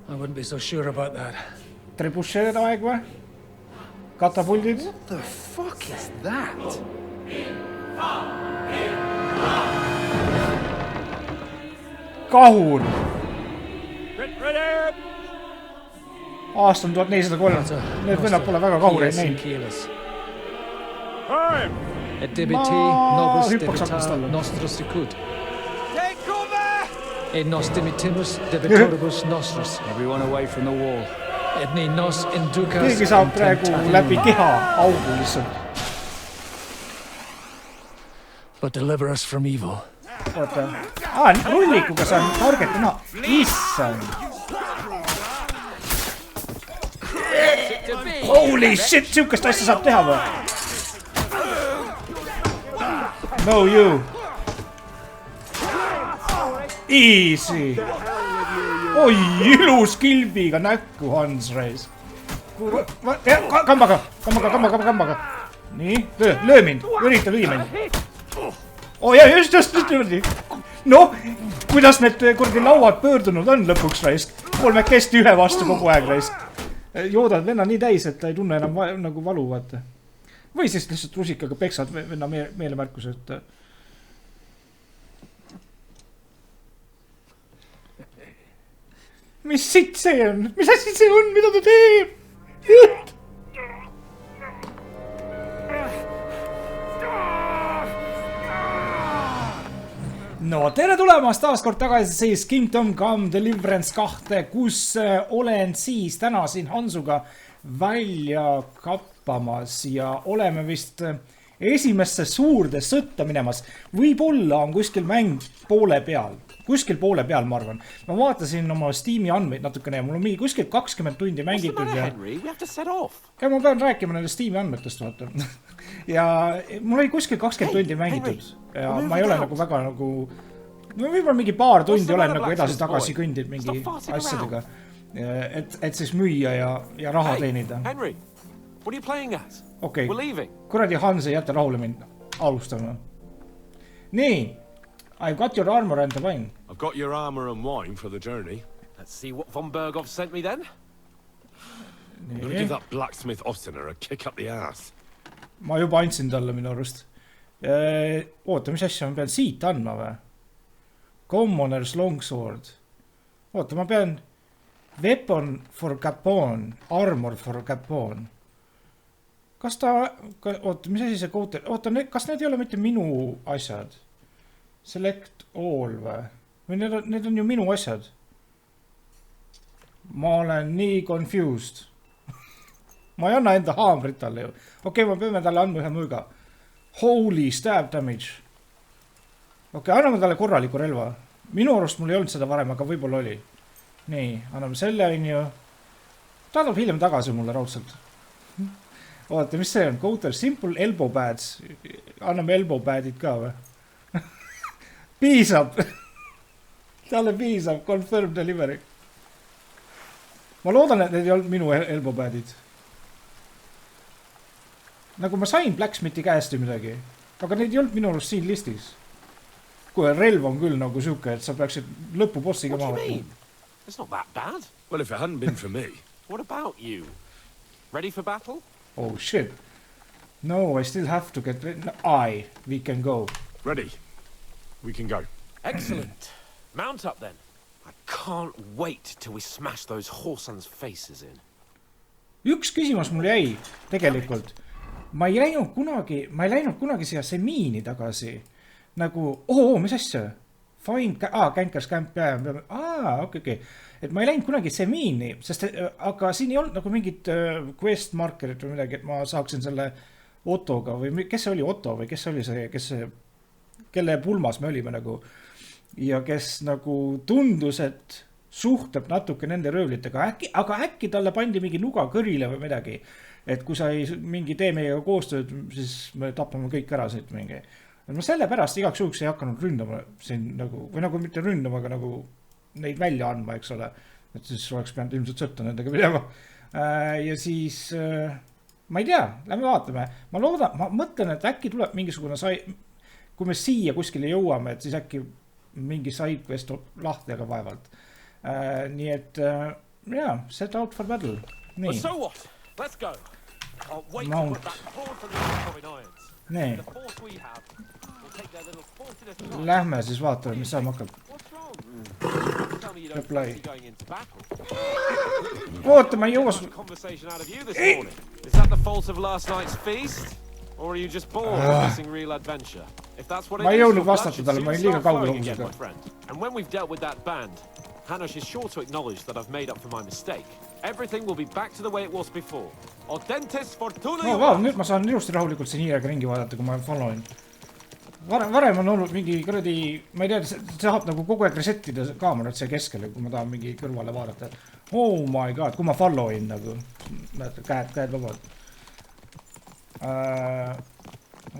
I wouldn't be so sure about that. Trebuchet aeg või? Katapuldid? What the fuck is that? Kahur! Aasta on 1403. Need vennad pole väga kahureid näinud. Et debiti nobis debita nostros sicut. Et nos dimitimus debitoribus nostros. Everyone away from the wall. Et ni nos inducas Keegi saab praegu läbi keha augu lihtsalt. But deliver us from evil. Oota. Rullikuga saan target näha. Issand. Holy shit, siukest asja saab teha või? No you. Easy. Oi, ilus kilbiga näkku, Hans Reis. Kambaga. Nii, löö mind, ürita lüüa mind. Oh ja, just. Noh, kuidas need kurdi lauad pöördunud on lõpuks raisk. Kolmekesti ühe vastu kogu aeg raisk. Joodad venna nii täis, et ta ei tunne enam nagu valu, vaata. Või siis lihtsalt rusikaga peksad venna meelemärkus, et... Mis sitt see on? Mis asi see on? Mida ta teeb? No, tere tulemast taas kord tagasi siis Kingdom Come Deliverance 2, kus olen siis täna siin Hansuga välja kappamas ja oleme vist esimesse suurde sõtta minemas. Võib-olla on kuskil mäng poole peal. Kuskil poole peal, ma arvan. Ma vaatasin oma Steam'i andmeid natukene ja mul on mingi kuskil 20 tundi mängitud ja ma pean rääkima nende Steam'i andmetest, vaata. Ja mul oli kuskil 20 tundi mängitud ja ma ei ole nagu väga nagu... Võib-olla mingi paar tundi olen nagu edasi-tagasi kõndid mingi asjadega, et siis müüa ja raha teenida. Okei, kuradi Hans ei jäta rahule mind. Alustame. Nii. I've got your armor and the wine. I've got your armor and wine for the journey. Let's see what von Berghoff sent me then. I'm gonna give that blacksmith Ostener a kick up the ass. Ma juba andsin talle minu arust. Oota, mis asja ma pean siit andma või? Commoner's longsword. Oota, ma pean weapon for Capone, armor for Capone. Kas ta... Oota, mis asi see kooter... Oota, kas need ei ole mitte minu asjad? Select all või? Need on ju minu asjad. Ma olen nii confused. Ma ei anna enda haamrit talle ju. Okei, ma peame talle andma ühe mõõga. Holy stab damage. Okei, anname talle korraliku relva. Minu arust mul ei olnud seda varem, aga võib-olla oli. Nii, anname selle on ju. Ta annab hiljem tagasi mulle raudselt. Oota, mis see on? Counter simple elbow pads. Anname elbow padid ka või? Piisab. Talle piisab. Confirm delivery. Ma loodan, et need ei olnud minu elbow padid. Nagu ma sain Blacksmithi käest või midagi. Aga need ei olnud minu arust siin listis. Kui relv on küll nagu siuke, et sa peaksid lõpubossiga maha võtma. It's not that bad. Well, if it hadn't been for me. What about you? Ready for battle? Oh shit. No, I still have to get ready. We can go. Ready. We can go. Excellent. Mount up then. I can't wait till we smash those whoresons' faces in. Üks küsimus mul jäi tegelikult. Ma ei läinud kunagi siia semiini tagasi. Nagu, mis asja? Find, Cankers Camp, okei. Et ma ei läinud kunagi semiini, sest aga siin ei olnud nagu mingit quest markerit või midagi, et ma saaksin selle Ottoga või kes see oli Otto või kes oli see, kelle pulmas me olime nagu ja kes nagu tundus, et suhtleb natuke nende röövlitega, aga äkki talle pandi mingi nuga kõrile või midagi, et kui sa ei mingi tee meiega koostööd, siis me tapame kõik ära siit mingi. Ma selle pärast igaks juhuks ei hakanud ründama siin nagu, või nagu mitte ründama, aga nagu neid välja andma, eks ole, et siis oleks pidanud ilmselt sõtta nendega minema. Ja siis, ma ei tea, lähme vaatame. Ma mõtlen, et äkki tuleb mingisugune kui me siia kuskile jõuame, et siis äkki mingi sidequest lahti, aga vaevalt. Nii et jaa, set out for battle. But Nii, so what? Let's go. I'll wait to Mount. put that cord from the incoming irons. nii. The force we have will take their little fortunate life. Lähme siis vaatame, mis saama hakkab. What's wrong? Tell me you don't Reply. fancy going into battle. Oota, ma ei jõua Much conversation out of you this morning. Is that the fault of last night's feast? Or are you just bored of missing real adventure? If that's what it Ma ei is, jõudnud your blood vastata should talle, soon ma olin liiga start kaugel flowing again, hobusega. my friend. And when we've dealt with that band, Hanush is sure to acknowledge that I've made up for my mistake. Everything will be back to the way it was before. Audentes fortuna no, vau, nüüd ma saan ilusti rahulikult siin hiirega ringi vaadata, kui ma followin. Varem on olnud mingi kuradi, ma ei tea, see tahab nagu kogu aeg resettida kaamerat siia keskele, kui ma tahan mingi kõrvale vaadata. Oh my god, kui ma followin nagu. Käed vabad.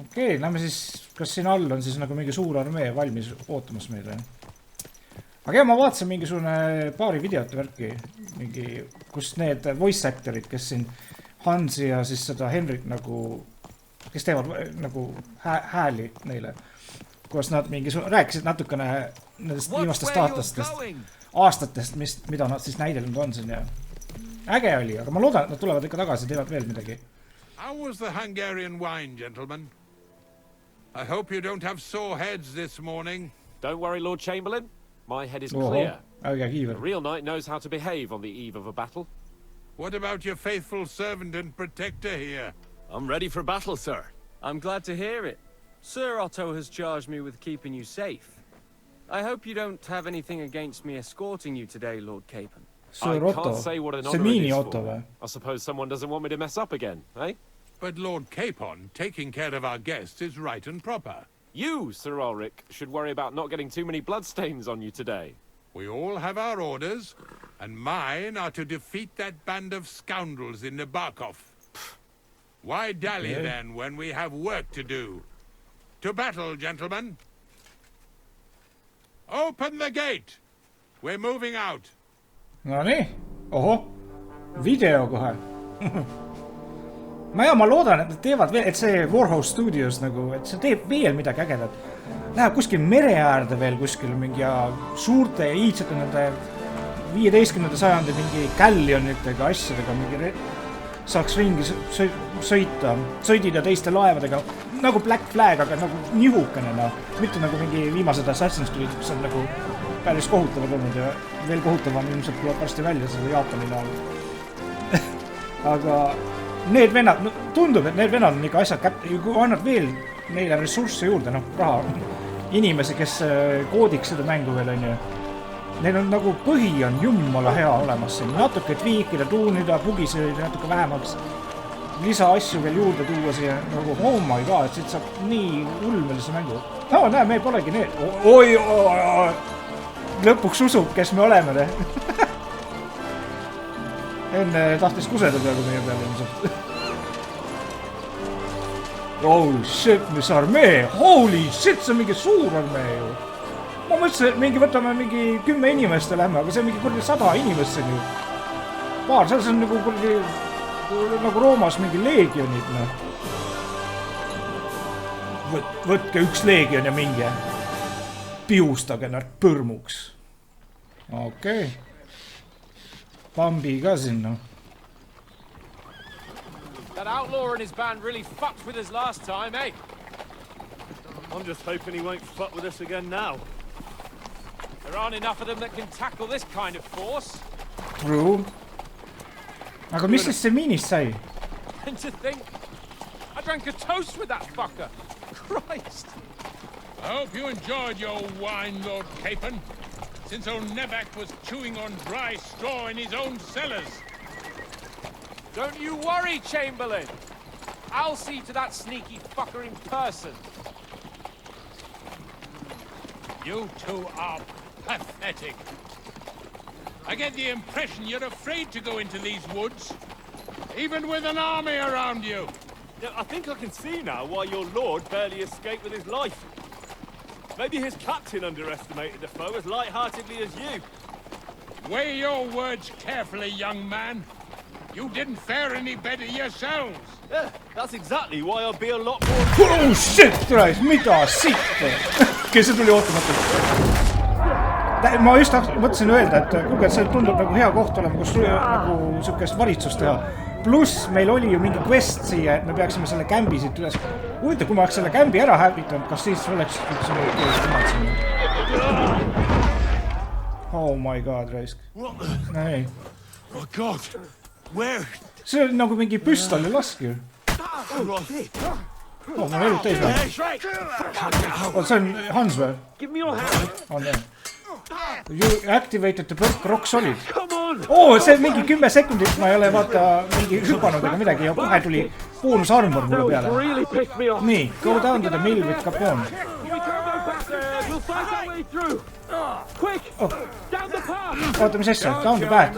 Okei, lähme siis, kas siin all on siis nagu mingi suur armee valmis ootamas meile. Aga jah, ma vaatasin mingisugune paari videot värki, mingi, kus need voice actorid, kes siin Hansi ja siis seda Henrik nagu, kes teevad nagu hääli neile, kus nad mingi rääkisid natukene nendest viimastest aastatest, mida nad siis näidelnud on siin ja äge oli, aga ma loodan, et nad tulevad ikka tagasi, teevad veel midagi. How was the Hungarian wine, gentlemen? I hope you don't have sore heads this morning. Don't worry, Lord Chamberlain. My head is clear. Äge A kiiver. real knight knows how to behave on the eve of a battle. What about your faithful servant and protector here? I'm ready for battle, sir. I'm glad to hear it. Sir Otto has charged me with keeping you safe. I hope you don't have anything against me escorting you today, Lord Capon. I Suur Otto. can't say what an See honor it Mini is Otto for. või? I suppose someone doesn't want me to mess up again, eh? But Lord Capon, taking care of our guests is right and proper. You, Sir Ulrich, should worry about not getting too many bloodstains on you today. We all have our orders, and mine are to defeat that band of scoundrels in Nabokov. Why dally then when we have work to do? To battle, gentlemen. Open the gate. We're moving out. No nii, oho, video kohe. Ma loodan, et nad teevad veel, et see Warhouse Studios nagu, et see teeb veel midagi ägedat. Läheb kuskil mere äärde veel kuskil mingi ja suurte ja iidsete nende 15. sajandi mingi gallionitega, asjadega, mingi saaks ringi sõita, sõdida teiste laevadega, nagu Black Flag, aga nagu nihukene, no. Mitte nagu mingi viimased Assassin's Creed, kus on nagu päris kohutavad olnud ja veel kohutavam ilmselt tuleb varsti välja selle Jaapani näol. Aga need vennad, tundub, et need vennad on ikka asjad kui annad veel neile ressursse juurde, noh, raha, inimesi, kes koodiks seda mängu veel on ju. Neil on nagu põhi on jummala hea olemas siin, natuke tviikida, tuunida, bugisööd natuke vähemaks, lisa asju veel juurde tuua siia, nagu oh my god, siit saab nii ulmelise mängu. No näe, me polegi need, oi, lõpuks usub, kes me oleme. Enne tahtis kuseda peale meie peale ilmselt. Oh shit, mis armee, holy shit, see on mingi suur armee ju. Ma mõtlesin, et mingi võtame mingi 10 inimest ja lähme, aga see on mingi kurdi 100 inimest siin ju. Paar, see on nagu kurdi, nagu Roomas mingi leegionid, noh. Võtke üks leegion ja minge. Pihustage nad põrmuks. Okei. Bambi ka sinna. That outlaw and his band really fucked with us last time, eh? I'm just hoping he won't fuck with us again now. There aren't enough of them that can tackle this kind of force. True. Aga mis siis see miinist sai? And to think, I drank a toast with that fucker. Christ. I hope you enjoyed your wine, Lord Capon, since old Nevak was chewing on dry straw in his own cellars. Don't you worry, Chamberlain. I'll see to that sneaky fucker in person. You two are pathetic. I get the impression you're afraid to go into these woods, even with an army around you. Yeah, I think I can see now why your lord barely escaped with his life. Maybe his captain underestimated the foe as light-heartedly as you. Weigh your words carefully, young man. You didn't fare any better yourselves. Yeah, that's exactly why I'll be a lot more... Oh shit, Christ, mida sitte? Kes see tuli ootamatult? ma just mõtlesin öelda, et kuulge, see tundub nagu hea koht olema, kus nagu sükest valitsust teha. Pluss meil oli ju mingi quest siia, et me peaksime selle kämbi siit üles. Huvitav, kui ma oleks selle kämbi ära hävitanud, kas siis oleks üldse meil keegi sinna? Oh my god, raisk. Ei. Oh god, where? See on nagu mingi püstoli lask ju. Oh, ma elud teis või? See on Hans või? On jah. You activated the perk rock solid. Oo, see mingi 10 sekundit ma ei ole vaata mingi hüpanud ega midagi ja kohe tuli bonus armor mulle peale. Nii, go down to the mill with Capone. Oota, mis asja? Down the path.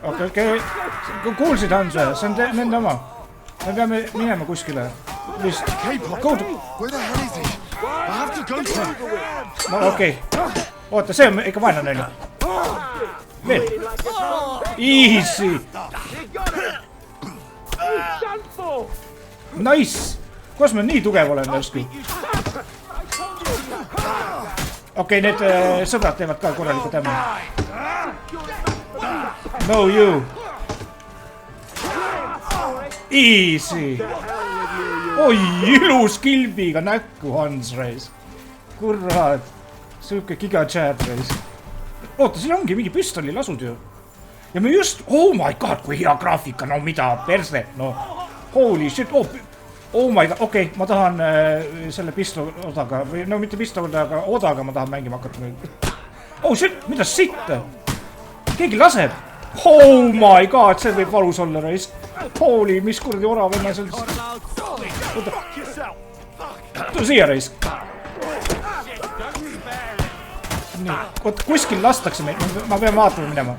Okei. Kuulsid Hans või? See on nende oma. Me peame minema kuskile. Vist. Where the hell is he? I have to go to him. No okei. Oota, see on ikka vaenlane neil. Veel. Easy. Nice. Kuidas ma nii tugev olen järsku? Okei, need sõbrad teevad ka korralikult tämmi. No you. Easy. Oi, ilus kilbiga näkku Hans reis. Kurat. Siuke gigachat reis. Oota, siin ongi mingi püstoli lasud ju. Ja me just, oh my god, kui hea graafika, no mida, perse, no. Holy shit, oh my god, okei, ma tahan selle pistodaga, või no mitte pistodaga, odaga ma tahan mängima hakata nüüd. Oh shit, mida sitt? Keegi laseb. Oh my god, see võib valus olla reis. Holy, mis kuradi orav enne seal. Tule siia reis. Nii, oot, kuskil lastakse meid, ma pean vaatama minema.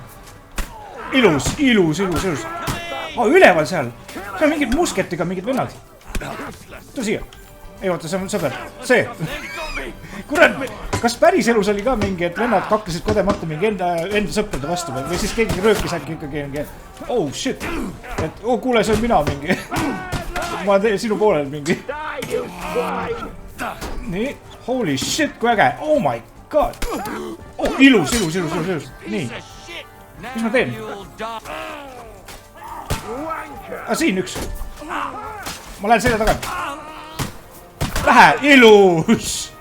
Ilus. Üleval seal. See on mingid musketiga, mingid vennad. Tule siia. Ei oota, see on sõber. See. Kurat, kas päris elus oli ka mingi, et vennad kaklesid kodemata mingi enda sõprade vastu või siis keegi röökis äkki ikkagi mingi. Oh shit. Et kuule, see on mina mingi. Ma teen sinu poolel mingi. Nii, holy shit, kui äge. Oh my god. Oh, ilus. Nii. Mis ma teen? Siin üks. Ma lähen selja tagant. Lähe, ilus.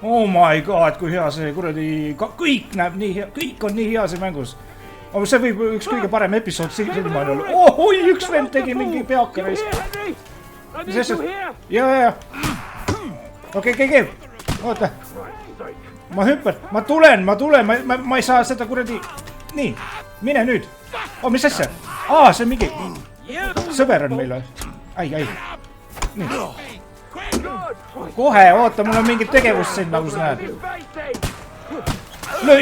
Oh my god, kui hea see kuradi. Kõik näeb nii hea, kõik on nii hea see mängus. See võib üks kõige parem episood silmaani olla. Oh, oi, üks vend tegi mingi peaka reis. Mis asja? Ja. Okei. Oota. Ma hüppan, ma tulen, ma ei saa seda kuradi. Nii, mine nüüd. Oh, mis asja? See on mingi. Sõber on meil või? Ai. Nii. Kohe, oota, mul on mingit tegevust siin, nagu sa näed.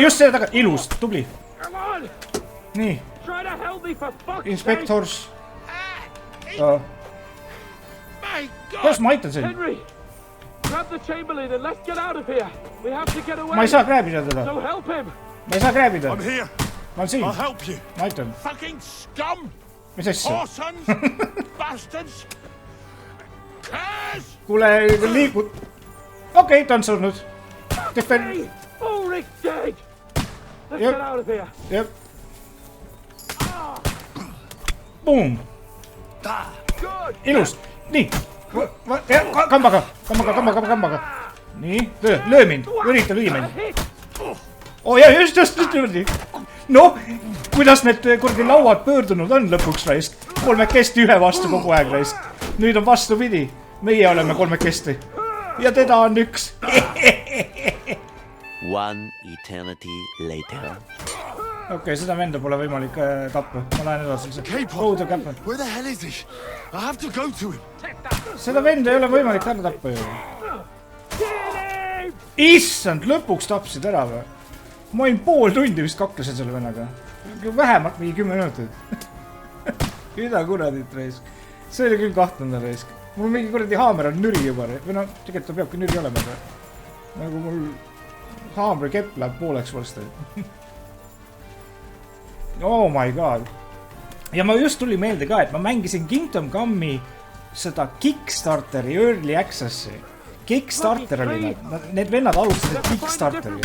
Just selle taga, ilus, tubli. Nii. Inspectors. Kuidas ma aitan siin? Ma ei saa krääbida teda. Ma ei saa krääbida. Ma olen siin. Ma aitan. Mis asja? Kuule, liikud. Okei, ta on surnud. Jep. Boom. Ilus. Nii. Kambaga. Nii, löö mind. Ürita lüüa mind. Just. No, kuidas need kurdi lauad pöördunud on lõpuks raisk. Kolmekesti ühe vastu kogu aeg raisk. Nüüd on vastu pidi. Meie oleme kolmekesti. Ja teda on üks. One eternity later. Okei, seda venda pole võimalik tappa. Ma lähen edasi. Where the hell is he? I have to go to him. Seda venda ei ole võimalik ära tappa ju. Issand, lõpuks tapsid ära või? Ma olin pool tundi vist kaklesin selle vennaga. Vähemalt mingi 10 minutit. Mida kuradit reisk. See oli küll kahtlane reisk. Mul mingi kuradi haamer on nüri juba. Või no, tegelikult ta peabki nüri olema. Nagu mul haamri kepp läheb pooleks varsti. Oh my god. Ja ma just tuli meelde ka, et ma mängisin Kingdom Come'i seda Kickstarteri Early Access'i. Kickstarter oli nad. Need vennad alustasid Kickstarteri.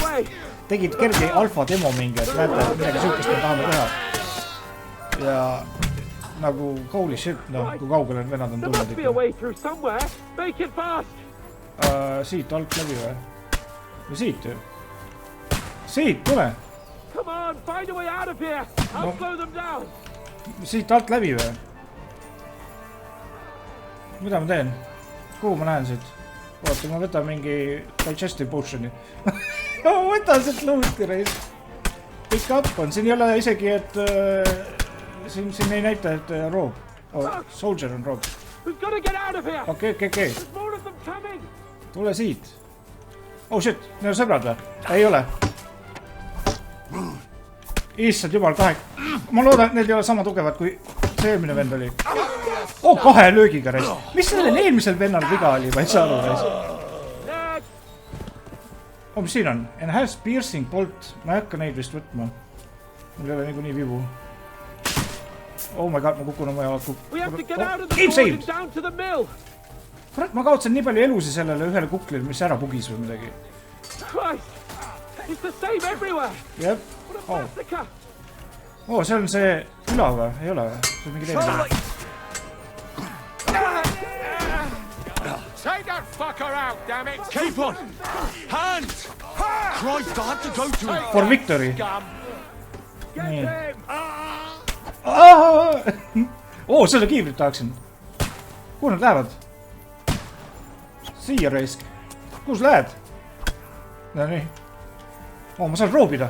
Tegid kerge alfa demo mingi, et näete, midagi sihukest me tahame teha. Ja nagu holy shit, noh, kui kaugele need vennad on tulnud ikka. Siit alt läbi või? Või siit ju? Siit, tule! Siit alt läbi või? Mida ma teen? Kuhu ma lähen siit? Oota, ma võtan mingi digestive potioni. Ma võtan siit luuti reis. Pick up on, siin ei ole isegi, et siin ei näita, et roob. Soldier on roob. Okei. Tule siit. Oh shit, need on sõbrad või? Ei ole. Issand jumal, ma loodan, et need ei ole sama tugevad, kui see eelmine vend oli. Oh, 2 löögiga reis. Mis sellel eelmisel vennal viga oli? Ma ei saa aru reis. Oh, mis siin on? Enhanced piercing bolt. Ma ei hakka neid vist võtma. Mul ei ole nagu nii vibu. Oh my god, ma kukun oma jalad. Keep saved! Kurat, ma kaotsen nii palju elusi sellele ühele kuklile, mis ära bugis või midagi. Jep. Oh, see on see küla või? Ei ole või? See on mingi teine. Take that fucker out, damn it! Keep on! Hands! Christ, I have to go to him! For victory! Nii. Oh, seda kiivrit tahaksin. Kuhu nad lähevad? Siia raisk. Kuhu sa lähed? No nii. Oh, ma saan roobida.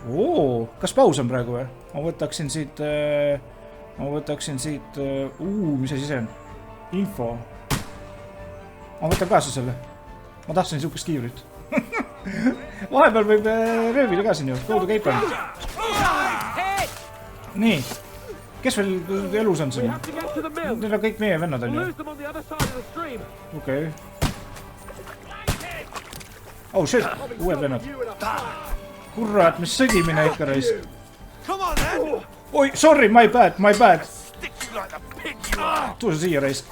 Oo, kas paus on praegu või? Ma võtaksin siit... mis asi see on? Info. Ma võtan kaasa selle. Ma tahtsin sihukest kiivrit. Vahepeal võib röövida ka siin ju. Go to cape on. Nii. Kes veel elus on siin? Need on kõik meie vennad on ju. Okei. Oh shit. Uued vennad. Kurat, mis sõdimine ikka reis. Oi, sorry, my bad. Tuu sa siia reis.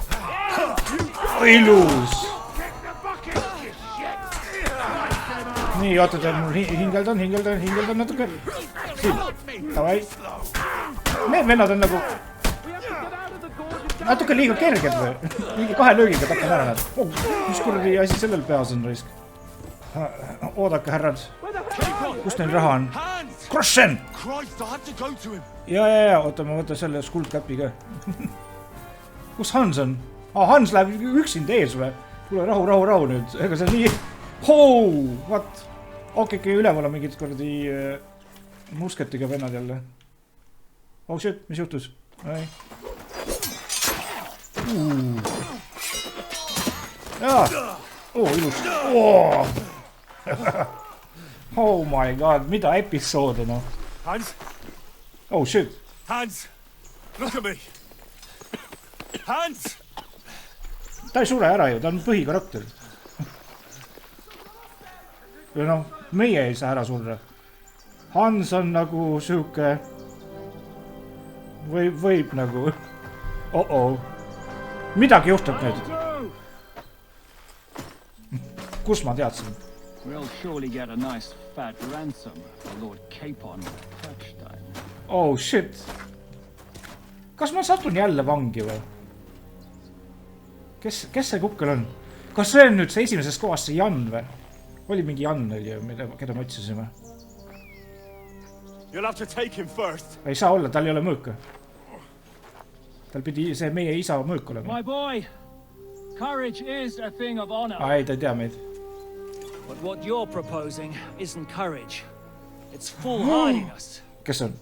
Ilus. Nii, oota, mul hingeldan natuke. Siin, davai. Need vennad on nagu natuke liiga kerged või? Mingi 2 löögiga takan ära näed. Mis kuradi asi sellel peas on raisk? Oodake, härrad. Kust neil raha on? Crushen! Ja, oota, ma võtan selle skuldkäpi ka. Kus Hans on? Hans läheb üksinda ees või? Tule rahu nüüd. Ega see nii... Hoo! What? Okei, üleval on mingid kuradi musketiga vennad jälle. Oh shit, mis juhtus? Jaa! Oh, ilus! Oh my god, mida episoode, noh. Hans? Oh shit. Hans! Look at me! Hans! Ta ei sure ära ju, ta on põhikarakter. Ja noh, meie ei saa ära surra. Hans on nagu sihuke... Võib nagu... Midagi juhtub nüüd. Kus ma teadsin? We'll surely get a nice fat ransom for Lord Capon Touchdown. Oh shit. Kas ma satun jälle vangi või? Kes see kukkel on? Kas see on nüüd see esimeses kohas see Jan või? Oli mingi Jan, keda me otsisime. You'll have to take him first. Ei saa olla, tal ei ole mõõka. Tal pidi see meie isa mõõk olema. My boy, courage is a thing of honor. Ei, ta ei tea meid. But what you're proposing isn't courage. It's foolhardiness. Kes on?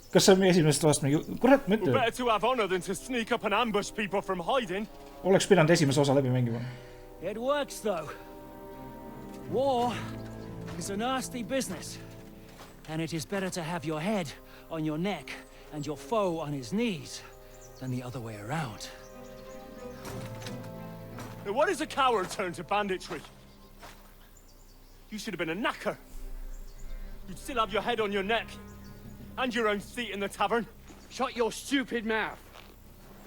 Kas see on meie esimesest toast mingi... Kurat, mõtle. Better to have honor than to sneak up and ambush people from hiding. Oleks pidanud esimese osa läbi mängima. It works though. War is a nasty business. And it is better to have your head on your neck and your foe on his knees than the other way around. Now what is a coward turn to banditry? You should have been a knacker. You'd still have your head on your neck. And your own seat in the tavern. Shut your stupid mouth.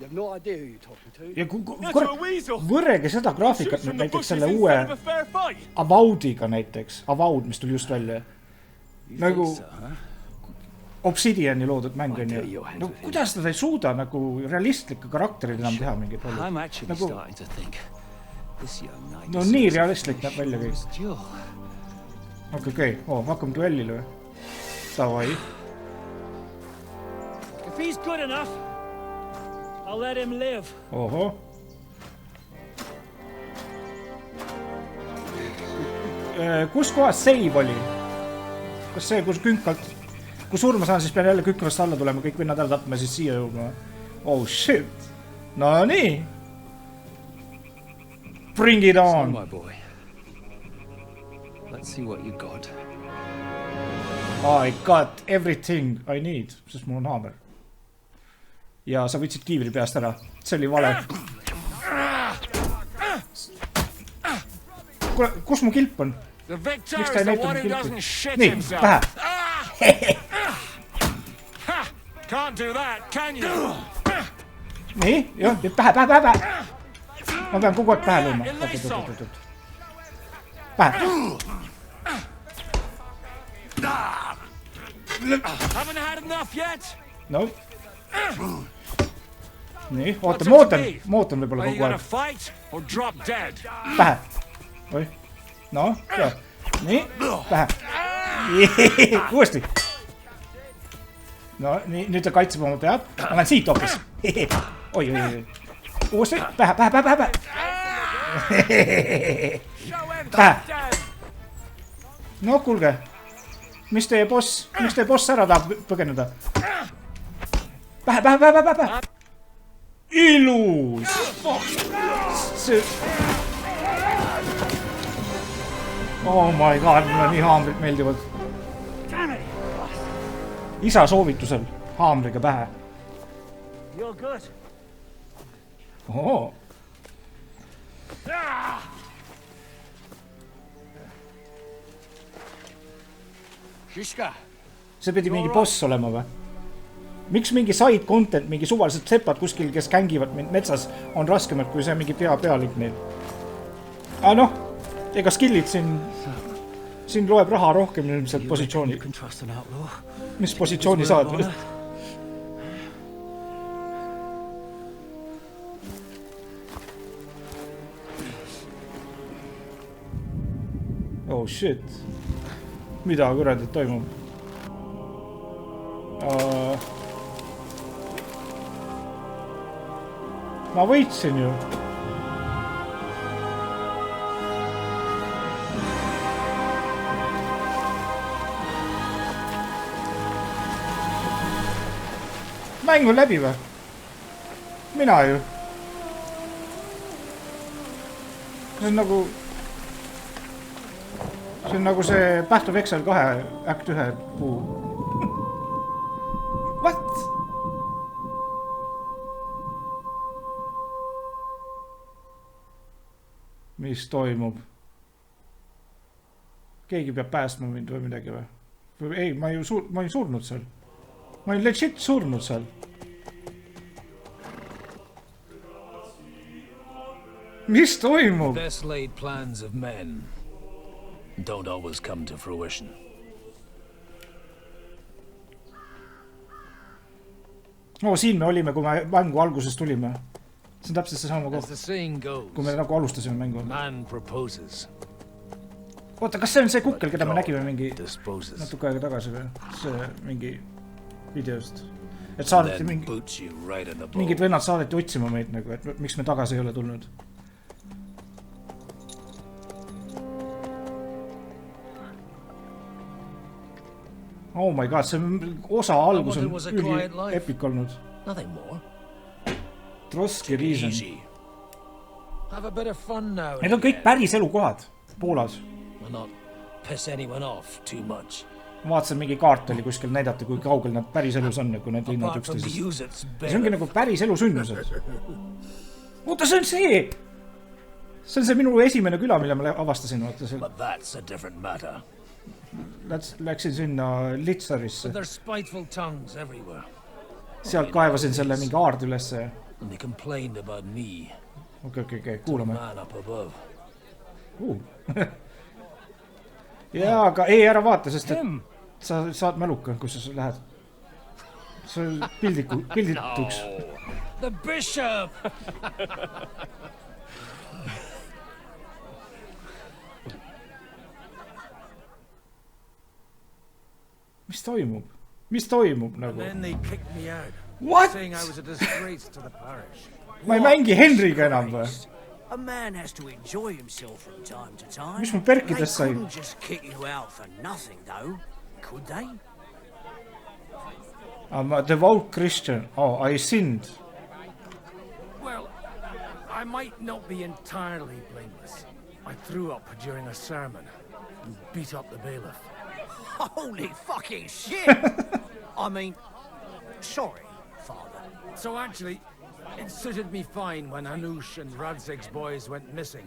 ja võrrege seda graafikat nüüd näiteks selle uue Avowdiga näiteks. Avowd, mis tuli just välja. Nagu Obsidiani loodud mäng on ju. No kuidas nad ei suuda nagu realistlikke karakterid enam teha mingi palju? No nii realistlik näeb välja kõik. Okei, hakkame duellile või? Tavai. If he's good enough, I'll let him live. Oho. Kus kohas save oli? Kas see, kus künkalt... Kui surma saan, siis pean jälle künkavast alla tulema, kõik võinnad ära tapma, siis siia jõudma. Oh shit. No nii. Bring it on. My boy. Let's see what you got. I got everything I need, sest mul on haamer. Ja sa võtsid kiivri peast ära. See oli vale. Kus mu kilp on? Miks ta ei näita mu kilpi? Nii, pähe. Nii, jah, pähe. Ma pean kogu aeg pähe lõima. Pähe. No. Nii, oota, mootan võib-olla kogu aeg. Pähe. Oi. No, jah. Nii, pähe. Uuesti. No, nüüd ta kaitseb oma pead. Ma lähen siit hoopis. Oi. Uuesti, pähe. Pähe. No, kuulge. Mis teie boss ära tahab põgeneda? Pähe. Ilus. Oh my god, mulle nii haamrid meeldivad. Isa soovitusel haamriga pähe. You're good. Oho. See pidi mingi boss olema või? Miks mingi side content, mingi suvalised sepad kuskil, kes kängivad metsas, on raskemad kui see mingi pealik neil? Noh, ega skillid siin loeb raha rohkem ilmselt positsiooni. Mis positsiooni saad? Oh shit. Mida kuradit toimub? Ma võitsin ju. Mäng on läbi või? Mina ju. See on nagu see Path of Exile 2 Act 1 puu. What? Mis toimub? Keegi peab päästma mind või midagi või? Ei, ma ei surnud seal. Ma ei legit surnud seal. Mis toimub? Best laid plans of men don't always come to fruition. Siin me olime, kui me mängu alguses tulime. See on täpselt see sama koht. Kui me nagu alustasime mängu. Oota, kas see on see kukkel, keda me nägime mingi natuke aega tagasi või? See mingi videost. Et saadeti mingid vennad saadeti otsima meid nagu, et miks me tagasi ei ole tulnud. Oh my god, see osa algus on üli epic olnud. Troski reason. Need on kõik päris elukohad Poolas. Vaatasin mingi kaart oli kuskil näidata, kui kaugel nad päris elus on, kui need linnad üksteisest. See ongi nagu päris elu sündmused. Oota, see on see! See on see minu esimene küla, mille ma avastasin. Läksin sinna Litsarisse. Sealt kaevasin selle mingi aard ülesse. And they complained about me. Okei, kuulame. Man up above. Jaa, aga ei ära vaata, sest et sa saad mäluka, kus sa lähed. See on pildituks. The bishop! Mis toimub? Mis toimub nagu? Then they kicked me out. What? Saying I was a disgrace to the parish. Ma ei mängi Henriga enam või? A man has to enjoy himself from time to time. Mis mu perkides sai? They couldn't just kick you out for nothing though, could they? I'm a devout Christian. Oh, I sinned. Well, I might not be entirely blameless. I threw up during a sermon and beat up the bailiff. Holy fucking shit! I mean, sorry, Father. So actually, it suited me fine when Anush and Radzig's boys went missing,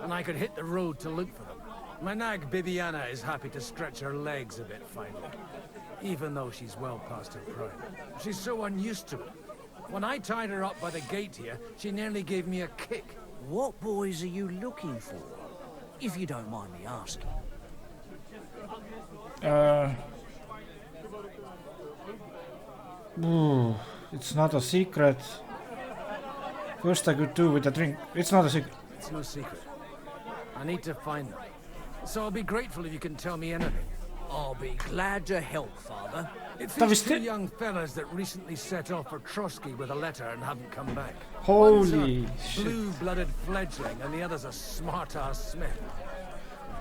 and I could hit the road to look for them. My nag Bibiana is happy to stretch her legs a bit finally, even though she's well past her prime. She's so unused to it. When I tied her up by the gate here, she nearly gave me a kick. What boys are you looking for, if you don't mind me asking? It's not a secret. First I could do with a drink. It's not a secret. It's no secret. I need to find them. So I'll be grateful if you can tell me anything. I'll be glad to help, Father. It's these two young fellas that recently set off for Trotsky with a letter and haven't come back. Holy shit. Blue-blooded fledgling and the other's a smart-ass smith.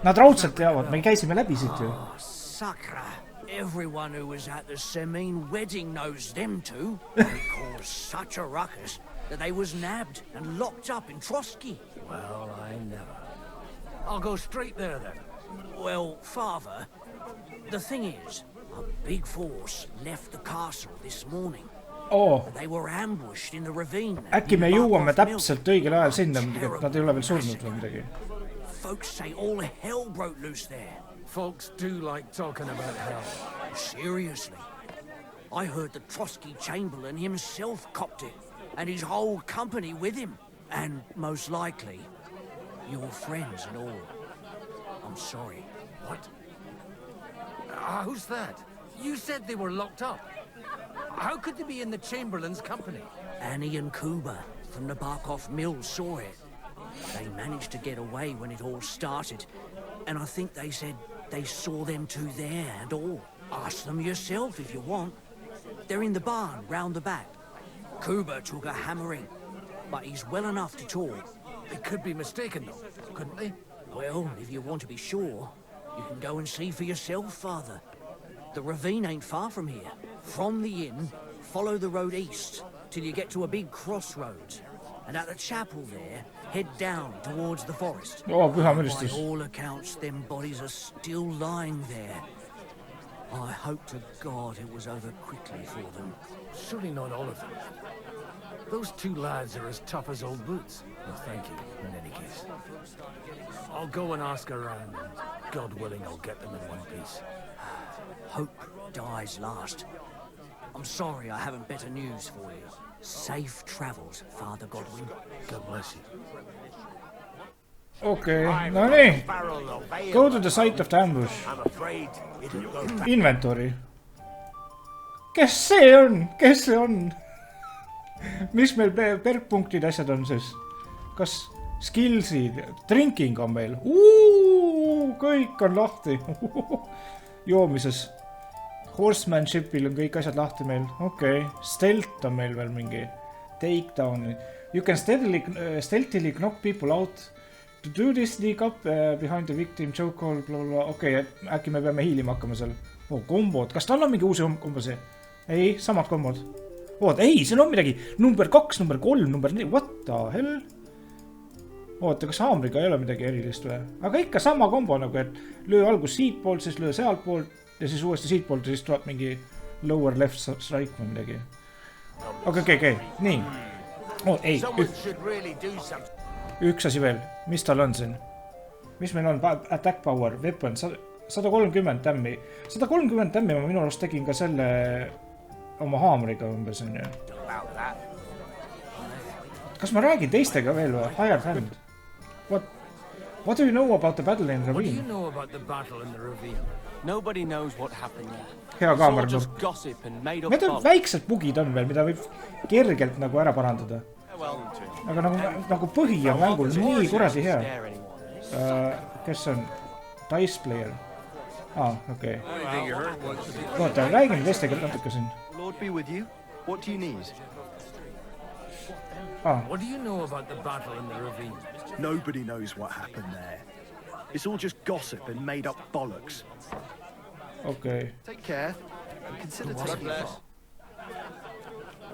Nad raudselt teavad, me käisime läbi siit ju. Massacre. Everyone who was at the Semine wedding knows them two. They caused such a ruckus that they was nabbed and locked up in Trotsky. Well, I never. I'll go straight there then. Well, Father, the thing is, a big force left the castle this morning. Oh. They were ambushed in the ravine. Äkki me jõuame täpselt õigel ajal sinna, et nad ei ole veel surnud või midagi. Folks say all hell broke loose there. Folks do like talking about hell. Seriously. I heard the Trotsky Chamberlain himself copped it, and his whole company with him. And most likely, your friends and all. I'm sorry. What? Who's that? You said they were locked up. How could they be in the Chamberlain's company? Annie and Kuba from the Barkov Mill saw it. They managed to get away when it all started, and I think they said they saw them two there and all. Ask them yourself if you want. They're in the barn round the back. Kuba took a hammering, but he's well enough to talk. They could be mistaken though, couldn't they? Well, if you want to be sure, you can go and see for yourself, Father. The ravine ain't far from here. From the inn, follow the road east till you get to a big crossroads. And at the chapel there, head down towards the forest. Oh, by all accounts, them bodies are still lying there. I hope to God it was over quickly for them. Surely not all of them. Those two lads are as tough as old boots. Well, thank you, in any case. I'll go and ask around, and God willing, I'll get them in one piece. Hope dies last. I'm sorry I haven't better news for you. Safe travels, Father Godwin. God bless you. Okay, no nii. Go to the site of the ambush. Inventory. Kes see on? Kes see on? Mis meil perkpunktid asjad on siis? Kas skillsid? Drinking on meil. Kõik on lahti. Joomises. Horsemanshipil on kõik asjad lahti meil. Okei. Stealth on meil veel mingi. Takedown. You can stealthily knock people out. To do this, sneak up behind the victim, chokehold, blablabla. Okei, äkki me peame hiilima hakkama seal. Kombod. Kas tal on mingi uusi kombosi? Ei, samad kombod. Oot, ei, see on midagi. Number 2, number 3, number 4. What the hell? Oota, kas haamriga ei ole midagi erilist või? Aga ikka sama kombo nagu, et löö algus siit poolt, siis löö sealt poolt ja siis uuesti siit poolt ja siis tuleb mingi lower left strike või midagi. Okei. Nii. Ei, üks asi veel. Mis tal on siin? Mis meil on? Attack power, weapon, 130 tämmi. 130 tämmi ma minu arust tegin ka selle oma haamriga umbes on ju. Kas ma räägin teistega veel või? Hired hand. What do you know about the battle in What do you ravine? know about the battle in the ravine? Nobody knows what happened there. Hea It's all kaamera just nurk. gossip and made up Need on bollocks. väiksed bugid on veel, mida võib kergelt nagu ära parandada. Aga nagu põhi on mängul nii kuradi hea. Kes on? Dice player. Okei. Oota, räägime teistega natuke siin. Lord be with you. What do you need? What do you know about the battle in the ravine? Nobody knows what happened there. It's all just gossip and made up bollocks. Okay. Take care and consider taking part.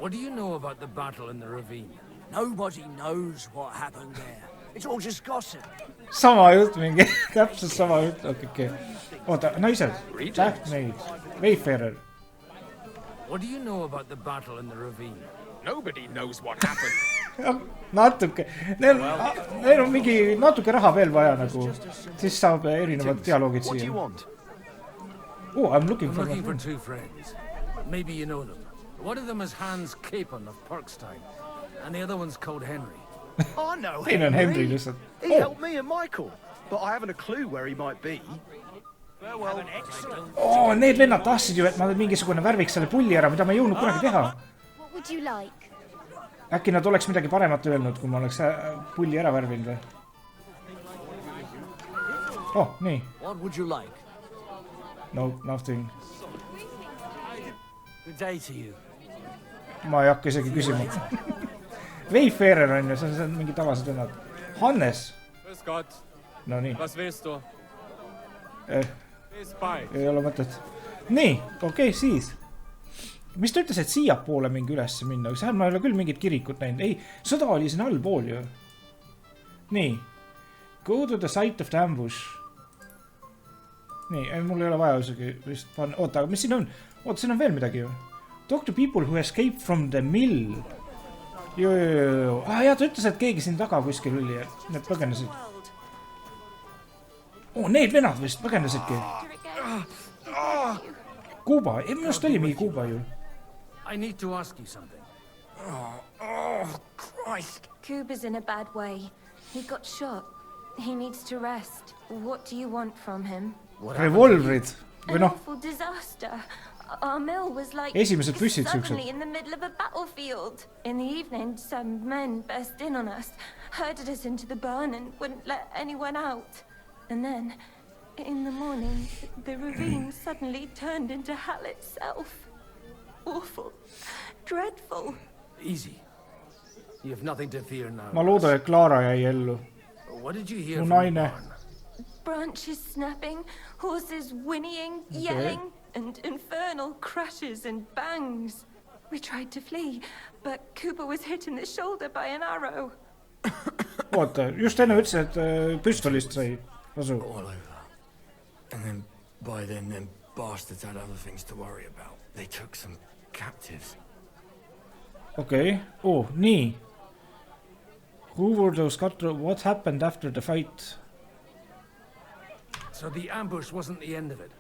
What do you know about the battle in the ravine? Nobody knows what happened there. It's all just gossip. Sama jutt mingi. Täpselt sama jutt. Okei. Oota, naised. Tähtmeid. Wayfarer. What do you know about the battle in the ravine? Nobody knows what happened. Natuke. Neil on mingi natuke raha veel vaja nagu. Siis saab erinevad dialoogid What do you siia. want? I'm looking for two friends. Maybe you know them. One of them is Hans Capon of Parkstein, and the other one's called Henry. I know Teine on Henry lihtsalt. He helped me and Michael, but I haven't a clue where he might be. Oh, need vennad tahtsid ju, et ma mingisugune värviks selle pulli ära, mida ma ei jõudnud kunagi teha. What would you like? Äkki nad oleks midagi paremat öelnud, kui ma oleks pulli ära värvinud või? Oh, nii. What would you like? No, nothing. Good day to you. Ma ei hakka isegi küsima. Wayfarer on ju, see on mingi tavalised vennad. Hannes. Grüß Gott. No nii. Was willst du? Ei ole mõtet. Nii, okei, siis. Mis ta ütles, et siia poole mingi ülesse minna? Seal ma ei ole küll mingit kirikut näinud. Ei, sõda oli siin allpool ju. Nii. Go to the site of the ambush. Nii, mul ei ole vaja isegi vist panna. Oota, aga mis siin on? Oota, siin on veel midagi ju. Talk to people who escaped from the mill. Joo. Ja ta ütles, et keegi siin taga kuskil oli. Need põgenesid. Need venad vist põgenesidki. Kuuba. Minust oli mingi Kuuba ju. I need to ask you something. Oh, Christ. Kuba's in a bad way. He got shot. He needs to rest. What do you want from him? Revolverid. Või An noh. awful disaster. Our mill was like Esimesed püssid suddenly siuksed. in the middle of a battlefield. In the evening, some men burst in on us, herded us into the barn and wouldn't let anyone out. And then, in the morning, the ravine suddenly turned into hell itself. Awful. Dreadful. Easy. You have nothing to fear now. Ma loodan, et Clara jäi ellu. What did you hear Mu from the naine. barn? Branches snapping, horses whinnying, yelling, and infernal crashes and bangs. We tried to flee, but Cooper was hit in the shoulder by an arrow. Oota, just enne ütles, et püstolist sai kasu. All over. And then by then, them bastards had other things to worry about. They took some captives. Okei. Nii. Who were those captors? What happened after the fight? So the ambush wasn't the end of it.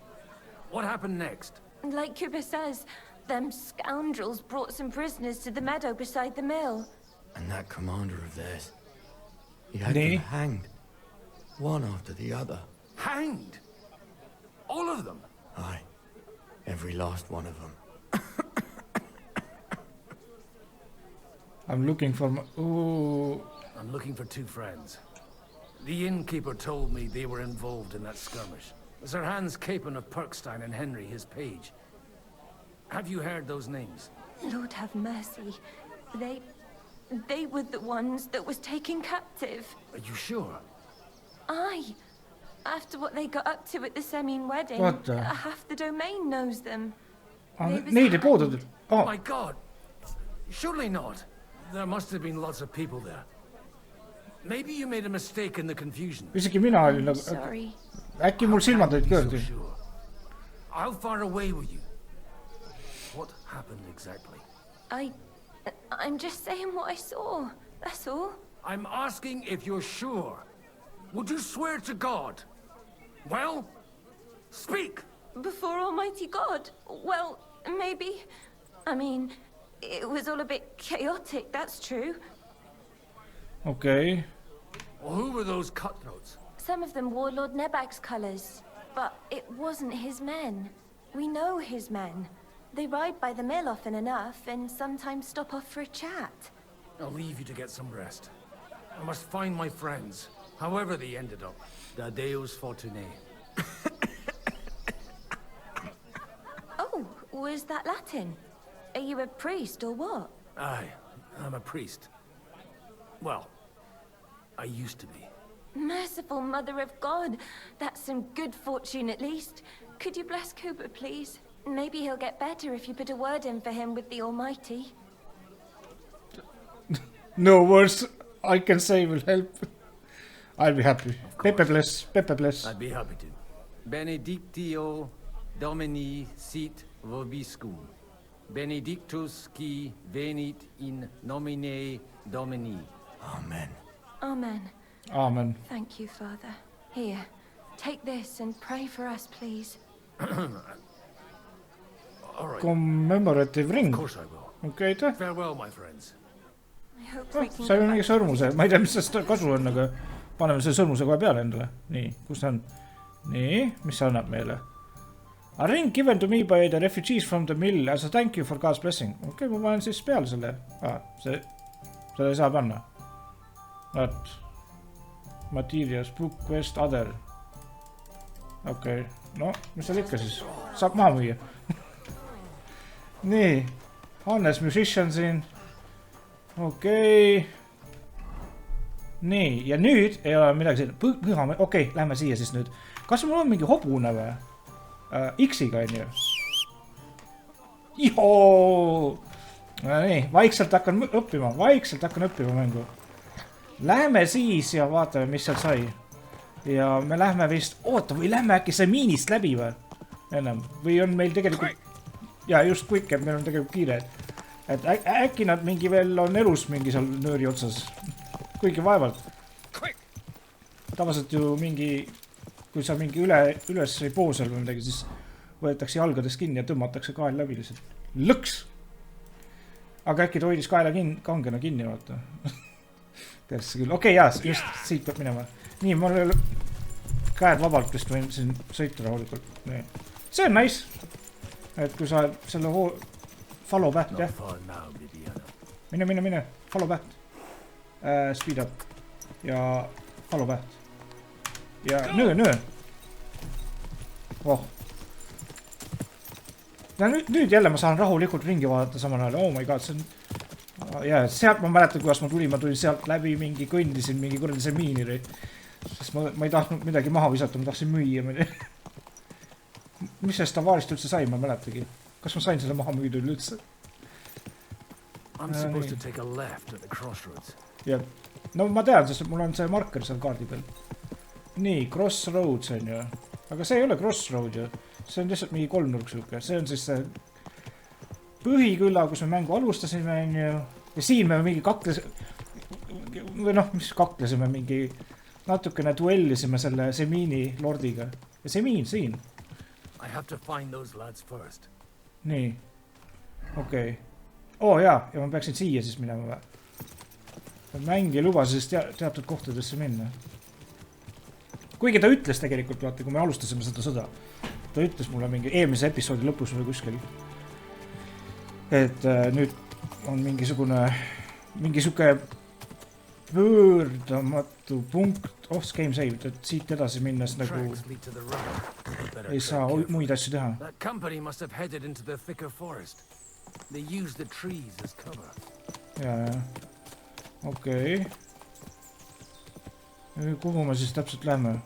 What happened next? Like Cooper says, them scoundrels brought some prisoners to the meadow beside the mill. And that commander of theirs, he had them hanged. One after the other. Hanged? All of them? Aye. Every last one of them. I'm looking for I'm looking for two friends. The innkeeper told me they were involved in that skirmish. Sir Hans Capon of Parkstein and Henry, his page. Have you heard those names? Lord have mercy. They were the ones that was taken captive. Are you sure? Aye. After what they got up to at the Semine wedding, What the- half the domain knows them. Neid ei poodud. Oh my God! Surely not. There must have been lots of people there. Maybe you made a mistake in the confusion. Isegi mina olin nagu... Sorry. Äkki mul silmad olid köördi. How far away were you? What happened exactly? I'm just saying what I saw. That's all. I'm asking if you're sure. Would you swear to God? Well, speak! Before Almighty God? Well, maybe. I mean, it was all a bit chaotic, that's true. Okay. Well, who were those cutthroats? Some of them wore Lord Nebag's colours, but it wasn't his men. We know his men. They ride by the mill often enough and sometimes stop off for a chat. I'll leave you to get some rest. I must find my friends, however they ended up. Da Deus Fortunae. Oh, was that Latin? Are you a priest or what? Aye, I'm a priest. Well, I used to be. Merciful Mother of God. That's some good fortune at least. Could you bless Cooper, please? Maybe he'll get better if you put a word in for him with the Almighty. No words I can say will help. I'll be happy. Pepe bless. Pepe bless. I'd be happy to. Benedictio Domini sit vobiscum. Benedictus qui venit in nomine Domini. Amen. Amen. Amen. Thank you, Father. Here, take this and pray for us, please. All right. Commemorative ring. Of course I will. Okay, aitäh. Farewell, my friends. Sai on mingi sõrmuse. Ma ei tea, mis sellest kasu on, aga paneme selle sõrmuse kohe peale endale. Nii, kus ta on? Nii, mis see annab meile? A ring given to me by the refugees from the mill as a thank you for God's blessing. Okei, ma panen siis peale selle. Selle ei saa panna. What? Materials, book, quest, other. Okei, no, mis seal ikka siis? Saab maha müüa. Nii, Hannes musician siin. Okei. Nii, ja nüüd ei ole midagi siin. Pühame, okei, lähme siia siis nüüd. Kas mul on mingi hobune või? X-iga on ju. Joo! Nii, vaikselt hakkan õppima mängu. Läheme siis ja vaatame, mis seal sai. Ja me lähme vist, oota, või lähme äkki see miinist läbi või? Ennem, või on meil tegelikult, ja just quick, et meil on tegelikult kiire. Et äkki nad mingi veel on elus mingi seal nööri otsas. Kuigi vaevalt. Tavaliselt ju mingi, kui sa mingi üles ei poosel või midagi, siis võetakse jalgadest kinni ja tõmmatakse kael läbi lihtsalt. Lõks! Aga äkki ta hoidis kaela kangena kinni, vaata. Tersse küll. Okei, jaa, just siit peab minema. Nii, mul ei ole käed vabalt, vist võin siin sõita rahulikult. See on nice. Et kui sa selle follow back, jah. Mine. Follow back. Speed up. Ja follow back. Ja nöö. Oh. Ja nüüd jälle ma saan rahulikult ringi vaadata samal ajal. Oh my god, see on... Ja sealt ma mäletan, kuidas ma tulin sealt läbi mingi kõndisin mingi kuradi see miiniri. Sest ma ei tahtnud midagi maha visata, ma tahtsin müüa. Mis sellest avaarist üldse sai, ma mäletagi. Kas ma sain selle maha müüda üldse? I'm supposed to take a left at the crossroads. Ja, no ma tean, sest mul on see marker seal kaardi peal. Nii, crossroads on ju. Aga see ei ole crossroad ju. See on lihtsalt mingi kolmnurk suke. See on siis see põhikülla, kus me mängu alustasime on ju. Ja siin me mingi või noh, mis kaklesime mingi natukene duellisime selle Semiini lordiga. Ja Semiin siin. I have to find those lads first. Nii. Okei. Ja ma peaksin siia siis minema või? Mäng ei luba siis teatud kohtadesse minna. Kuigi ta ütles tegelikult, vaata, kui me alustasime seda sõda. Ta ütles mulle mingi eelmise episoodi lõpus või kuskil. Et nüüd on mingi suke pöördamatu punkt off game saved, et siit edasi minnes nagu ei saa muid asju teha. That company must have headed into the thicker forest. They use the trees as cover. Ja. Okei. Kuhu me siis täpselt lähme?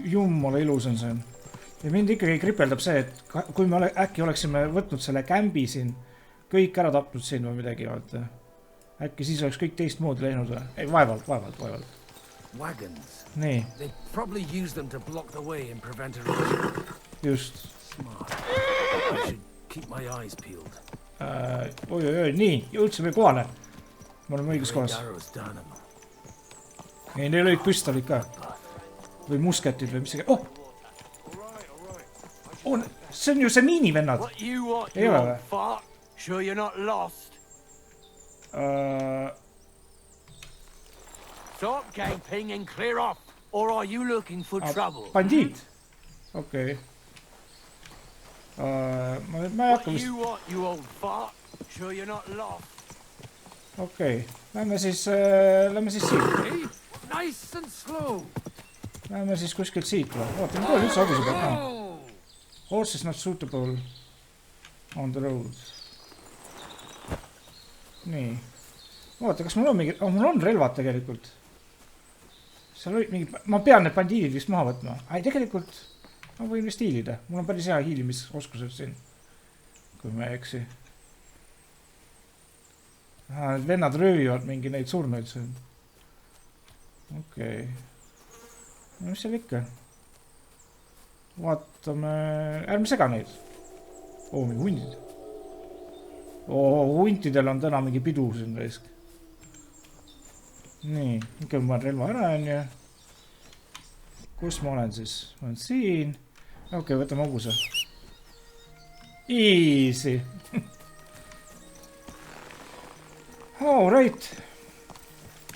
Jummala ilus on see. Ja mind ikkagi kripeldab see, et kui me äkki oleksime võtnud selle kämbi siin, kõik ära tapnud siin või midagi, vaata. Äkki siis oleks kõik teist moodi läinud või? Ei, vaevalt. Wagons. Nii. They probably use them to block the way and prevent erosion. Just. Smart. I should keep my eyes peeled. Oi, nii, jõudsime kohale. Me oleme õiges kohas. Ei, neil olid püstolid ka. Või musketid või mis see... see on ju see miinivennad. Ei ole või? Sure you're not lost? Stop gaping and clear off, or are you looking for trouble? Bandiit. Okei. Ma ei hakka vist... You old fart. Sure you're not lost. Okei. Lähme siis siit. Nice and slow. Lähme siis kuskilt siit või? Vaata, ma üldse hobuse pealt. Horse is not suitable on the road. Nii. Vaata, kas mul on mingi... mul on relvad tegelikult. Seal oli mingi... Ma pean need bandiidid vist maha võtma. Ai, tegelikult... Ma võin vist hiilida. Mul on päris hea hiilimisoskused siin. Kui ma ei eksi. Need vennad röövivad mingi neid surnuid siin. Okei. No mis seal ikka? Vaatame... Ärme sega neid. Mingi hundid. Huntidel on täna mingi pidu siin reisk. Nii. Ikka ma relva ära on ju. Kus ma olen siis? Ma olen siin. Okei, võtame hobuse. Easy. All right.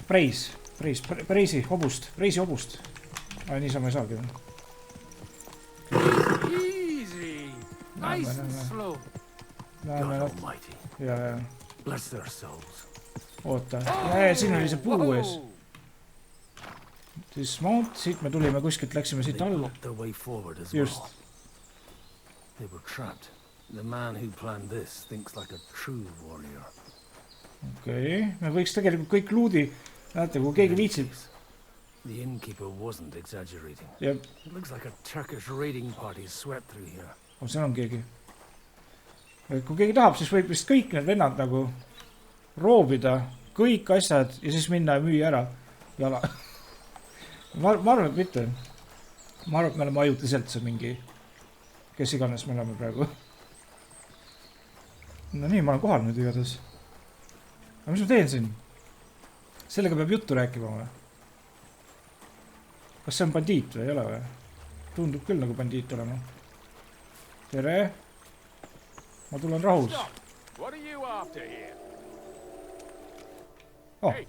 Preisi hobust. Ai, niisama ei saagi. Easy. Nice and slow. God almighty. Ja. Bless their souls. Oota. Siin oli see puu ees. Dismount. Siit me tulime kuskilt, läksime siit alla. Just. They were trapped. The man who planned this thinks like a true warrior. Okei. Me võiks tegelikult kõik luudi. Näete, kui keegi viitsib. The innkeeper wasn't exaggerating. Yep. It looks like a Turkish raiding party swept through here. Seal on keegi. Kui keegi tahab, siis võib vist kõik need vennad nagu roobida. Kõik asjad ja siis minna ja müüa ära. Jala. Ma arvan, et mitte. Ma arvan, et me oleme ajutiselt see mingi, kes iganes me oleme praegu. No nii, ma olen kohal nüüd igatahes. Aga mis ma teen siin? Sellega peab juttu rääkima või? Kas see on bandiit või ei ole või? Tundub küll nagu bandiit olema. Tere! Ma tulen rahus. What are you after here? I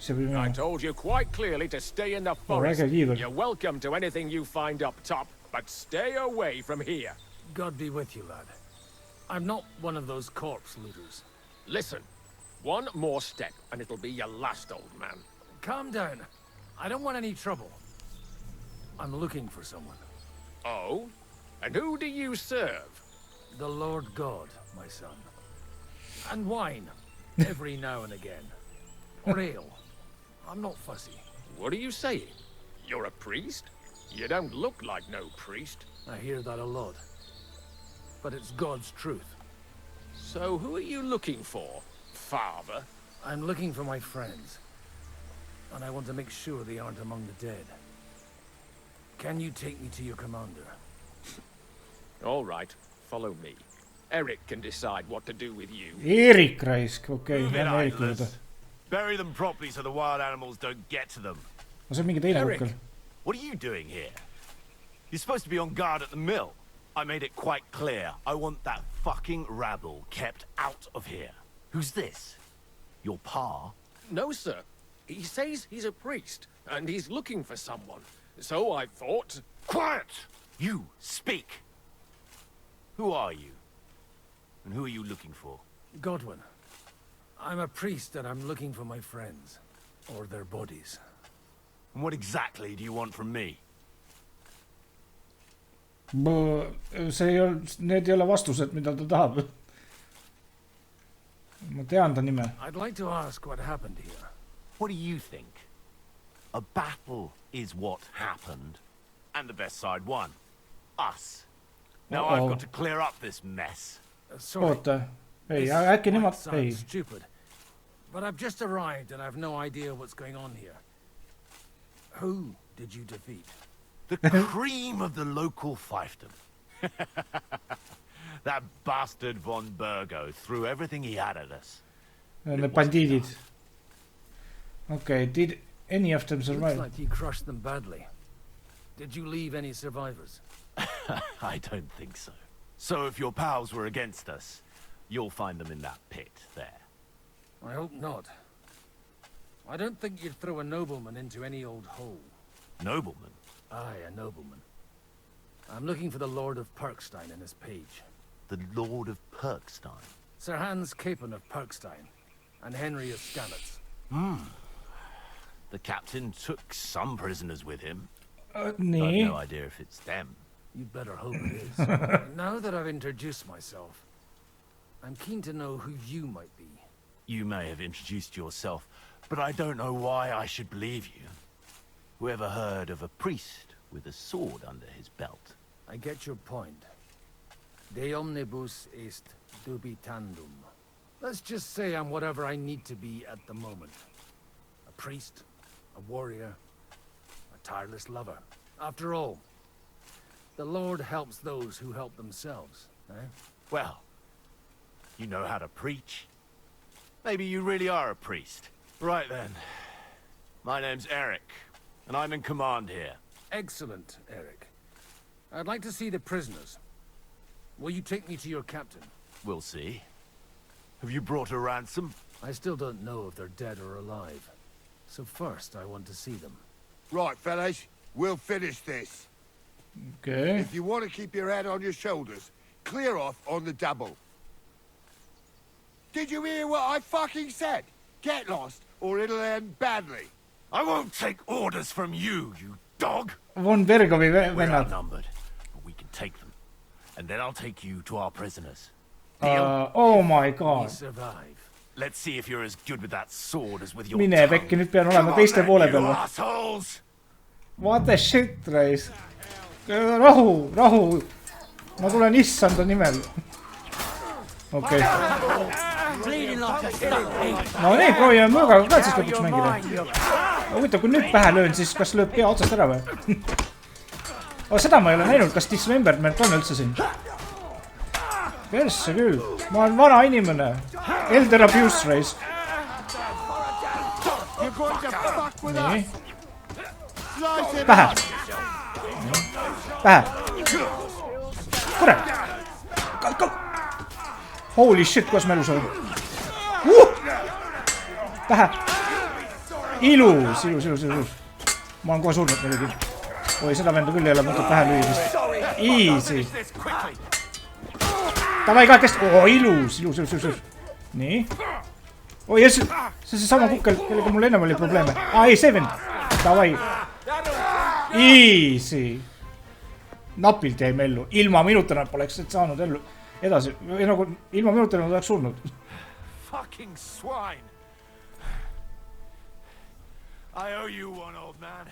told you quite clearly to stay in the forest. You're welcome to anything you find up top, but stay away from here. God be with you, lad. I'm not one of those corpse looters. Listen, one more step and it'll be your last, old man. Calm down. I don't want any trouble. I'm looking for someone. Oh? And who do you serve? The Lord God, my son. And wine, every now and again. Or ale. I'm not fussy. What are you saying? You're a priest? You don't look like no priest. I hear that a lot. But it's God's truth. So who are you looking for, Father? I'm looking for my friends. And I want to make sure they aren't among the dead. Can you take me to your commander? All right, follow me. Eric can decide what to do with you. Erik raisk, okei. Erik juurde. Bury them properly so the wild animals don't get to them. No see on mingi teine kukkel. What are you doing here? You're supposed to be on guard at the mill. I made it quite clear. I want that fucking rabble kept out of here. Who's this? Your pa? No, sir. He says he's a priest, and he's looking for someone. So I thought... Quiet! You, speak! Who are you? And who are you looking for? Godwin. I'm a priest and I'm looking for my friends. Or their bodies. And what exactly do you want from me? Need ei ole vastused, mida ta tahab. Ma tean ta nime. I'd like to ask what happened here. What do you think? A battle is what happened. And the best side won. Us. Now I've got to clear up this mess. Sorry. Hey, äkki nemad... Hey. Stupid. But I've just arrived and I've no idea what's going on here. Who did you defeat? The cream of the local fiefdom. That bastard von Burgo threw everything he had at us. The bandiidid. Okay, did any of them survive? Looks like you crushed them badly. Did you leave any survivors? I don't think so. So if your pals were against us, you'll find them in that pit there. I hope not. I don't think you'd throw a nobleman into any old hole. Nobleman? Aye, a nobleman. I'm looking for the Lord of Perkstein in this page. The Lord of Perkstein? Sir Hans Capon of Perkstein, and Henry of Skalitz. The captain took some prisoners with him. Nee. I've no idea if it's them. You'd better hope it is. Now that I've introduced myself, I'm keen to know who you might be. You may have introduced yourself, but I don't know why I should believe you. Whoever heard of a priest with a sword under his belt? I get your point. De omnibus est dubitandum. Let's just say I'm whatever I need to be at the moment. A priest, a warrior, a tireless lover. After all, the Lord helps those who help themselves, eh? Well, you know how to preach. Maybe you really are a priest. Right then. My name's Eric, and I'm in command here. Excellent, Eric. I'd like to see the prisoners. Will you take me to your captain? We'll see. Have you brought a ransom? I still don't know if they're dead or alive. So first, I want to see them. Right, fellas. We'll finish this. Okay. If you want to keep your head on your shoulders, clear off on the double. Did you hear what I fucking said? Get lost, or it'll end badly. I won't take orders from you, you dog! Von Bergovi We're vennad. outnumbered, but we can take them. And then I'll take you to our prisoners. Oh my god. Survive. Let's see if you're as good with that sword as with your Mine tongue. pekki, nüüd pean olema teiste poole peal. You assholes! What the shit, Rais. Rahu, rahu. Ma tulen issanda nimel. Okei. No nii, proovime mõõgaga ka siis lõpuks mängida. Huvitav, kui nüüd pähe löön, siis kas lööb pea otsast ära või? Seda ma ei ole näinud, kas dismemberment on üldse siin? Persse küll. Ma olen vana inimene. Elder abuse, Rais. Nii. Pähe. Pähe. Kurat. Holy shit, kuidas ma elus olen. Pähe. Ilus, ilus, ilus, ilus. Ma olen kohe surnud muidugi. Oi, seda venda küll ei ole mõtet pähe lüüa. Easy. Tavai kahekest. Oo, ilus, ilus, ilus, ilus. Nii. Oi, see sama kukkel, kellega mul ennem oli probleeme. Ei, see vend. Tavai. Easy. Napilt jäi me ellu. Ilma minutena poleks saanud ellu edasi. Või nagu ilma minutena oleks surnud. Fucking swine! I owe you one, old man.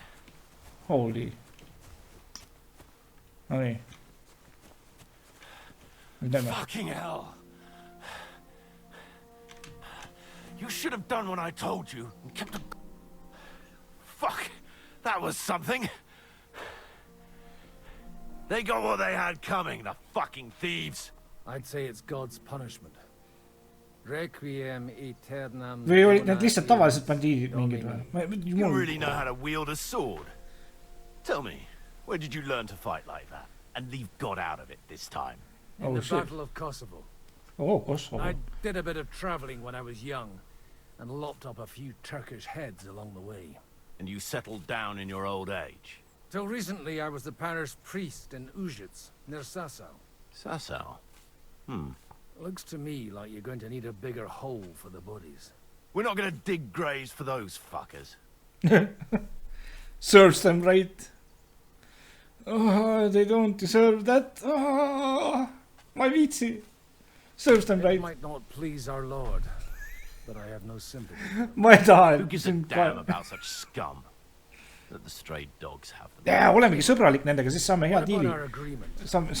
Holy. No nii. Fucking hell. You should have done what I told you and kept a... Fuck. That was something. They got what they had coming, the fucking thieves. I'd say it's God's punishment. Requiem aeternam. Või olid need lihtsalt tavalised bandiidid mingid või? You really know how to wield a sword. Tell me, where did you learn to fight like that? And leave God out of it this time? In the Battle of Kosovo. Oh, Kosovo. I did a bit of traveling when I was young, and lopped up a few Turkish heads along the way. And you settled down in your old age? Till recently, I was the parish priest in Ujits, near Sasau. Sasau? Looks to me like you're going to need a bigger hole for the bodies. We're not going to dig graves for those fuckers. Serves them right. Oh, they don't deserve that. Oh, my viitsi. Serves them right. It might not please our Lord, but I have no sympathy. Ma ei taha. Who gives a damn about such scum? That the stray dogs have them. Jaa, olemegi sõbralik nendega, siis saame hea diili. Saame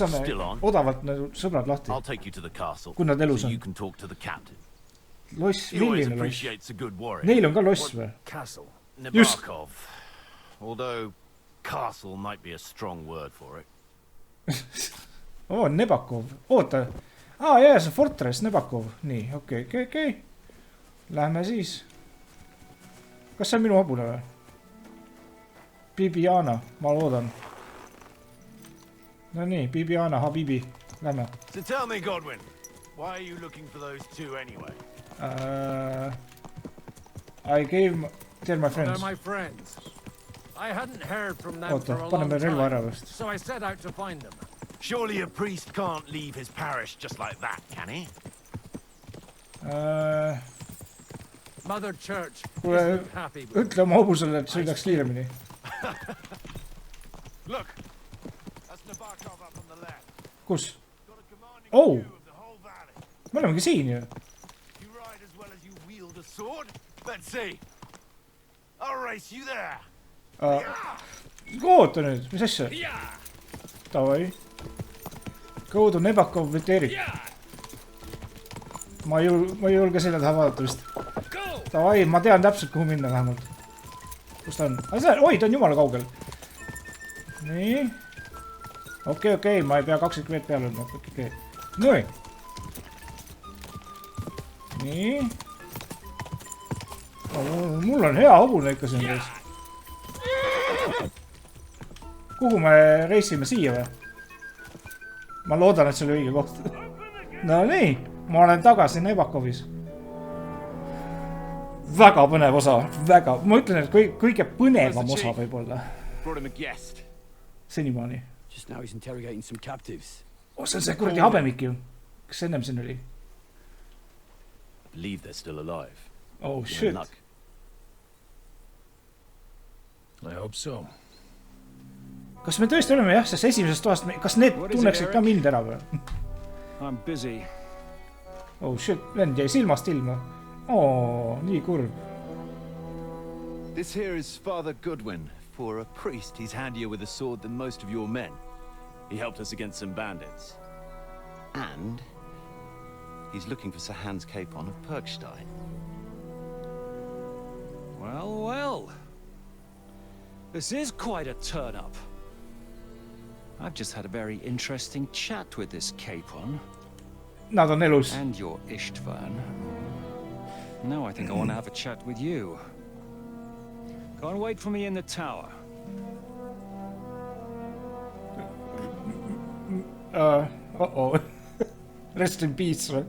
odavalt sõbrad lahti. I'll take you to the castle. Kui nad elus so on. you can talk to the captain. Loss, He always milline loss? appreciates a good warrior. Neil on ka loss või? Castle. Nebakov. Although castle might be a strong word for it. Oh, Nebakov. Oota. Jaa, see Fortress Nebakov. Nii, okei. Lähme siis. Kas see on minu hobune või? Bibiana, ma loodan. No nii, Bibiana, Habibi. Lähme. So tell me, Godwin, why are you looking for those two anyway? I gave tell my They're friends. my friends. I hadn't heard from them Oota, for a long paneme relva ära time, vist. so I set out to find them. Surely a priest can't leave his parish just like that, can he? Mother Church kuule, isn't happy with ütle oma hobusele, et sõidaks kiiremini. Look, that's Nabokov up on the left. Kus? Oh! Me olemegi siin ju. You ride as well as you wield a sword? Let's see. I'll race you there. Oota nüüd, mis asja? Davai. Go to Nebakov with Erik. Ma ei julge selle taha vaadata vist. Davai, ma tean täpselt kuhu minna vähemalt. Kus ta on? Oi, ta on jumala kaugel. Nii. Okei, ma ei pea 20 meet peale olema. Okei. Nii. Nii. Mul on hea hobune ikka siin reis. Kuhu me reisime siia või? Ma loodan, et see oli õige koht. No nii, ma olen tagasi Nebakovis. Väga põnev osa, väga. Ma ütlen, et kõige põnevam osa võib olla. Senimaani. Just now he's interrogating some captives. See on see kuradi habemik ju. Kas ennem siin oli? Believe they're still alive. Oh shit. I hope so. Kas me tõesti oleme jah, sest esimesest toast, kas need tunneksid ka mind ära või? I'm busy. Oh shit, vend jäi silmast ilma. Oh, nii kurb. This here is Father Goodwin. For a priest, he's handier with a sword than most of your men. He helped us against some bandits. And he's looking for Sir Hans Capon of Perkstein. Well. This is quite a turn-up. I've just had a very interesting chat with this Capon. Nad on elus. And your Istvan. Now I think I want to have a chat with you. Go and wait for me in the tower. Uh-oh. Rest in peace, right?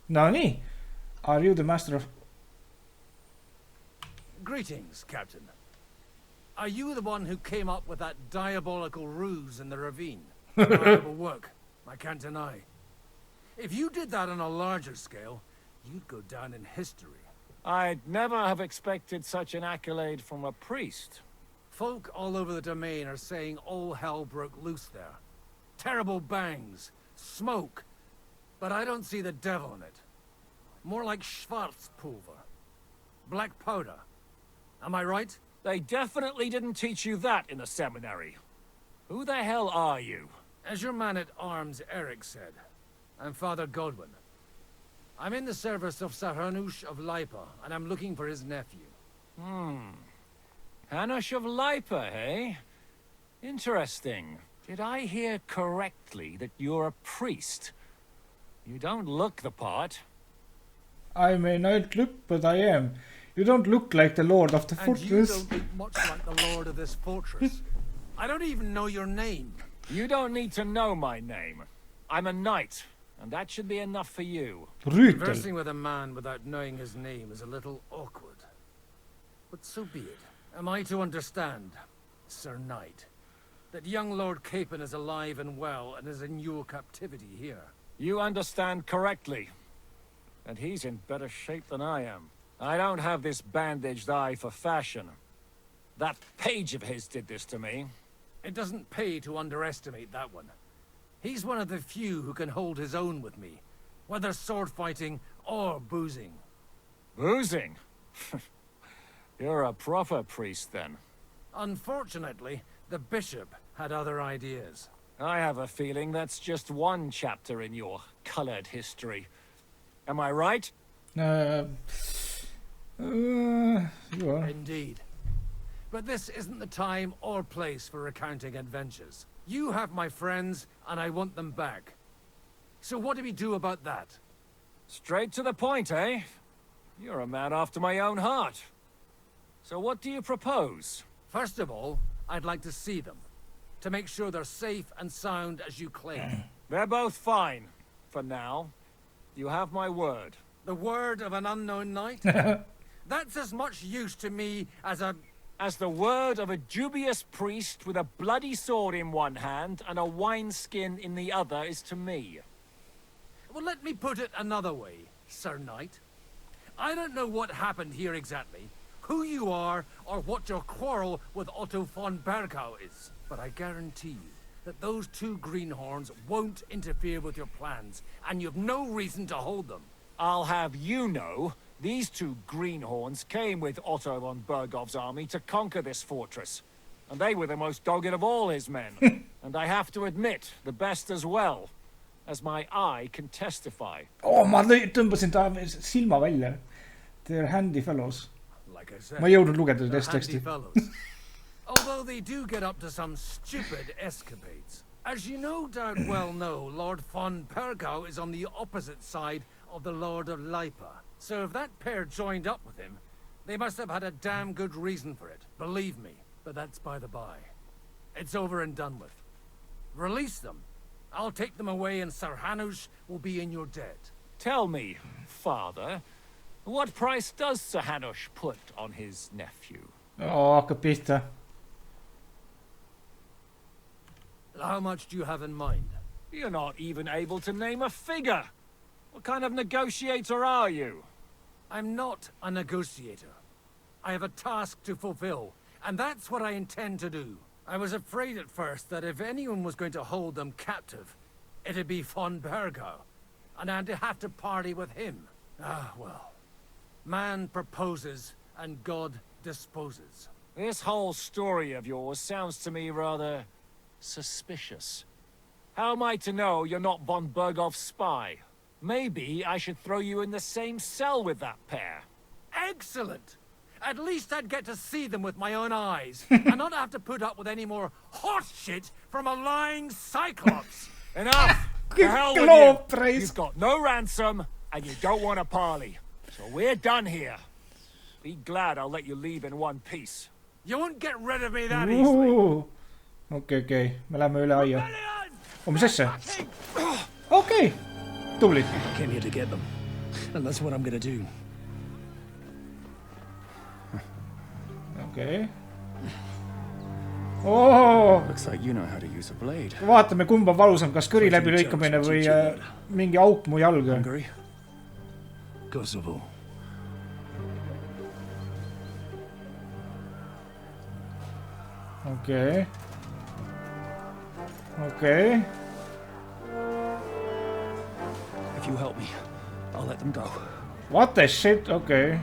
Nani? Are you the master of... Greetings, Captain. Are you the one who came up with that diabolical ruse in the ravine? Remarkable work, I can't deny. If you did that on a larger scale, you'd go down in history. I'd never have expected such an accolade from a priest. Folk all over the domain are saying all hell broke loose there. Terrible bangs, smoke, but I don't see the devil in it. More like Schwarzpulver. Black powder. Am I right? They definitely didn't teach you that in the seminary. Who the hell are you? As your man-at-arms Eric said, I'm Father Godwin. I'm in the service of Sir Hanush of Lipa, and I'm looking for his nephew. Hanush of Lipa, eh? Interesting. Did I hear correctly that you're a priest? You don't look the part. I may not look, but I am. You don't look like the lord of the fortress. And you don't look much like the lord of this fortress. I don't even know your name. You don't need to know my name. I'm a knight, and that should be enough for you. Conversing with a man without knowing his name is a little awkward. But so be it. Am I to understand, Sir Knight, that young Lord Capon is alive and well and is in your captivity here? You understand correctly. And he's in better shape than I am. I don't have this bandaged eye for fashion. That page of his did this to me. It doesn't pay to underestimate that one. He's one of the few who can hold his own with me, whether sword fighting or boozing. Boozing? You're a proper priest, then. Unfortunately, the bishop had other ideas. I have a feeling that's just one chapter in your colored history. Am I right? You are. Indeed. But this isn't the time or place for recounting adventures. You have my friends, and I want them back. So what do we do about that? Straight to the point, eh? You're a man after my own heart. So what do you propose? First of all, I'd like to see them. To make sure they're safe and sound as you claim. They're both fine, for now. You have my word. The word of an unknown knight? That's as much use to me as the word of a dubious priest with a bloody sword in one hand and a wineskin in the other is to me. Well, let me put it another way, Sir Knight. I don't know what happened here exactly, who you are, or what your quarrel with Otto von Bergau is. But I guarantee you that those two greenhorns won't interfere with your plans, and you have no reason to hold them. I'll have you know, these two greenhorns came with Otto von Bergov's army to conquer this fortress. And they were the most dogged of all his men. And I have to admit, the best as well, as my eye can testify. Oh, ma tõmbasin ta silma välja. They're handy fellows. Like I said, ma ei jõudnud lugeda test teksti. Although they do get up to some stupid escapades. As you no doubt well know, Lord von Bergau is on the opposite side of the Lord of Leipa. So if that pair joined up with him, they must have had a damn good reason for it. Believe me, but that's by the by. It's over and done with. Release them. I'll take them away and Sir Hanush will be in your debt. Tell me, father, what price does Sir Hanush put on his nephew? Oh, hakkab pihta. How much do you have in mind? You're not even able to name a figure. What kind of negotiator are you? I'm not a negotiator. I have a task to fulfill, and that's what I intend to do. I was afraid at first that if anyone was going to hold them captive, it'd be von Bergau, and I'd have to party with him. Ah, well. Man proposes, and God disposes. This whole story of yours sounds to me rather suspicious. How am I to know you're not von Bergov's spy? Maybe I should throw you in the same cell with that pair. Excellent! At least I'd get to see them with my own eyes, and not have to put up with any more horse shit from a lying cyclops. Enough! The hell with you! You've got no ransom, and you don't want to parley. So we're done here. Be glad I'll let you leave in one piece. You won't get rid of me that easily. Okei. Me läheme üle aia. Oh, mis asja? Okei. Tubli. I came here to get them. And that's what I'm gonna do. Okei. Oh! Looks like you know how to use a blade. Vaatame, kumba valusam, kas kõri läbi lõikamine või mingi auk mu jalga. Kosovo. Okei. Okei. If you help me, I'll let them go. What the shit? Okei.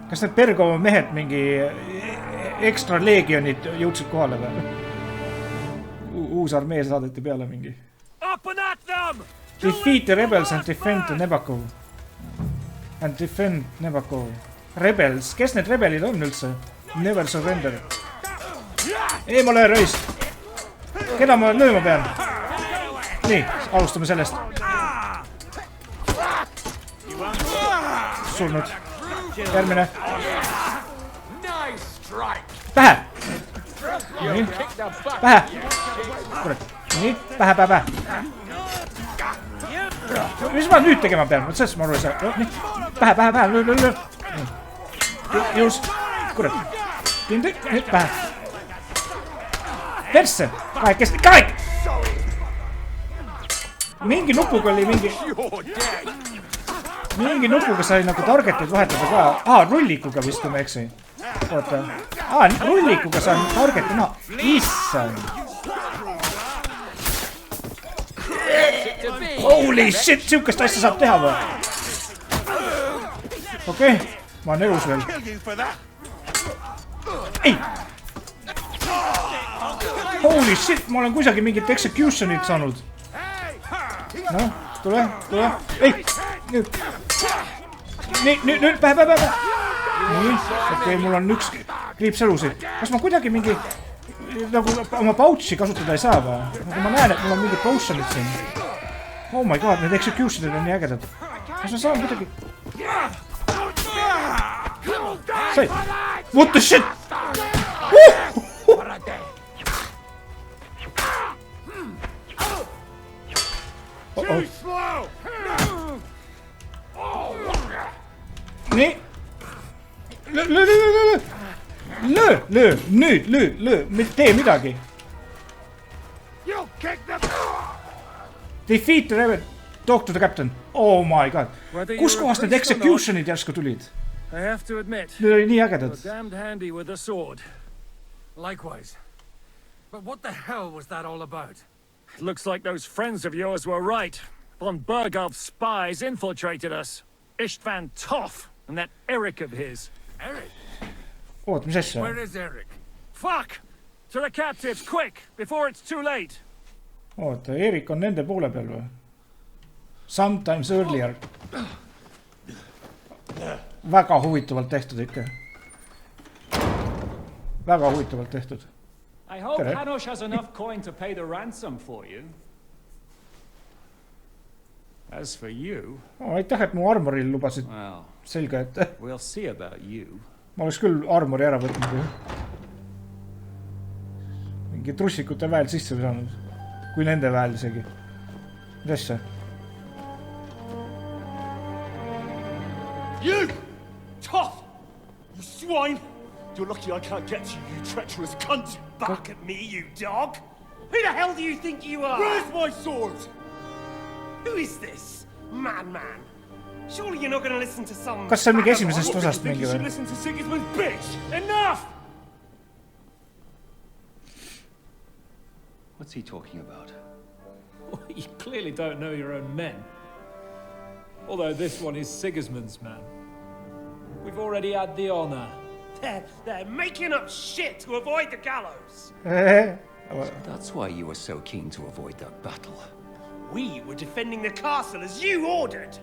Kas need Bergova mehed mingi ekstra leegionid jõudsid kohale või? Uus armee saadeti peale mingi. Defeat the rebels and defend the Nebakov. And defend Nebakov. Rebels. Kes need rebelid on üldse? Never surrender. Eemale röist. Keda ma lööma pean? Nii, alustame sellest. Surnud. Järgmine. Pähe! Nii. Pähe! Kurat. Nii, pähe. Mis ma nüüd tegema pean? Sellest ma aru ei saa. Nii. Pähe. Löö. Jõus. Kurat. Pindi. Nüüd pähe. Persse! Kahekesti. Kahek! Mingi nupuga oli mingi nupuga sai nagu targeteid vahetada ka. Aa, rullikuga vist ma eksi. Oota. Aa, rullikuga sai targeti näha. Issand. Holy shit, siukest asja saab teha või? Okei, ma olen elus veel. Ei! Holy shit, ma olen kusagil mingit executionit saanud. Noh, tule. Ei! Nüüd, pähe. Nii, okei, mul on üks kriips elusid. Kas ma kuidagi mingi nagu oma pouchi kasutada ei saa või? Nagu ma näen, et mul on mingi potionid siin. Oh my god, need executionid on nii ägedad. Kas ma saan kuidagi... Sai! What the shit? Too slow! nii. Löö, nüüd, löö, tee midagi. Defeat the rebel, talk to the captain. Oh my god. Kus kohast need executionid järsku tulid? I have to admit, Need oli nii ägedad. you're damned handy with a sword. Likewise. But what the hell was that all about? It looks like those friends of yours were right. Von Bergov's spies infiltrated us. Istvan Toff and that Eric of his. Eric? Oot, mis asja? Where is Eric? Fuck! To the captives, quick, before it's too late. Oota, Erik on nende poole peal või? Sometimes earlier. Väga huvitavalt tehtud ikka. Väga huvitavalt tehtud. I hope Hanush has enough coin to pay the ransom for you. As for you... Aitäh, et mu armoril lubasid selga ette. We'll see about you. Ma oleks küll armori ära võtnud. Mingi trussikute väel sisse saanud. Kui nende väel isegi. Mis asja? You! Tough! You swine! You're lucky I can't get you, you treacherous cunt! Back at me, you dog! Who the hell do you think you are? Where's my sword? Who is this? Man. Surely you're not going to listen to some... Kas see on mingi esimesest osast mingi You should või? listen to Sigismund's bitch! Enough! What's he talking about? You clearly don't know your own men. Although this one is Sigismund's man. We've already had the honor. They're making up shit to avoid the gallows! That's why you were so keen to avoid that battle. We were defending the castle as you ordered!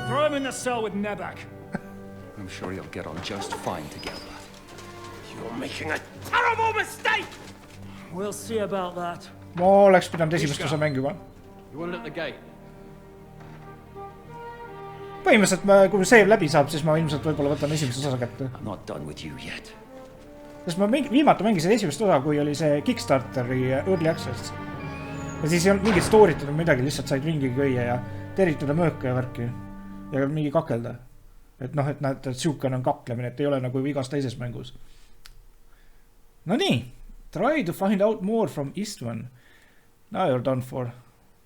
Throw him in the cell with Nebak. I'm sure you'll get on just fine together. You're making a terrible mistake! We'll see about that. Ma oleks pidanud esimest osa mängima. You want it at the gate? Põhimõtteliselt, kui see läbi saab, siis ma ilmselt võib-olla võtan esimest osa kätte. I'm not done with you yet. Sest ma viimati mängisin esimest osa, kui oli see Kickstarteri Early Access. Ja siis ei olnud mingit story't või midagi, lihtsalt said ringi kõige ja teritada mõõka ja värki. Ja mingi kakelda. Et noh, et näed, et siukene on kaklemine, et ei ole nagu igas teises mängus. No nii. Try to find out more from Istvan. Now you're done for.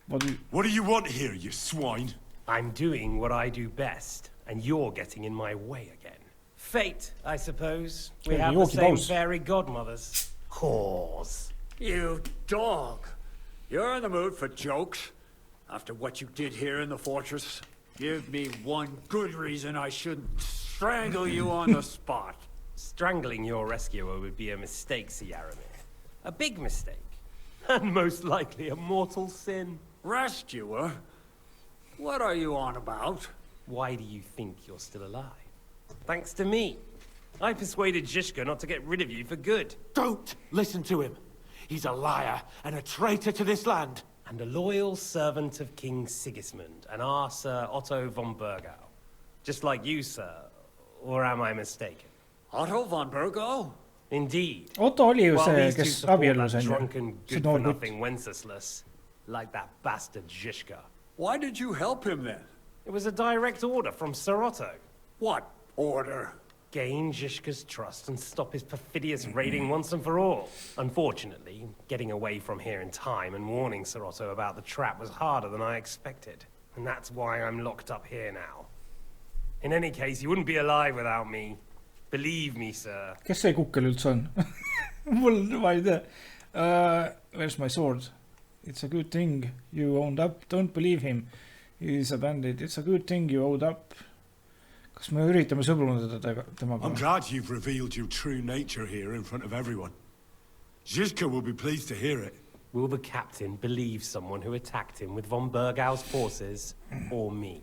What do you want here, you swine? I'm doing what I do best, and you're getting in my way again. Fate, I suppose. We have the same fairy godmothers. Whores. You dog. You're in the mood for jokes? After what you did here in the fortress? Give me one good reason I shouldn't strangle you on the spot. Strangling your rescuer would be a mistake, Yaramir. A big mistake. And most likely a mortal sin. Rescuer? What are you on about? Why do you think you're still alive? Thanks to me. I persuaded Zhishka not to get rid of you for good. Don't listen to him. He's a liar and a traitor to this land. And a loyal servant of King Sigismund and our Sir Otto von Bergau. Just like you, sir. Or am I mistaken? Otto von Bergau? Indeed. Otto oli ju see, kes abiellus on ju. Drunken, good-for-nothing Wenceslas. Like that bastard Zhishka. Why did you help him then? It was a direct order from Sir Otto. What order? Gain Zhishka's trust and stop his perfidious raiding once and for all. Unfortunately, getting away from here in time and warning Sir Otto about the trap was harder than I expected. And that's why I'm locked up here now. In any case, you wouldn't be alive without me. Believe me, sir. Kes see kukkel üldse on? Ma ei tea. Where's my sword? It's a good thing you owned up. Don't believe him. He's a bandit. It's a good thing you owned up. Kas me üritame sõbruneda temaga? I'm glad you've revealed your true nature here in front of everyone. Zhishka will be pleased to hear it. Will the captain believe someone who attacked him with von Bergau's forces, or me?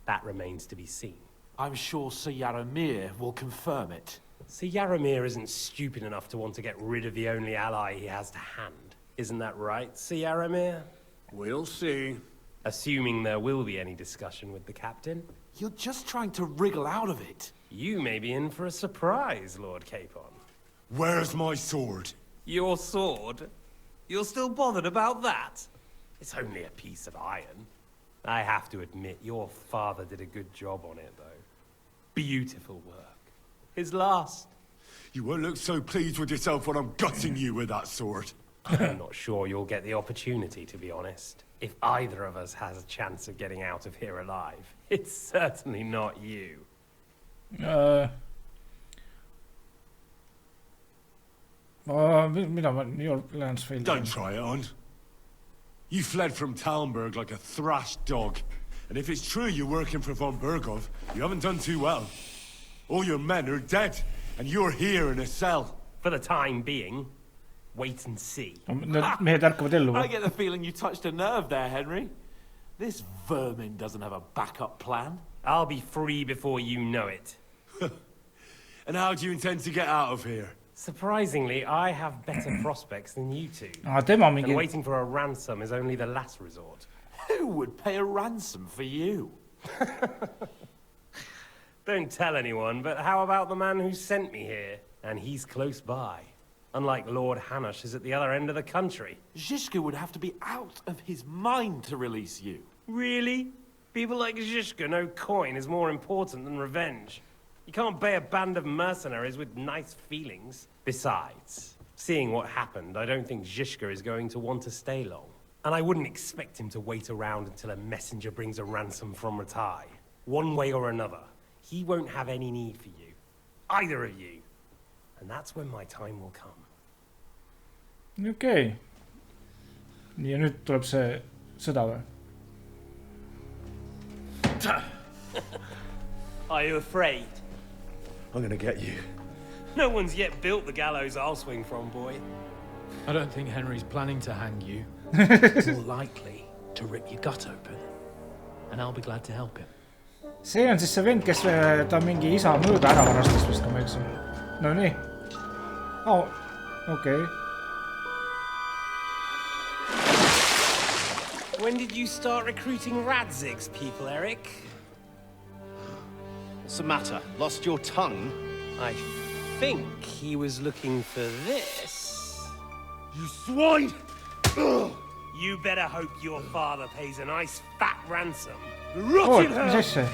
That remains to be seen. I'm sure Sir Yaramir will confirm it. Sir Yaramir isn't stupid enough to want to get rid of the only ally he has to hand. Isn't that right, Sir Yaramir? We'll see. Assuming there will be any discussion with the captain. You're just trying to wriggle out of it. You may be in for a surprise, Lord Capon. Where's my sword? Your sword? You're still bothered about that? It's only a piece of iron. I have to admit, your father did a good job on it, though. Beautiful work. His last. You won't look so pleased with yourself when I'm gutting you with that sword. I'm not sure you'll get the opportunity, to be honest. If either of us has a chance of getting out of here alive, it's certainly not you. Don't try it on. You fled from Talmberg like a thrashed dog. And if it's true you're working for von Berghoff, you haven't done too well. All your men are dead, and you're here in a cell. For the time being, wait and see. I get the feeling you touched a nerve there, Henry. This vermin doesn't have a backup plan. I'll be free before you know it. And how do you intend to get out of here? Surprisingly, I have better prospects than you two. And waiting for a ransom is only the last resort. Who would pay a ransom for you? Don't tell anyone, but how about the man who sent me here? And he's close by. Unlike Lord Hanush is at the other end of the country. Zhishka would have to be out of his mind to release you. Really? People like Zhishka know coin is more important than revenge. You can't pay a band of mercenaries with nice feelings. Besides, seeing what happened, I don't think Zhishka is going to want to stay long. And I wouldn't expect him to wait around until a messenger brings a ransom from Ratai. One way or another, he won't have any need for you. Either of you. And that's when my time will come. Okei. Ja nüüd tuleb see sõda või? Are you afraid? I'm gonna get you. No one's yet built the gallows I'll swing from, boy. I don't think Henry's planning to hang you. More likely to rip your gut open. And I'll be glad to help him. See on siis see vend, kes ta mingi isa mõõga ära varastas vist, kui ma eksin. No nii. Oh, okei. When did you start recruiting Radzig's people, Eric? What's the matter? Lost your tongue? I think he was looking for this. You swine! You better hope your father pays a nice fat ransom. Oot, mis asja?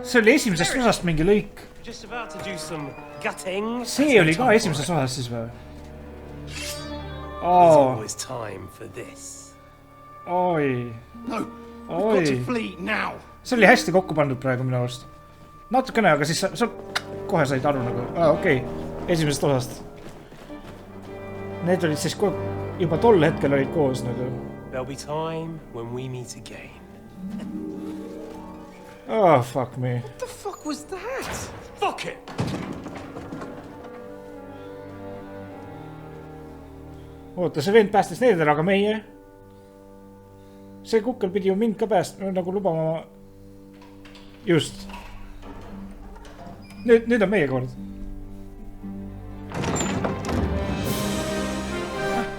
See oli esimesest osast mingi lõik. Just about to do some gutting. See oli ka esimeses osas siis või? There's always time for this. Oi. No, we've got to flee now. See oli hästi kokku pandud praegu minu arust. Natukene, aga siis sa kohe said aru nagu. Okei, esimesest osast. Need olid siis juba tol hetkel olid koos nagu. There'll be time when we meet again. Oh, fuck me. What the fuck was that? Fuck it! Oota, see vend päästis need ära, aga meie? See kukkel pidi ju mind ka nagu lubama... Just. Nüüd on meie kord.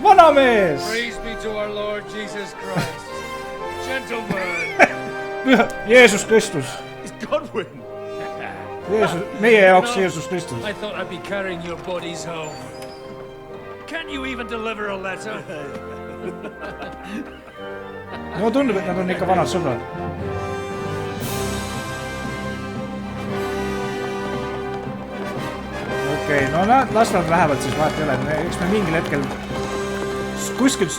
Vanamees! Praise be to our Lord Jesus Christ. Gentlemen! Jeesus Kristus. It's Godwin! Meie jaoks Jeesus Kristus. I thought I'd be carrying your bodies home. Can you even deliver a letter? No tundub, et nad on ikka vanad sõbrad. Okei, no las nad lähevad siis vahet ei ole. Eks me mingil hetkel kuskil...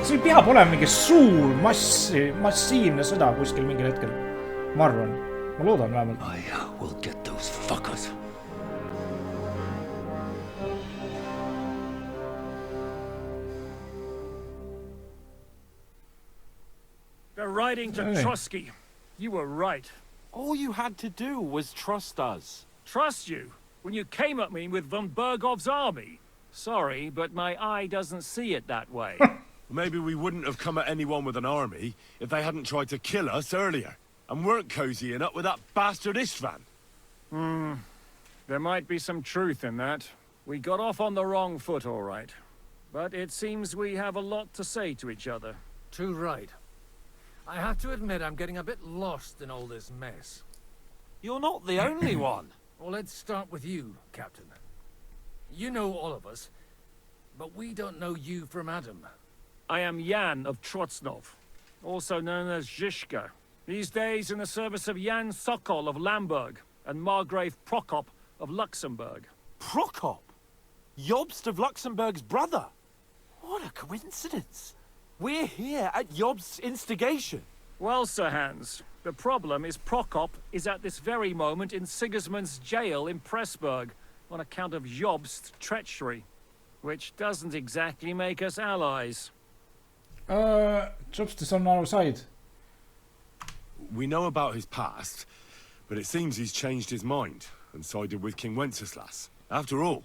See peab olema mingi suur massiivne sõda kuskil mingil hetkel. Ma arvan. Ma loodan vähemalt. I will get those fuckers. They're riding to Trotsky. You were right. All you had to do was trust us. Trust you? When you came at me with von Bergov's army? Sorry, but my eye doesn't see it that way. Maybe we wouldn't have come at anyone with an army if they hadn't tried to kill us earlier. And weren't cozying up with that bastard Istvan. There might be some truth in that. We got off on the wrong foot, all right. But it seems we have a lot to say to each other. Too right. I have to admit I'm getting a bit lost in all this mess. You're not the only one. Well, let's start with you, Captain. You know all of us. but we don't know you from Adam. I am Jan of Trotsnov, also known as Zizka. These days in the service of Jan Sokol of Lamberg and Margrave Prokop of Luxembourg. Prokop? Jobst of Luxembourg's brother? What a coincidence. We're here at Jobst's instigation. Well, Sir Hans, the problem is Prokop is at this very moment in Sigismund's jail in Pressburg on account of Jobst's treachery, which doesn't exactly make us allies. Jobst is on our side. We know about his past, but it seems he's changed his mind and sided with King Wenceslas. After all,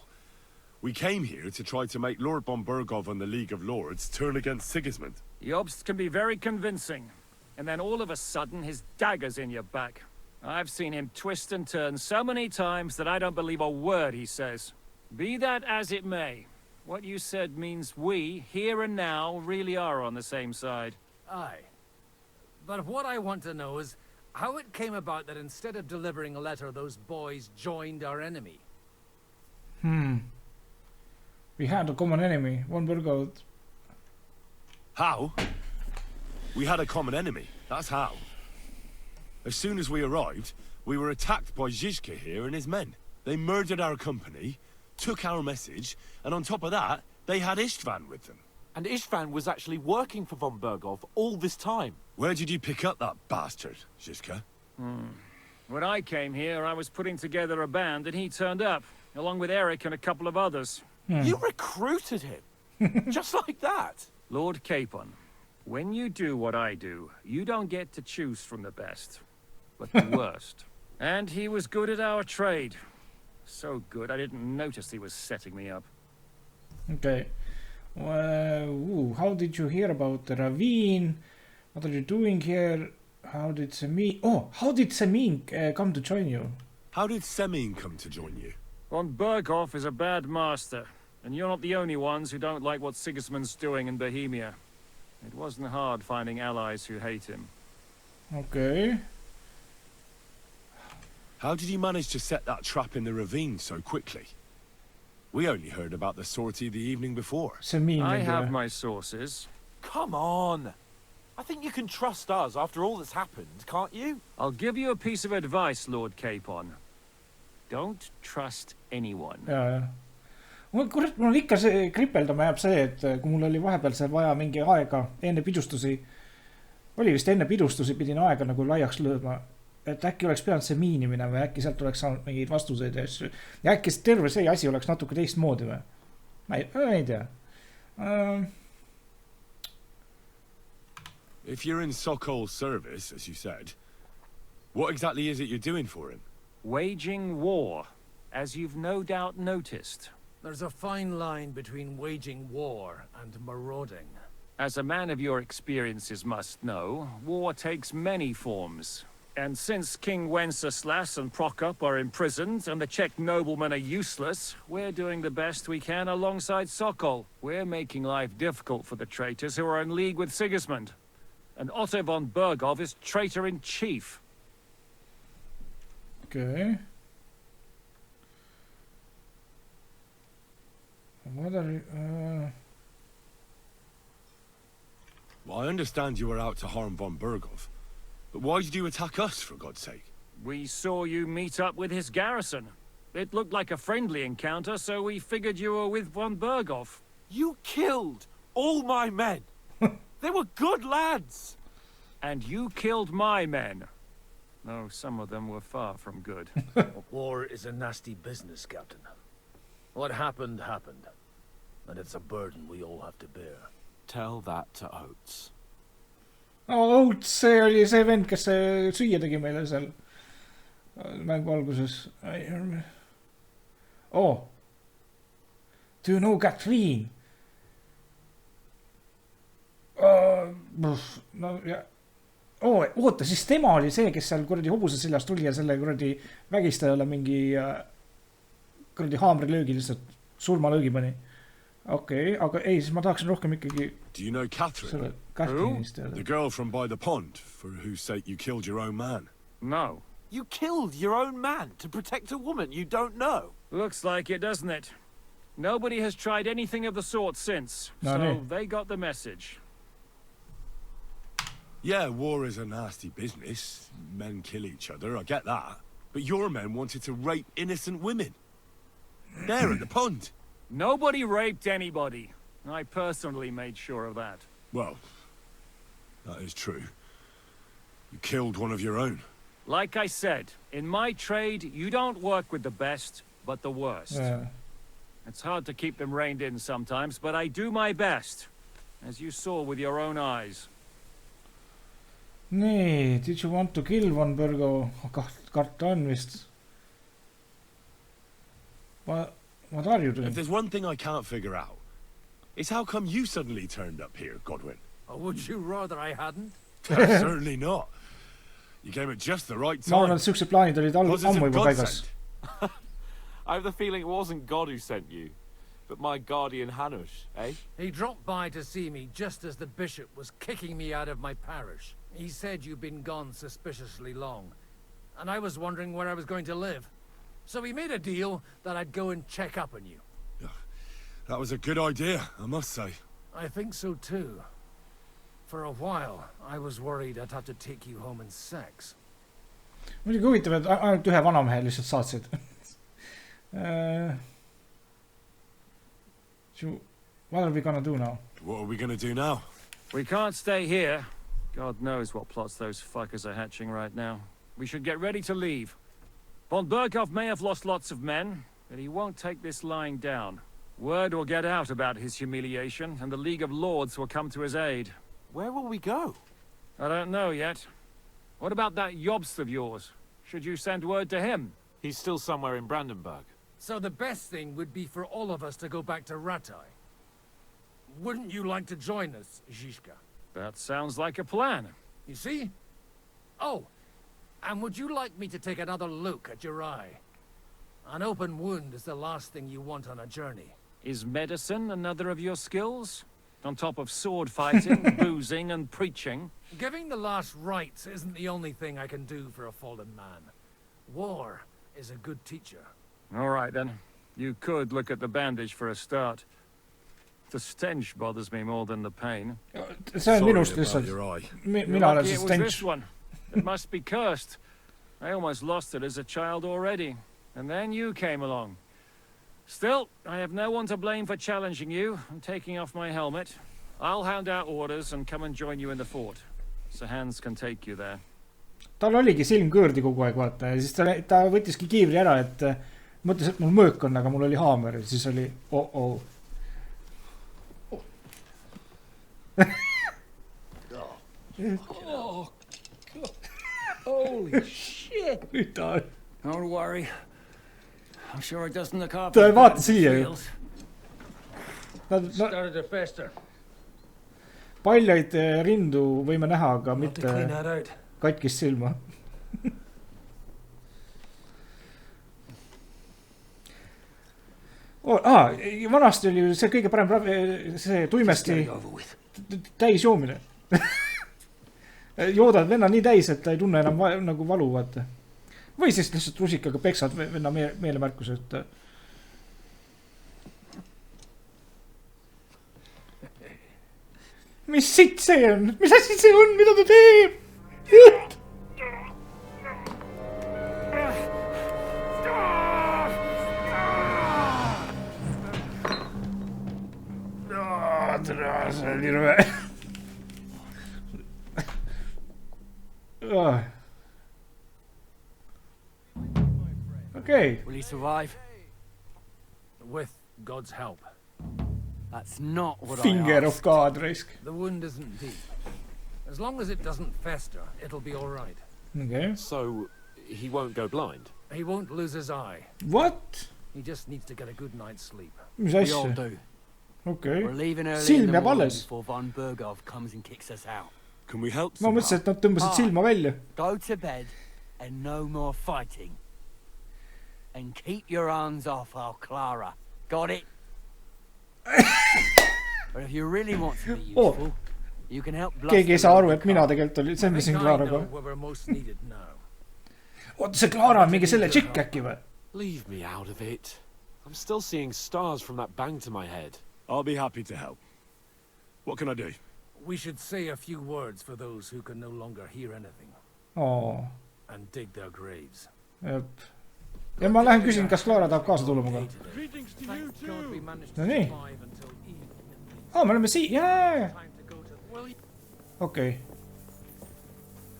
we came here to try to make Lord von Bergov and the League of Lords turn against Sigismund. Jobst can be very convincing, and then all of a sudden his dagger's in your back. I've seen him twist and turn so many times that I don't believe a word he says. Be that as it may, what you said means we, here and now, really are on the same side. Aye. But what I want to know is how it came about that instead of delivering a letter, those boys joined our enemy. We had a common enemy, von Bergov. How? We had a common enemy, that's how. As soon as we arrived, we were attacked by Zizka here and his men. They murdered our company, took our message, and on top of that, they had Istvan with them. And Istvan was actually working for von Bergov all this time. Where did you pick up that bastard, Zizka? When I came here, I was putting together a band and he turned up, along with Eric and a couple of others. You recruited him? Just like that? Lord Capon, when you do what I do, you don't get to choose from the best, but the worst. And he was good at our trade. So good, I didn't notice he was setting me up. Okay. How did you hear about the ravine? What are you doing here? How did Semin... Oh, how did Semin come to join you? How did Semin come to join you? Von Bergov is a bad master, and you're not the only ones who don't like what Sigismund's doing in Bohemia. It wasn't hard finding allies who hate him. Okay. How did you manage to set that trap in the ravine so quickly? We only heard about the sortie the evening before. I have my sources. Come on! I think you can trust us after all that's happened, can't you? I'll give you a piece of advice, Lord Capon. Don't trust anyone. jaa. Kurat, mul ikka see kripeldama jääb see, et kui mul oli vahepeal seal vaja mingi aega enne pidustusi, oli vist enne pidustusi pidin aega nagu laiaks lööma, et äkki oleks pidanud see miini minema ja äkki sealt oleks saanud mingeid vastuseid ja asju. Ja äkki terve see asi oleks natuke teistmoodi või? Ma ei tea. If you're in Sokol's service, as you said, what exactly is it you're doing for him? Waging war, as you've no doubt noticed. There's a fine line between waging war and marauding. As a man of your experiences must know, war takes many forms. And since King Wenceslas and Prokop are imprisoned and the Czech noblemen are useless, we're doing the best we can alongside Sokol. We're making life difficult for the traitors who are in league with Sigismund. And Otto von Bergov is traitor-in-chief. Okay. What are you... Well, I understand you were out to harm von Bergov. But why did you attack us, for God's sake? We saw you meet up with his garrison. It looked like a friendly encounter, so we figured you were with von Bergov. You killed all my men! They were good lads! And you killed my men. Though some of them were far from good. War is a nasty business, Captain. What happened, happened. And it's a burden we all have to bear. Tell that to Oates. Oates, see oli see vend, kes süüa tegi meile seal mängu alguses. Oh. Do you know Catherine? No ja. Oh, oota, siis tema oli see, kes seal kuradi hobuse seljas tuli ja selle kuradi vägistajale mingi kuradi haamrilöögi lihtsalt surmalöögi pani. Okei, aga ei, siis ma tahaksin rohkem ikkagi... Do you know Catherine? Who? The girl from by the pond, for whose sake you killed your own man. No. You killed your own man to protect a woman you don't know? Looks like it, doesn't it? Nobody has tried anything of the sort since, so they got the message. Yeah, war is a nasty business. Men kill each other, I get that. But your men wanted to rape innocent women. There at the pond. Nobody raped anybody. I personally made sure of that. Well, that is true. You killed one of your own. Like I said, in my trade, you don't work with the best, but the worst. Yeah. It's hard to keep them reined in sometimes, but I do my best. As you saw with your own eyes. Nii, did you want to kill one Burgo? Karta on vist. What are you doing? If there's one thing I can't figure out, it's how come you suddenly turned up here, Godwin? Or would you rather I hadn't? Certainly not. You came at just the right Ma arvan, time. et siuksed plaanid olid ammu juba paigas. I have the feeling it wasn't God who sent you, but my guardian Hanush, eh? He dropped by to see me just as the bishop was kicking me out of my parish. He said you'd been gone suspiciously long, and I was wondering where I was going to live. So we made a deal that I'd go and check up on you. That was a good idea, I must say. I think so too. For a while, I was worried I'd have to take you home in sex. Muidugi huvitav, et ainult ühe vanamehe lihtsalt saatsid. What are we gonna do now? What are we gonna do now? We can't stay here. God knows what plots those fuckers are hatching right now. We should get ready to leave. Von Burkhoff may have lost lots of men, but he won't take this lying down. Word will get out about his humiliation, and the League of Lords will come to his aid. Where will we go? I don't know yet. What about that Jobst of yours? Should you send word to him? He's still somewhere in Brandenburg. So the best thing would be for all of us to go back to Ratai. Wouldn't you like to join us, Zizka? That sounds like a plan. You see? Oh, and would you like me to take another look at your eye? An open wound is the last thing you want on a journey. Is medicine another of your skills? On top of sword fighting, boozing, and preaching? Giving the last rites isn't the only thing I can do for a fallen man. War is a good teacher. All right, then. You could look at the bandage for a start. The stench bothers me more than the pain. See on minust lihtsalt. Mina olen see stench. It must be cursed. I almost lost it as a child already. And then you came along. Still, I have no one to blame for challenging you and taking off my helmet. I'll hand out orders and come and join you in the fort. So Hans can take you there. Tal oligi silm kõõrdi kogu aeg, vaata. Ja siis ta võttiski kiivri ära, et mõtles, et mul mõõk on, aga mul oli haamer. Ja siis oli, oh. Oh, God. Holy shit. Don't worry. I'm sure it doesn't look up. Ta ei vaata siia ju. Started to fester. Paljaid rindu võime näha, aga mitte katkist silma. Vanasti oli see kõige parem see tuimesti täis joomine. Joodad venna nii täis, et ta ei tunne enam nagu valu, vaata. Või siis lihtsalt rusikaga peksad venna meelemärkuse, et mis sitt see on? Mis asi see on? Mida ta teeb? See oli rõve. Okay. Will he survive? With God's help. That's not what Finger I asked. of God, risk. The wound isn't deep. As long as it doesn't fester, it'll be all right. Okay. So, he won't go blind? He won't lose his eye. What? He just needs to get a good night's sleep. Mis We all asja? do. Okay. We're leaving early Silm in the jääb morning alles. before Von Burgov comes and kicks us out. Can we help? Ma mõtlesin, et nad tõmbasid silma välja. Go to bed and no more fighting. And keep your arms off our Clara. Got it? But if you really want to be useful, you can help Keegi ei saa aru, et mina tegelikult oli, sendisin Claaraga. Oota, see Clara on mingi selle tšikk äkki või? Leave me out of it. I'm still seeing stars from that bang to my head. I'll be happy to help. What can I do? We should say a few words for those who can no longer hear anything. Oh. And dig their graves. Jep. Ja ma lähen küsin, kas Clara tahab kaasa tulla muga. No nii. Me oleme jaa. Okei.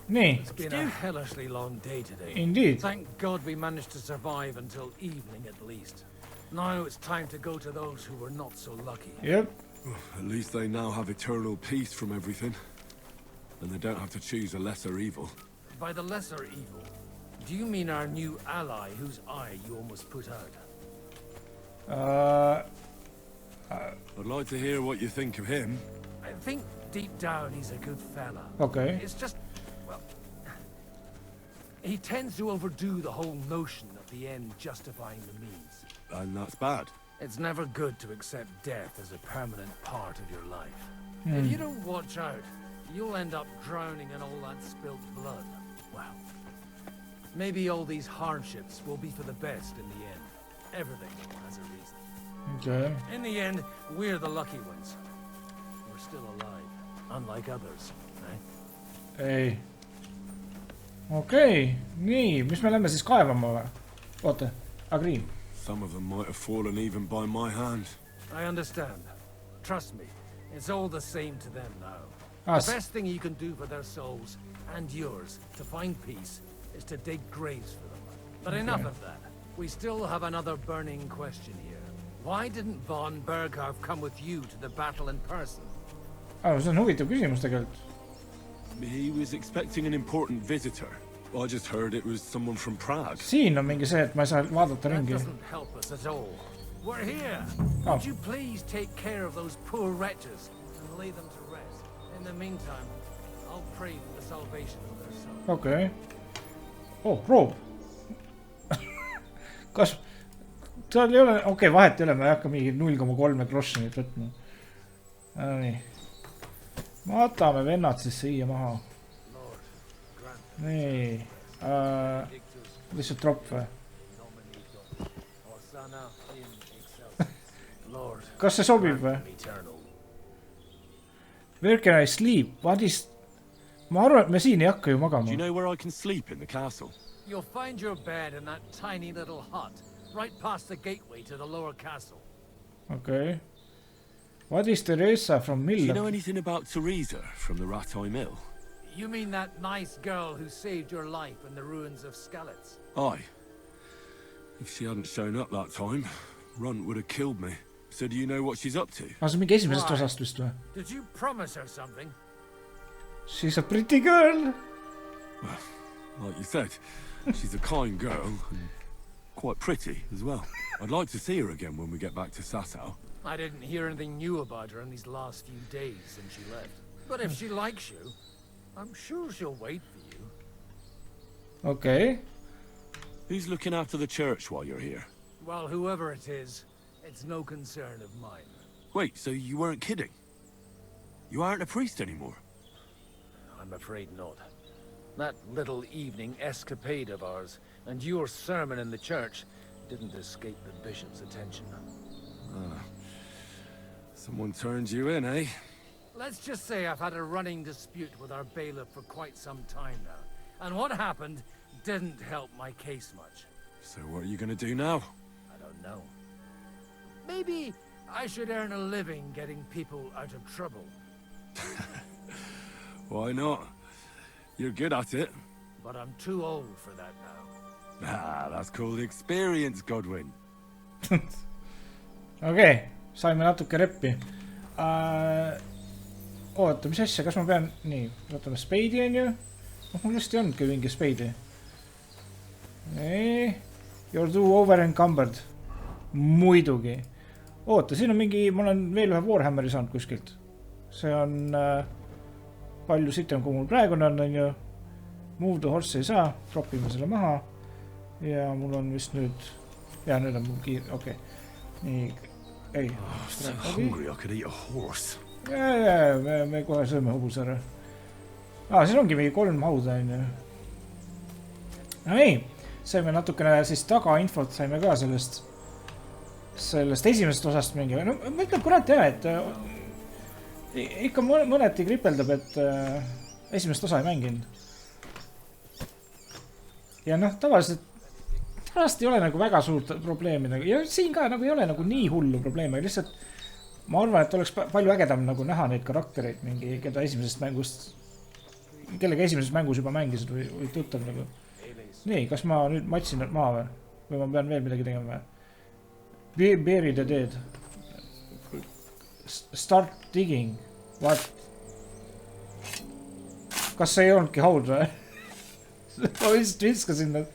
Nii. It's been a hellishly long day today. Indeed. Thank God we managed to survive until evening at least. Now it's time to go to those who were not so lucky. Yep. At least they now have eternal peace from everything. And they don't have to choose a lesser evil. By the lesser evil, do you mean our new ally whose eye you almost put out? I'd like to hear what you think of him. I think deep down he's a good fella. Okay. It's just, well, he tends to overdo the whole notion of the end justifying the means. And that's bad. It's never good to accept death as a permanent part of your life. If you don't watch out, you'll end up drowning in all that spilt blood. Well, maybe all these hardships will be for the best in the end. Everything has a reason. Okay. In the end, we're the lucky ones. We're still alive, unlike others, eh? Ei. Okei. Nii, mis me lähme siis kaevama või? Oota, agree. Some of them might have fallen even by my hand. I understand. Trust me, it's all the same to them now. Us. The best thing you can do for their souls, and yours, to find peace, is to dig graves for them. But enough of that. We still have another burning question here. Why didn't Von Berghoff come with you to the battle in person? See on huvitav küsimus tegelikult. He was expecting an important visitor. I just heard it was someone from Prague. Siin on mingi see, et ma ei saa vaadata ringi. That doesn't help us at all. We're here. Would you please take care of those poor wretches and lay them to rest? In the meantime, I'll pray for the salvation of their souls. Okei. Oh, Rob. Kas... Seal ei ole... Okei, vahet ei ole, ma ei hakka mingi 0,3 grossonit võtma. Nii. Vaatame vennad siis siia maha. Nii. Lihtsalt drop või? Kas see sobib või? Where can I sleep? What is... Ma arvan, et me siin ei hakka ju magama. Do you know where I can sleep in the castle? You'll find your bed in that tiny little hut, right past the gateway to the lower castle. Okay. What is Teresa from Mill? Do you know anything about Teresa from the Ratay Mill? You mean that nice girl who saved your life in the ruins of Skalitz? Aye. If she hadn't shown up that time, Runt would have killed me. So do you know what she's up to? See on mingi esimesest osast vist või? Did you promise her something? She's a pretty girl. Well, like you said, she's a kind girl and quite pretty as well. I'd like to see her again when we get back to Sasau. I didn't hear anything new about her in these last few days since she left. But if she likes you, I'm sure she'll wait for you. Okay. Who's looking after the church while you're here? Well, whoever it is, it's no concern of mine. Wait, so you weren't kidding? You aren't a priest anymore? I'm afraid not. That little evening escapade of ours and your sermon in the church didn't escape the bishop's attention. Someone turned you in, eh? Let's just say I've had a running dispute with our bailiff for quite some time now. And what happened didn't help my case much. So what are you going to do now? I don't know. Maybe I should earn a living getting people out of trouble. Why not? You're good at it. But I'm too old for that now. Ah, that's called experience, Godwin. Okei, saime natuke reppi. Oota, mis asja, kas ma pean... Nii, võtame speidi on ju. Mul vist ei olnudki mingi speidi. Nii. You're too over encumbered. Muidugi. Oota, siin on mingi... Mul on veel ühe Warhammeri saanud kuskilt. See on... Palju sitem kui mul praegune on ju. Move the horse ei saa. Dropime selle maha. Ja mul on vist nüüd... Ja nüüd on mul kiir... Okei. Nii... Ei. So hungry I could eat a horse. Me kohe sööme hobuse ära. Siin ongi mingi 3 hauda on ju. No ei. Saime natukene siis tagainfot saime ka sellest. sellest esimesest osast mingi, no ma ütlen kurat jah, et ikka mõneti kripeldab, et esimest osa ei mänginud. Ja noh, tavaliselt ei ole nagu väga suurt probleemi ja siin ka nagu ei ole nagu nii hullu probleemi, lihtsalt ma arvan, et oleks palju ägedam nagu näha neid karaktereid mingi, kellega esimesest mängus juba mängisid või tuttav nagu. Nii, kas ma nüüd matsin maha või ma pean veel midagi tegema või? Bury the dead. Start digging. What? Kas see ei olnudki haud või? Ma vist viskasin nad.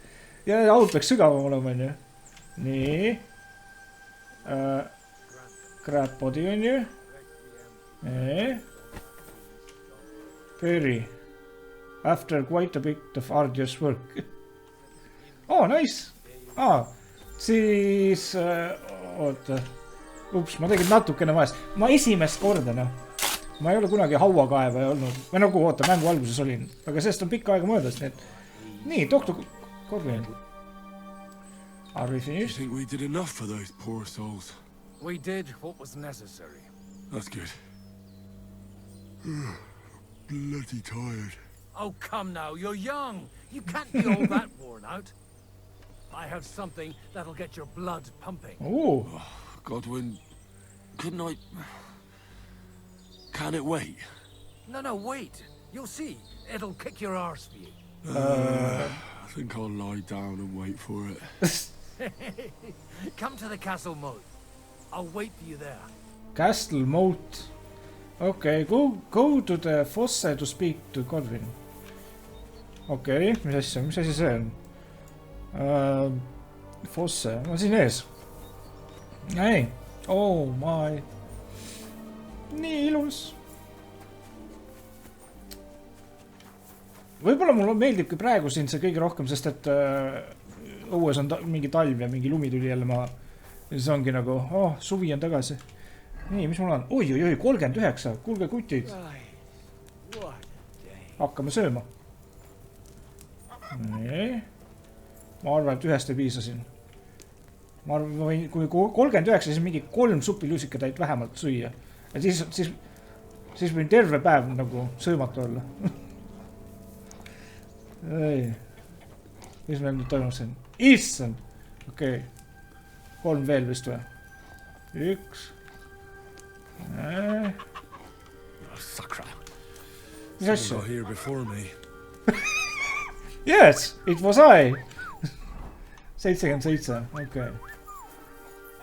Ja haud peaks sügavam olema, on ju. Nii. Crab body on ju. Nii. Bury. After quite a bit of arduous work. Oh, nice! Siis... oota. Ups, ma tegin natukene vahest. Ma esimest korda, noh. Ma ei ole kunagi hauakaevaja olnud. Või nagu, oota, mängu alguses olin. Aga sellest on pikka aega mõeldes, nii et... Nii, doktor Corvin. Are we finished? I think we did enough for those poor souls. We did what was necessary. That's good. Bloody tired. Oh, come now, you're young. You can't be all that worn out. I have something that'll get your blood pumping. Oh, Godwin, couldn't I... Can it wait? No, wait. You'll see. It'll kick your arse for you. I think I'll lie down and wait for it. Come to the castle moat. I'll wait for you there. Castle moat. Okay, go to the fosse to speak to Godwin. Okay, mis asi see on? Fosse, ma siin ees. Ei, oh my. Nii ilus. Võib-olla mulle meeldibki praegu siin see kõige rohkem, sest et õues on mingi talv ja mingi lumi tuli jälle maha. Ja siis ongi nagu, suvi on tagasi. Nii, mis mul on? Oi, 39, kuulge kutid. Hakkame sööma. Nii. Ma arvan, et ühest ei piisa siin. Ma arvan, kui 39, siis mingi 3 supiluusikatäit vähemalt süüa. Ja siis võin terve päev nagu söömatu olla. Ei. Mis meil nüüd toimub siin? Issand! Okei. 3 veel vist või? 1. Massacre. Mis asja? Here before me. Yes, it was I. 77, okei.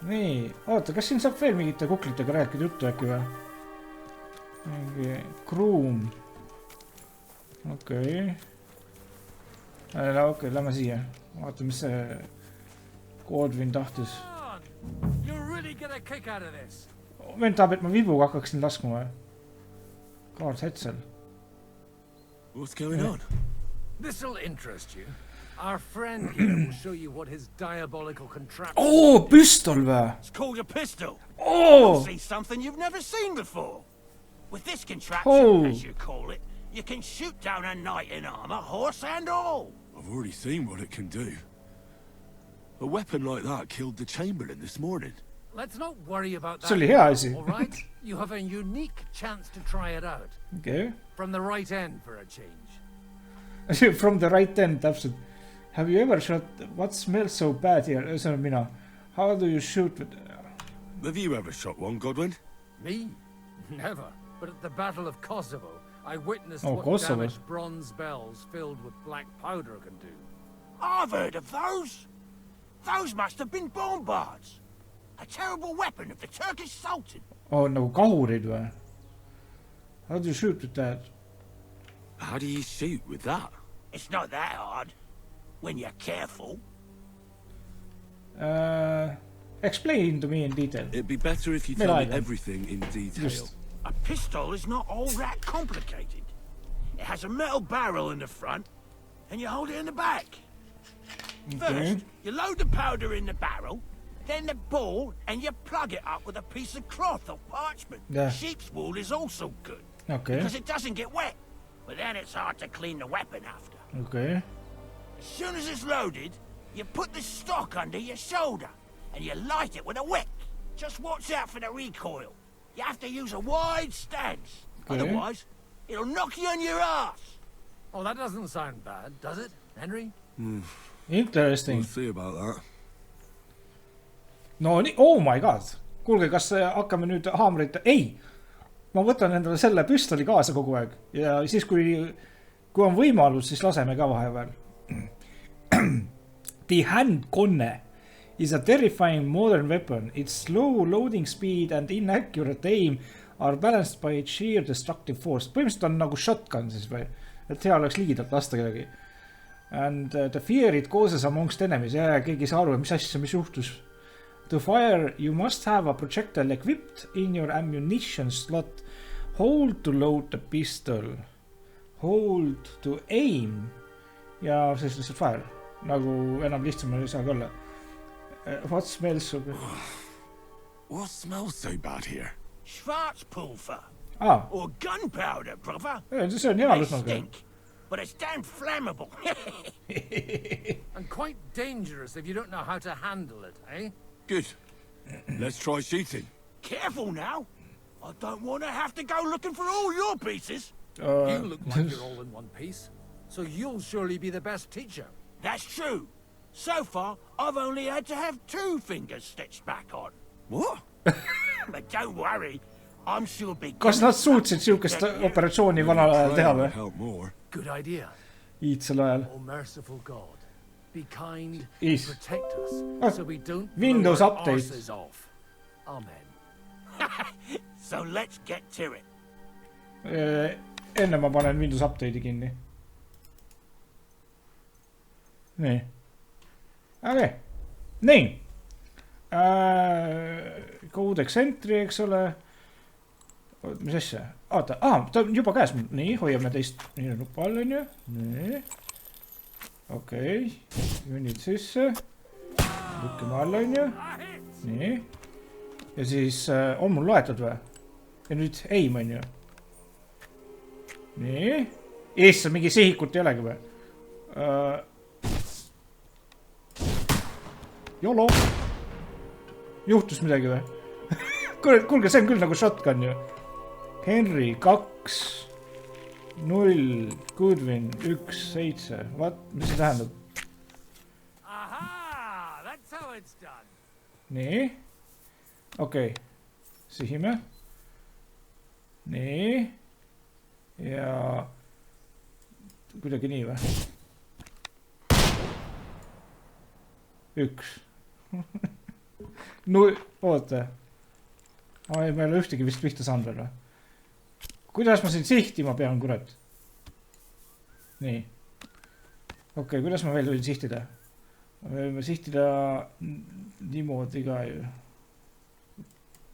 Nii, oota, kas siin saab veel mingite kuklitega rääkida juttu äkki või? Mingi kruum. Okei. Okei, lähme siia. Vaata, mis see Godwin tahtis. Vend tahab, et ma vibuga hakkaksin laskma või? Kaart Hetzel. What's going on? This'll interest you. Our friend here will show you what his diabolical contraption. Oh, pistol või? It's called a pistol. Oh! You'll see something you've never seen before. With this contraption, as you call it, you can shoot down a knight in armor, horse and all. I've already seen what it can do. A weapon like that killed the Chamberlain this morning. Let's not worry about that. See oli hea asi. All right? You have a unique chance to try it out. Okay. From the right end for a change. From the right end, täpselt. Have you ever shot... What smells so bad here? See on mina. How do you shoot with... Have you ever shot one, Godwin? Me? Never. But at the Battle of Kosovo, I witnessed what Kosovo. damage bronze bells filled with black powder can do. I've heard of those. Those must have been bombards. A terrible weapon of the Turkish Sultan. Oh, nagu kahurid või? How do you shoot with that? How do you shoot with that? It's not that hard. When you're careful. Explain to me in detail. It'd be better if you tell me everything in detail. A pistol is not all that complicated. It has a metal barrel in the front, and you hold it in the back. First, you load the powder in the barrel, then the ball, and you plug it up with a piece of cloth or parchment. Yeah. Sheep's wool is also good. Okay. Because it doesn't get wet. But then it's hard to clean the weapon after. Okay. As soon as it's loaded, you put the stock under your shoulder. and you light it with a wick. Just watch out for the recoil. You have to use a wide stance. Okay. Otherwise, it'll knock you on your ass. Oh, that doesn't sound bad, does it, Henry? Interesting. We'll see about that. No nii, oh my god. Kuulge, kas hakkame nüüd haamrit... Ei! Ma võtan endale selle püstoli kaasa kogu aeg. Ja siis kui on võimalus, siis laseme ka vahepeal. The handgunne is a terrifying modern weapon. Its slow loading speed and inaccurate aim are balanced by its sheer destructive force. Põhimõtteliselt on nagu shotgun siis või? Et hea oleks ligidalt lasta kedagi. And the fear it causes amongst enemies. Ja keegi ei saa aru, mis asja, mis juhtus. To fire, you must have a projectile equipped in your ammunition slot. Hold to load the pistol. Hold to aim. Ja siis lihtsalt fire. Nagu enam lihtsam ei saa ka olla. What smells so good? What smells so bad here? Schwarzpulver. Or gunpowder, brother. See on hea They lõsnaga. stink, but it's damn flammable. And quite dangerous if you don't know how to handle it, eh? Good. Let's try shooting. Careful now. I don't want to have to go looking for all your pieces. You look like you're all in one piece, so you'll surely be the best teacher. That's true. So far, I've only had to have 2 fingers stitched back on. What? But don't worry. I'm sure big... Kas nad suutsid siukest operatsiooni vanal ajal teha või? Good idea. Iidsel ajal. Oh, merciful God. Be kind Is. and protect us so we don't Windows blow our update. arses off. Amen. So let's get to it. Enne ma panen Windows update'i kinni. Nii. Okay. Nii. Codex entry, eks ole. Mis asja? Aata, ta on juba käes. Nii, hoiame teist nii nupu all, on ju. Nii. Okei. Unid sisse. Lükkame all, on ju. Nii. Ja siis on mul loetud või? Ja nüüd aim, on ju. Nii. Eessa mingi sihikut ei olegi või? Jolo. Juhtus midagi või? Kuulge, see on küll nagu shotgun ju. Henry 2 0 Goodwin 1 7. What? Mis see tähendab? Aha! That's how it's done. Nii. Okei. Sihime. Nii. Ja kuidagi nii või? 1. No, oota. Ma ei ole ühtegi vist pihta saanud veel või? Kuidas ma siin sihtima pean, kurat? Nii. Okei, kuidas ma veel võin sihtida? Ma võime sihtida niimoodi ka ju.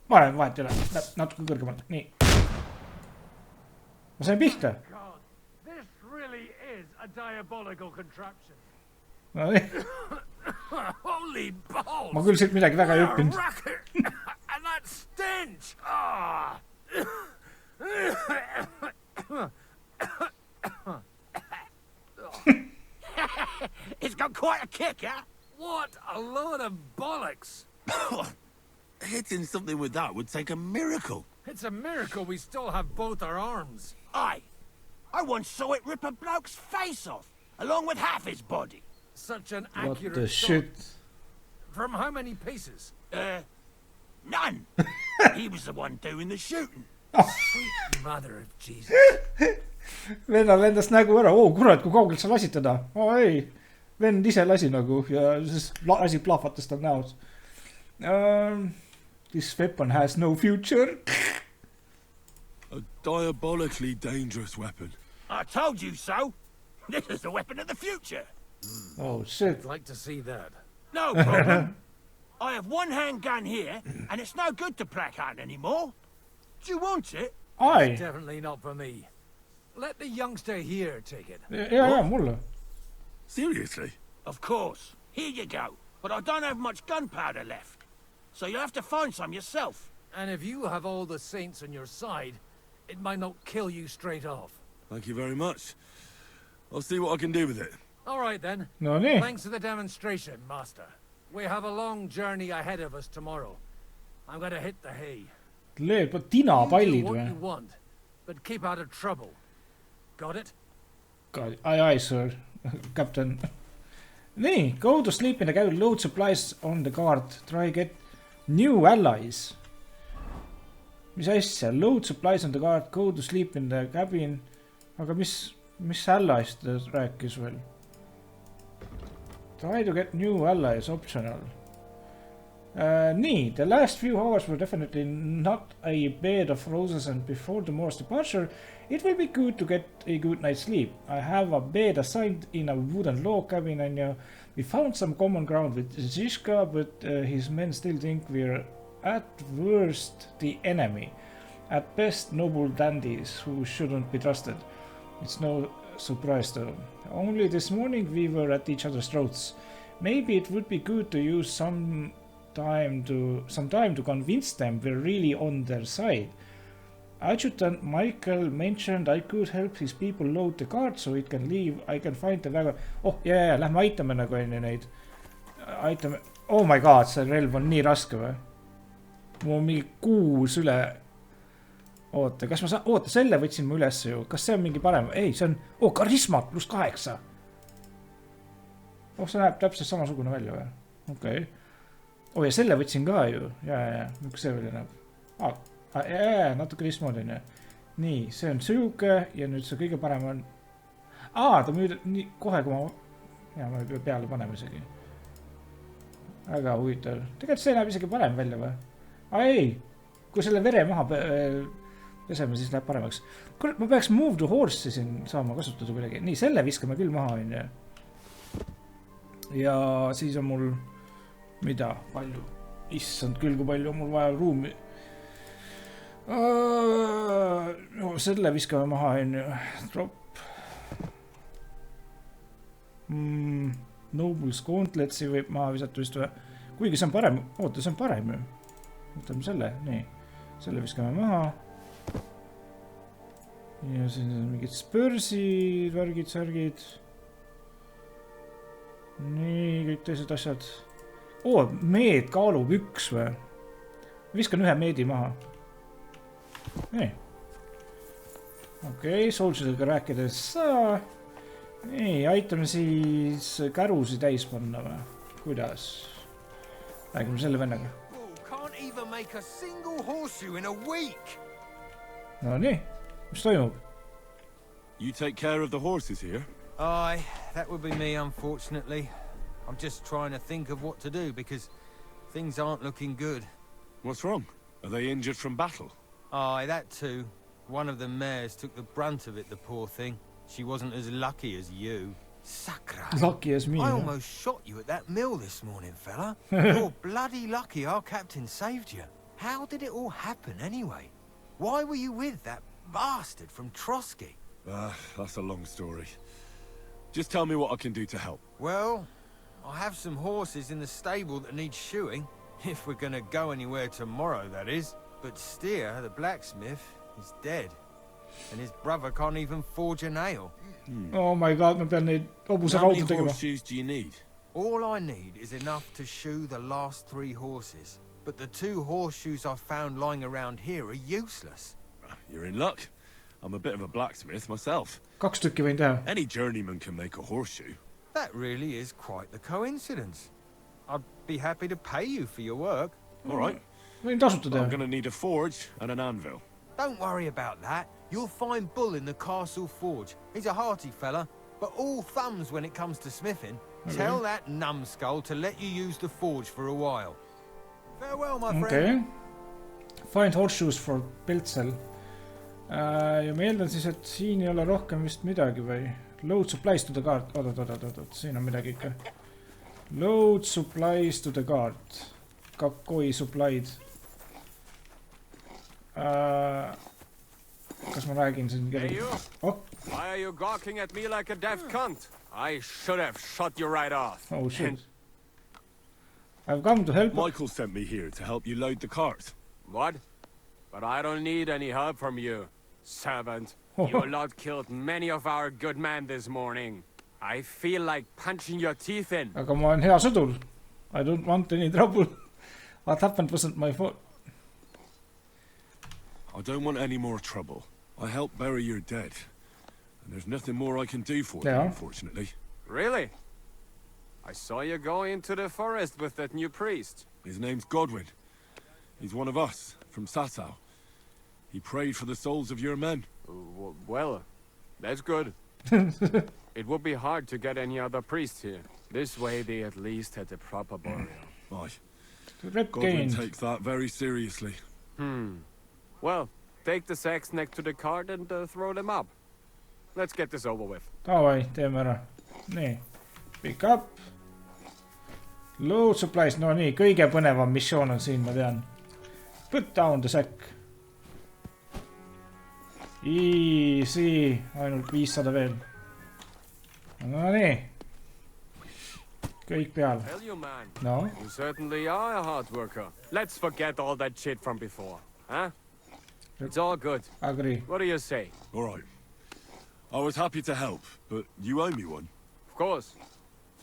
Ma olen vahet ei ole. Natuke kõrgemalt. Nii. Ma sain pihta. God, this really is a diabolical contraption. No nii. Holy balls! Ma küll siit midagi väga ei õppinud. And that stench! It's got quite a kick, huh? What a load of bollocks! Hitting something with that would take a miracle. It's a miracle we still have both our arms. Aye. I once saw it rip a bloke's face off, along with half his body. Such an What accurate the shot. shit? From how many paces? None. He was the one doing the shooting. Sweet mother of Jesus. Vennal lendas nägu ära. Oo, kurat, kui kaugelt sa lasid teda. Ei. Vend ise lasi nagu ja siis asi plahvatas tal näos. This weapon has no future. A diabolically dangerous weapon. I told you so. This is the weapon of the future. Oh, shit. I'd like to see that. No problem. I have one handgun here, and it's no good to placard anymore. Do you want it? Aye. Definitely not for me. Let the youngster here take it. Ja, mulle. Seriously? Of course. Here you go. But I don't have much gunpowder left. So you'll have to find some yourself. And if you have all the saints on your side, it might not kill you straight off. Thank you very much. I'll see what I can do with it. All right then. No nii. Thanks for the demonstration, master. We have a long journey ahead of us tomorrow. I'm gonna hit the hay. Tinapallid You do what või? you want, but keep out of trouble. Got it? Aye, sir. Captain. Nii, go to sleep in the cabin. Load supplies on the guard. Try get new allies. Mis asja? Load supplies on the guard. Go to sleep in the cabin. Aga mis allies ta rääkis veel? Try to get new allies. Optional. Nii, the last few hours were definitely not a bed of roses, and before tomorrow's departure, it will be good to get a good night's sleep. I have a bed assigned in a wooden log cabin, and we found some common ground with Zishka, but his men still think we're at worst the enemy. At best, noble dandies who shouldn't be trusted. It's no surprise though. Only this morning we were at each other's throats. Maybe it would be good to use some time to convince them we're really on their side. Adjutant Michael mentioned I could help his people load the cart so it can leave. I can find the väga... lähme aitame nagu enne neid. Aitame... Oh my god, see relv on nii raske või? Mul on mingi 6 üle... Oota, kas ma saan... Oota, selle võtsin ma üles ju. Kas see on mingi parem? Ei, see on... karismat pluss 8. See näeb täpselt samasugune välja või? Okei. Ja selle võtsin ka ju. Miks see välja näeb? Natuke teistmoodi on ju. Nii, see on siuke ja nüüd see kõige parem on... ta müüdab nii kohe, kui ma... ma ei pea peale panema isegi. Väga huvitav. Tegelikult see näeb isegi parem välja või? Ei! Kui selle vere maha peseme, siis läheb paremaks. Kurat, ma peaks move to horse siin saama kasutada kuidagi. Nii, selle viskame küll maha on ju. Ja siis on mul... Mida? Palju? Issand küll, kui palju on mul vaja ruumi. Selle viskame maha, on ju. Drop. Nobles Gauntletsi võib maha visata vist või. Kuigi see on parem. Oota, see on parem ju. Võtame selle. Nii. Selle viskame maha. Ja siin on mingid spörsid, värgid, särgid. Nii, kõik teised asjad. Meed kaalub 1 või? Viskan 1 meedi maha. Nii. Okei, soldsidega rääkides saa. Nii, aitame siis kärusi täis panna või? Kuidas? Räägime selle vennaga. No nii, mis toimub? You take care of the horses here? Aye, that would be me, unfortunately. I'm just trying to think of what to do, because things aren't looking good. What's wrong? Are they injured from battle? Aye, that too. One of the mares took the brunt of it, the poor thing. She wasn't as lucky as you. Sacra. Lucky as me. I almost shot you at that mill this morning, fella. You're bloody lucky our captain saved you. How did it all happen anyway? Why were you with that bastard from Trotsky? That's a long story. Just tell me what I can do to help. Well... I have some horses in the stable that need shoeing, if we're gonna go anywhere tomorrow, that is. But Steer, the blacksmith, is dead. And his brother can't even forge a nail. Oh my god, ma pean neid hobuse How many rauda tegema. horseshoes do you need? All I need is enough to shoe the last 3 horses. But the 2 horseshoes I found lying around here are useless. You're in luck. I'm a bit of a blacksmith myself. 2 tükki võin teha. Any journeyman can make a horseshoe. That really is quite the coincidence. I'd be happy to pay you for your work. All right. Võin tasuta teha. I'm going to need a forge and an anvil. Don't worry about that. You'll find Bull in the castle forge. He's a hearty fella, but all thumbs when it comes to smithing. Okay. Tell that numbskull to let you use the forge for a while. Farewell, my friend. Okay. Find horseshoes for Piltsel. Ja ma eeldan siis, et siin ei ole rohkem vist midagi või... Load supplies to the guard. Oot, siin on midagi ikka. Load supplies to the guard. Kakoi supplied. Kas ma räägin siin kellegi? Why are you gawking at me like a deaf cunt? I should have shot you right off. Oh shit. I've come to help. Michael sent me here to help you load the cart. What? But I don't need any help from you, servant. Your lot killed many of our good men this morning. I feel like punching your teeth in. Aga ma olen hea sõdur. I don't want any trouble. What happened wasn't my fault. I don't want any more trouble. I helped bury your dead. And there's nothing more I can do for them, unfortunately. Really? I saw you go into the forest with that new priest. His name's Godwin. He's one of us, from Sasau. He prayed for the souls of your men. Well, that's good. It would be hard to get any other priest here. This way they at least had a proper burial. Aye. Godwin takes that very seriously. Well, take the sacks next to the cart and throw them up. Let's get this over with. Davai, teeme ära. Nii. Pick up. Load supplies. No nii, kõige põnevam missioon on siin, ma tean. Put down the sack. Easy. Ainult 500 veel. No nii. Kõik peal. Tell you, man. No? You certainly are a hard worker. Let's forget all that shit from before. Huh? It's all good. Agree. What do you say? All right. I was happy to help, but you owe me one. Of course.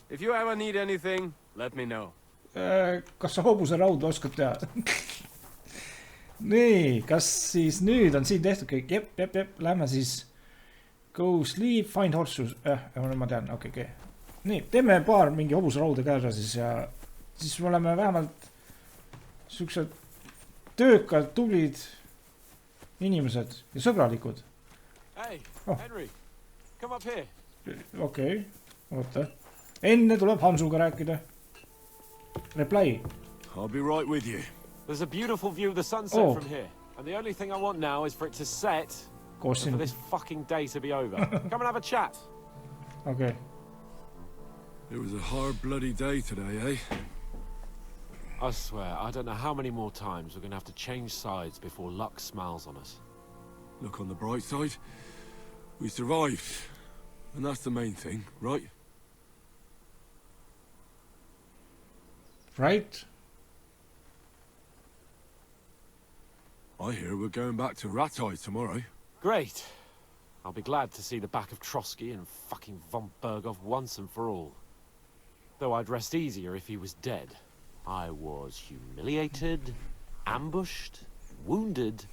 If you ever need anything, let me know. Kas sa hobuse rauda oskad teha? Nii, kas siis nüüd on siin tehtud kõik? Jep. Lähme siis. Go sleep, find horses. Ma tean, okei. Nii, teeme paar mingi hobuse rauda käesa siis ja siis me oleme vähemalt siuksed töökad, tublid inimesed ja sõbralikud. Hey, Henry, come up here. Okei, oota. Enne tuleb Hansuga rääkida. Reply. I'll be right with you. There's a beautiful view of the sunset from here. And the only thing I want now is for it to set and for this fucking day to be over. Come and have a chat. Okay. It was a hard bloody day today, eh? I swear, I don't know how many more times we're going to have to change sides before luck smiles on us. Look on the bright side. We survived. And that's the main thing, right? Right? I hear we're going back to Ratai tomorrow. Great. I'll be glad to see the back of Trotsky and fucking von Berghoff once and for all. Though I'd rest easier if he was dead. I was humiliated, ambushed, wounded,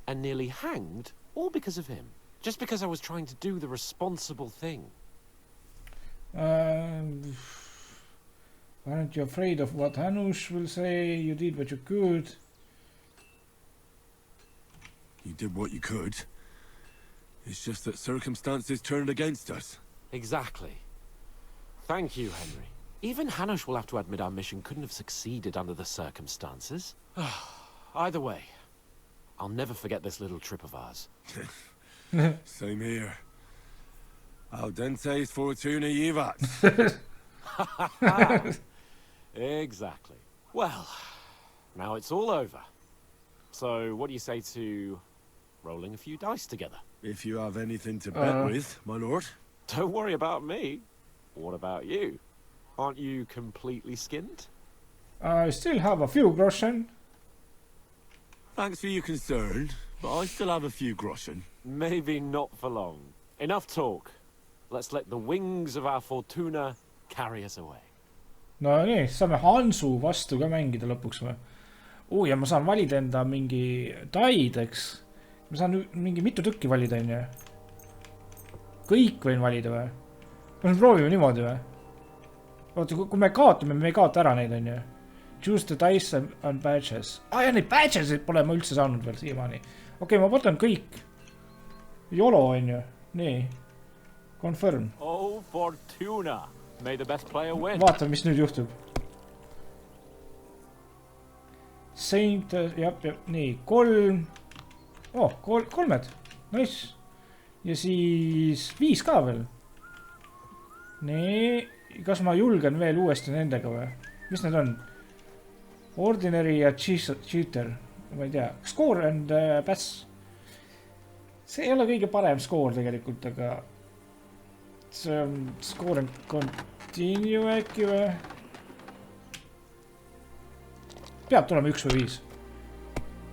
and nearly hanged, all because of him. Just because I was trying to do the responsible thing. Aren't you afraid of what Hanush will say? You did what you could. You did what you could. It's just that circumstances turned against us. Exactly. Thank you, Henry. Even Hanush will have to admit our mission couldn't have succeeded under the circumstances. Either way, I'll never forget this little trip of ours. Same here. Al dente's fortuna jivat. Exactly. Well, now it's all over. So, what do you say to rolling a few dice together? If you have anything to bet with, my lord. Don't worry about me. What about you? Aren't you completely skinned? I still have a few groschen. Thanks for your concern, but I still have a few groschen. Maybe not for long. Enough talk. Let's let the wings of our fortuna carry us away. No nii, saame Hansu vastu ka mängida lõpuks või? Ja ma saan valida enda mingi taid, eks? Ma saan mingi mitu tükki valida, on ju? Kõik võin valida või? Me proovime niimoodi või? Oota, kui me kaotame, me ei kaota ära neid, on ju? Choose the dice and badges. Ja neid badges pole ma üldse saanud veel siiamaani. Okei, ma võtan kõik. YOLO, on ju? Nii. Confirm. Oh, fortuna. May the best player win. Vaatame, mis nüüd juhtub. Saint, jah, nii, 3. Kolmed. Nice. Ja siis 5 ka veel. Nii, kas ma julgen veel uuesti nendega või? Mis need on? Ordinary ja cheater. Ma ei tea. Score and pass. See ei ole kõige parem score tegelikult, aga see on score and continue äkki või? Peab tulema 1 või 5.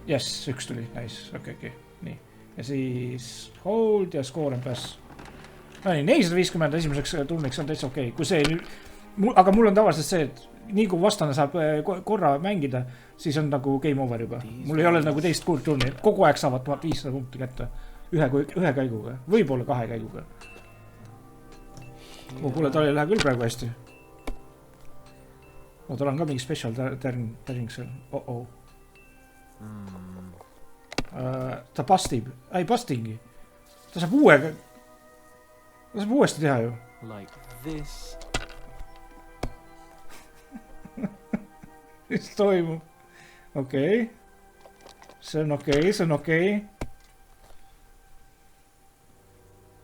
Yes, 1 tuli. Nice. Okei. Nii. Ja siis hold ja score and pass. No nii, 450 esimeseks turniks on täitsa okei. Kui see, aga mul on tavaliselt see, et nii kui vastane saab korra mängida, siis on nagu game over juba. Mul ei ole nagu teist kuurt turni. Kogu aeg saavad 1500 punkti kätte. Ühe käiguga. Võib-olla 2 käiguga. Kuule, tal ei lähe küll praegu hästi. Tal on ka mingi special turning seal. Ta pastib. Ei pastingi. Ta saab uuesti teha ju. Like this. Mis toimub? Okei. See on okei.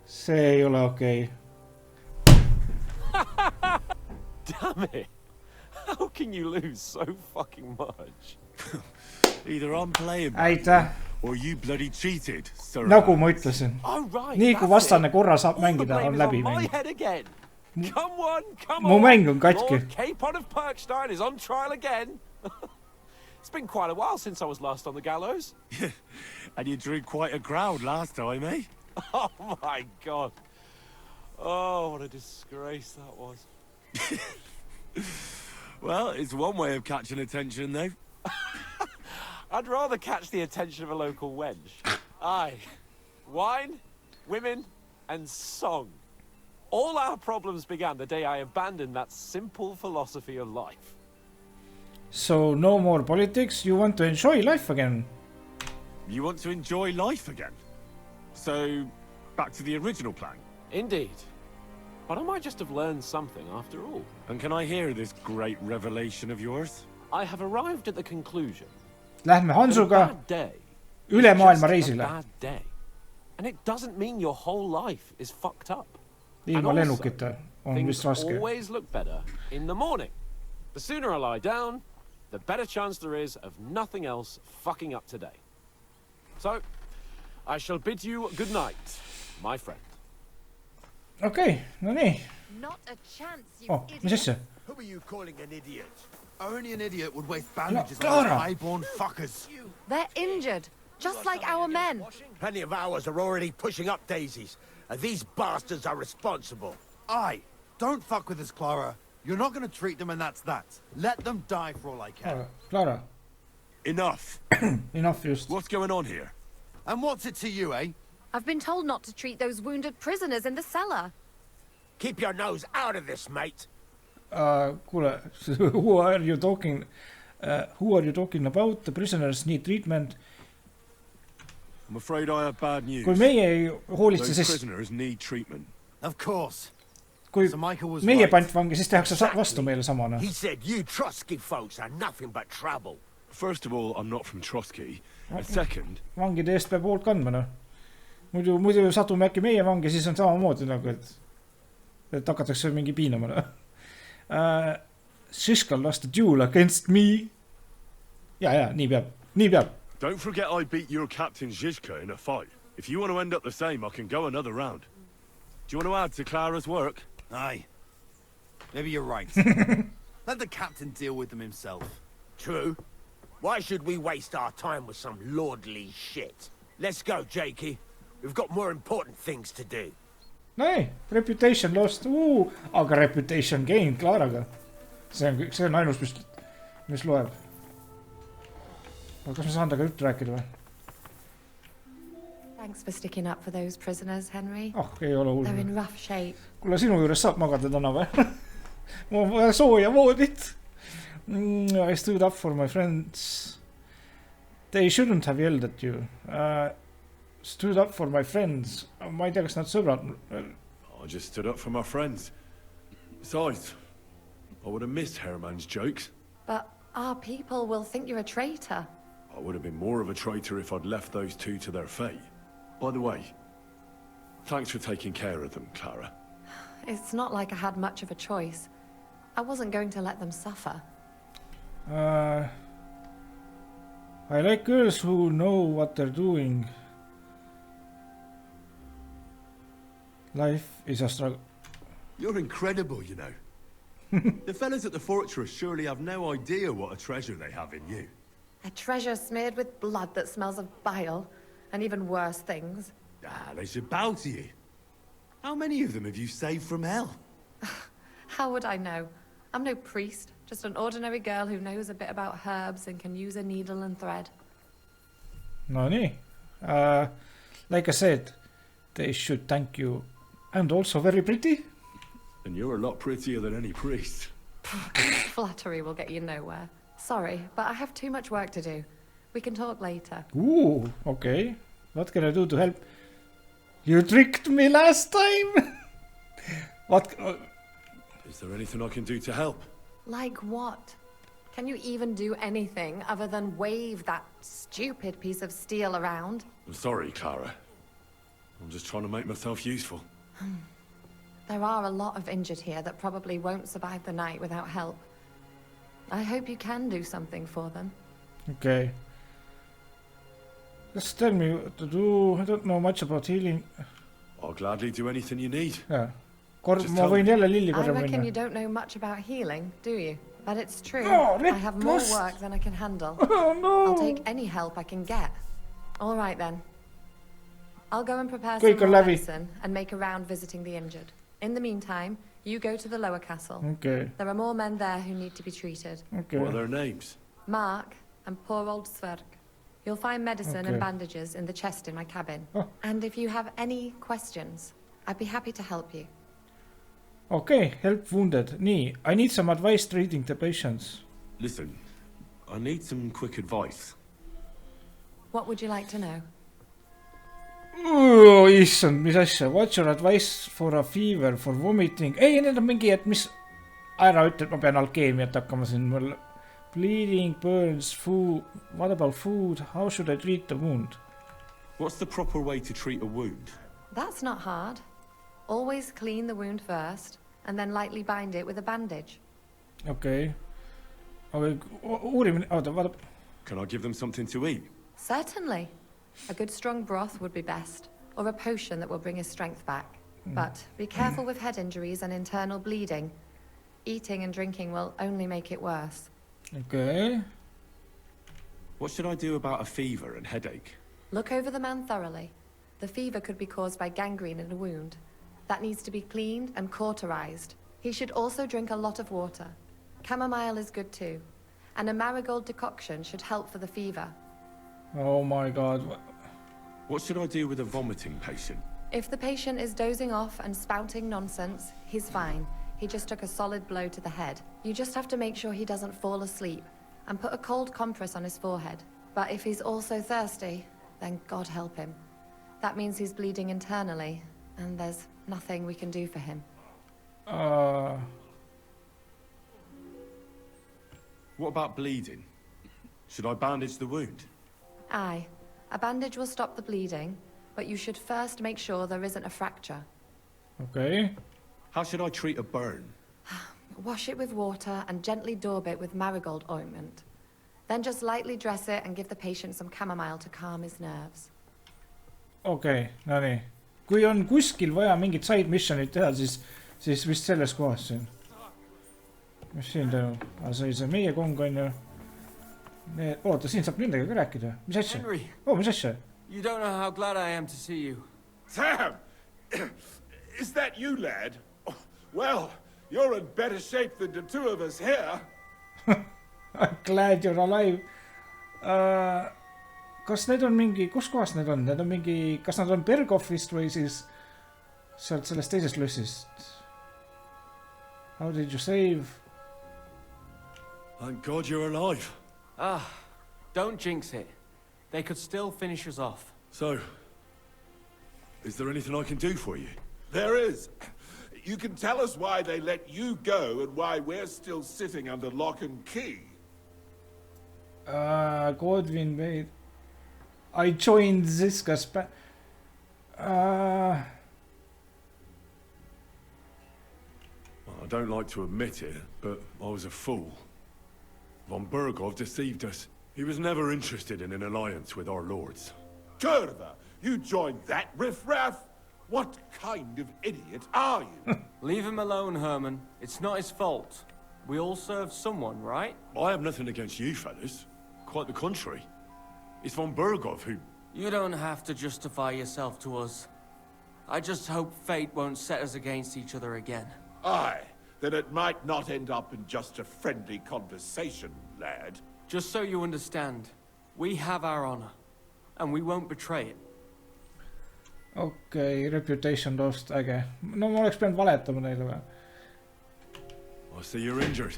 See ei ole okei. Damn it! How can you lose so fucking much? Either I'm playing Aitäh. or you bloody cheated, sir. Nagu ma ütlesin. Nii kui vastane korra saab mängida, on läbi mängida. Mu mäng on katki. Lord Capon of Perkstein is on trial again. It's been quite a while since I was last on the gallows. And you drew quite a crowd last time, eh? Oh my god. Oh, what a disgrace that was. Well, it's one way of catching attention, though. I'd rather catch the attention of a local wench. Aye. Wine, women, and song. All our problems began the day I abandoned that simple philosophy of life. So, no more politics, you want to enjoy life again? You want to enjoy life again? So, back to the original plan? Indeed. But I might just have learned something after all. And can I hear this great revelation of yours? I have arrived at the conclusion. Lähme Hansuga üle maailma reisile. And it doesn't mean your whole life is fucked up. Ilma lennukita on vist things raske. always look better in the morning. The sooner I lie down, the better chance there is of nothing else fucking up today. So, I shall bid you good night, my friend. Okei, no nii. Not a chance, you idiot. Mis asja? Who are you calling an idiot? Only an idiot would waste bandages on those high-born fuckers. They're injured, just like our men. Plenty of ours are already pushing up daisies, and these bastards are responsible. Aye, don't fuck with us, Clara. You're not going to treat them, and that's that. Let them die for all I care. Clara. Enough. Enough just. What's going on here? And what's it to you, eh? I've been told not to treat those wounded prisoners in the cellar. Keep your nose out of this, mate. Kuule, who are you talking about? The prisoners need treatment. I'm afraid I have bad news. Kui meie ei hoolitse, Those siis prisoners need treatment. Of course. Kui meie pantvangi, siis tehakse vastu meile samana. He said you Trotsky folks are nothing but trouble. First of all, I'm not from Trotsky. And second... Vangide eest peab hoolt kandma, no. Muidu satume äkki meie vangi, siis on samamoodi nagu, et hakatakse mingi piinama, no. Shishka lost a duel against me. Ja, nii peab. Don't forget I beat your captain Zizka in a fight. If you want to end up the same, I can go another round. Do you want to add to Clara's work? Aye. Maybe you're right. Let the captain deal with them himself. True. Why should we waste our time with some lordly shit? Let's go, Jakey. We've got more important things to do. No ei, reputation lost. Aga reputation gained Claraga. See on ainus, mis loeb. Kas ma saan taga juttu rääkida või? Thanks for sticking up for those prisoners, Henry. Ei ole hull. They're in rough shape. Kuule, sinu juures saab magada täna või? Ma on vaja sooja voodit. I stood up for my friends. They shouldn't have yelled at you. Stood up for my friends. Ma ei tea, kas nad sõbrad. I just stood up for my friends. Besides, I would have missed Herman's jokes. But our people will think you're a traitor. I would have been more of a traitor if I'd left those two to their fate. By the way, thanks for taking care of them, Clara. It's not like I had much of a choice. I wasn't going to let them suffer. I like girls who know what they're doing. Life is a struggle. You're incredible, you know. The fellas at the fortress surely have no idea what a treasure they have in you. A treasure smeared with blood that smells of bile, and even worse things. They should bow to you. How many of them have you saved from hell? How would I know? I'm no priest, Just an ordinary girl who knows a bit about herbs and can use a needle and thread. No nii. Like I said, they should thank you. And also very pretty. And you're a lot prettier than any priest. Flattery will get you nowhere. Sorry, but I have too much work to do. We can talk later. Ooh, okay. What can I do to help? You tricked me last time. What? Is there anything I can do to help? Like what? Can you even do anything other than wave that stupid piece of steel around? I'm sorry, Clara. I'm just trying to make myself useful. There are a lot of injured here that probably won't survive the night without help. I hope you can do something for them. Okay. Just tell me what to do. I don't know much about healing. I'll gladly do anything you need. Yeah. Ma võin jälle lilli I korra reckon minna. you don't know much about healing, do you? But it's true. No, I have more lost. work than I can handle. Oh, no. I'll take any help I can get. All right then. I'll go and prepare Kõik some on more läbi. medicine and make a round visiting the injured. In the meantime, you go to the lower castle. Okay. There are more men there who need to be treated. Okay. What are their names? Mark and poor old Sverk. You'll find medicine Okay. and bandages in the chest in my cabin. Oh. And if you have any questions, I'd be happy to help you. Okay, help wounded. Nii, I need some advice treating the patients. Listen, I need some quick advice. What would you like to know? Issand, mis asja. What's your advice for a fever, for vomiting? Ei, need on mingi, et mis... Ära ütle, et ma pean alkeemiat hakkama siin. Mul... Bleeding, burns, food... What about food? How should I treat the wound? What's the proper way to treat a wound? That's not hard. Always clean the wound first, and then lightly bind it with a bandage. Okay. Uurimine... Oota, vaata... Can I give them something to eat? Certainly. A good strong broth would be best, or a potion that will bring his strength back. But be careful with head injuries and internal bleeding. Eating and drinking will only make it worse. Okay. What should I do about a fever and headache? Look over the man thoroughly. The fever could be caused by gangrene in a wound. That needs to be cleaned and cauterized. He should also drink a lot of water. Chamomile is good too. And a marigold decoction should help for the fever. Oh my god. What should I do with a vomiting patient? If the patient is dozing off and spouting nonsense, he's fine. He just took a solid blow to the head. You just have to make sure he doesn't fall asleep and put a cold compress on his forehead. But if he's also thirsty, then God help him. That means he's bleeding internally, and there's nothing we can do for him. What about bleeding? Should I bandage the wound? Aye. A bandage will stop the bleeding, but you should first make sure there isn't a fracture. Okay. How should I treat a burn? Wash it with water and gently daub it with marigold ointment. Then just lightly dress it and give the patient some chamomile to calm his nerves. Okay, no nii. Kui on kuskil vaja mingit side missionit teha, siis vist selles kohas siin. Mis siin toimub? See meie kong on ju. Oota, siin saab nendega ka rääkida. Mis asja? Henry. Mis asja? You don't know how glad I am to see you. Sam! Is that you, lad? Oh, well, you're in better shape than the two of us here. I'm glad you're alive. Kas need on mingi... Kus kohas need on? Need on mingi... Kas nad on Berghoffist või siis sealt sellest teisest lössist? How did you save? Thank God you're alive. Don't jinx it. They could still finish us off. So, is there anything I can do for you? There is. You can tell us why they let you go and why we're still sitting under lock and key. Godwin made... I joined this I don't like to admit it, but I was a fool. Von Berghoff deceived us. He was never interested in an alliance with our lords. Kurva, you joined that riffraff? What kind of idiot are you? Leave him alone, Herman. It's not his fault. We all serve someone, right? I have nothing against you fellas. Quite the contrary. It's von Berghoff who... You don't have to justify yourself to us. I just hope fate won't set us against each other again. Aye, then it might not end up in just a friendly conversation, lad. Just so you understand, we have our honor, and we won't betray it. Okei, reputation lost, äge. No ma oleks pidanud valetama neile või? I see you're injured,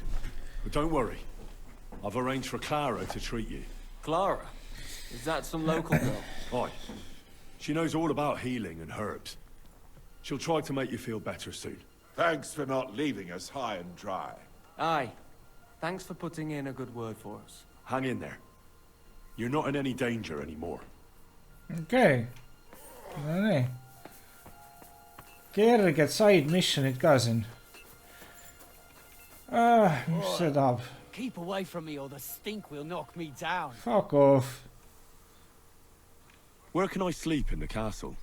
but don't worry. I've arranged for Clara to treat you. Clara? Is that some local girl? Aye. She knows all about healing and herbs. She'll try to make you feel better soon. Thanks for not leaving us high and dry. Aye. Thanks for putting in a good word for us. Hang in there. You're not in any danger anymore. Okei. No nii. Kerged side missionid ka siin. Mis see tahab? Keep away from me or the stink will knock me down. Fuck off. Where can I sleep in the castle?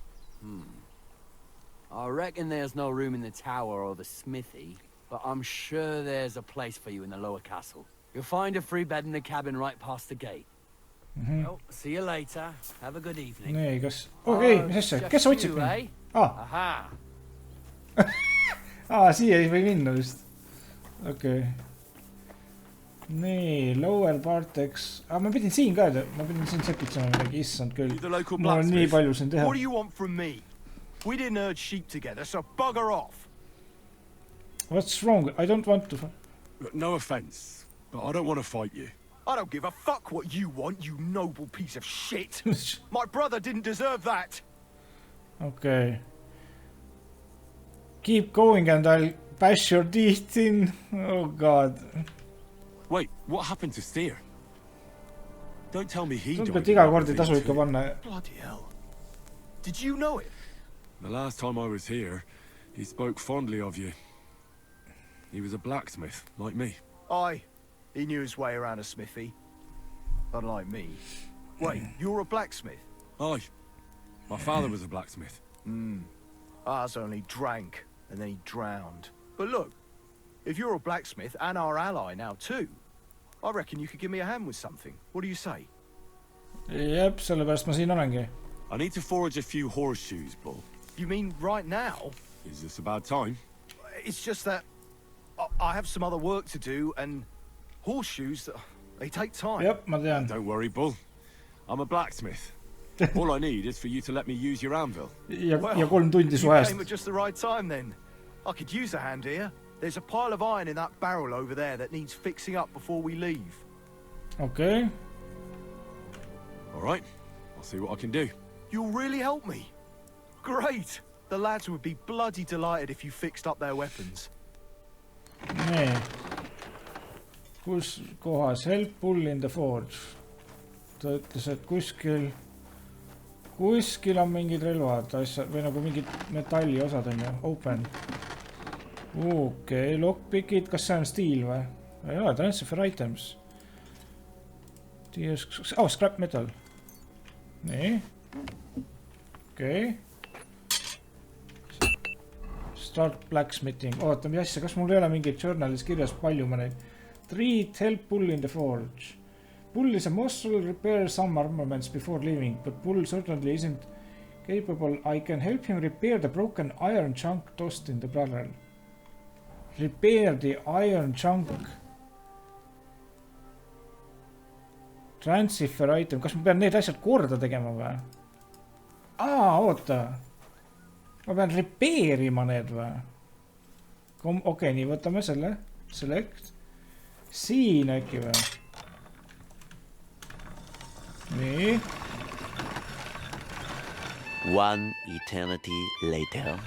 I reckon there's no room in the tower or the smithy, but I'm sure there's a place for you in the lower castle. You'll find a free bed in the cabin right past the gate. Well, see you later. Have a good evening. Nii, kas... Okei, mis asja? Kes otsib mind? Aha. Siia ei või minna vist. Okei. Nii, lower partex. Ma pidin siin ka, ma pidin siin sepitsema midagi, issand küll. Mul on nii palju siin teha. What do you want from me? We didn't herd sheep together, so bugger off. What's wrong? I don't want to... No offense, but I don't want to fight you. I don't give a fuck what you want, you noble piece of shit. My brother didn't deserve that. Okay. Keep going and I'll bash your teeth in. Oh god. Wait, what happened to Steer? Don't tell me he died. Tundub, et iga kord ei tasu ikka panna. Bloody hell. Did you know it? The last time I was here, he spoke fondly of you. He was a blacksmith, like me. Aye. He knew his way around a smithy. Unlike me. Wait, you're a blacksmith? Aye. My father was a blacksmith. Ours only drank, and then he drowned. But look, if you're a blacksmith and our ally now too, I reckon you could give me a hand with something. What do you say? Jep, sellepärast ma siin olengi. I need to forge a few horseshoes, Bull. You mean right now? Is this a bad time? It's just that I have some other work to do, and horseshoes, they take time. Yep, ma tean. Don't worry, Bull. I'm a blacksmith. All I need is for you to let me use your anvil. Ja 3 tundi su You ajast. came at just the right time then. I could use a hand here. There's a pile of iron in that barrel over there that needs fixing up before we leave. Okay. All right. I'll see what I can do. You'll really help me. Great. The lads would be bloody delighted if you fixed up their weapons. Nii. Kus kohas? Help pull in the forge. Ta ütles, et kuskil on mingid relvad, asjad, või nagu mingid metalli osad on ju. Open. Okei, lockpickid, kas see on stiil või? Ei ole, transfer items. Scrap metal. Nii. Okei. Start blacksmithing. Oota, mis asja, kas mul ei ole mingit journalis kirjas palju ma neid? Treat, help pull in the forge. Pull is a muscle, repair some armaments before leaving, but Pull certainly isn't capable. I can help him repair the broken iron chunk tossed in the barrel. Repair the iron chunk. Transfer item. Kas ma pean need asjad korda tegema või? Oota. Ma pean repeerima need või? Okei, nii võtame selle. Select. Siin äkki või? Nii. One eternity later.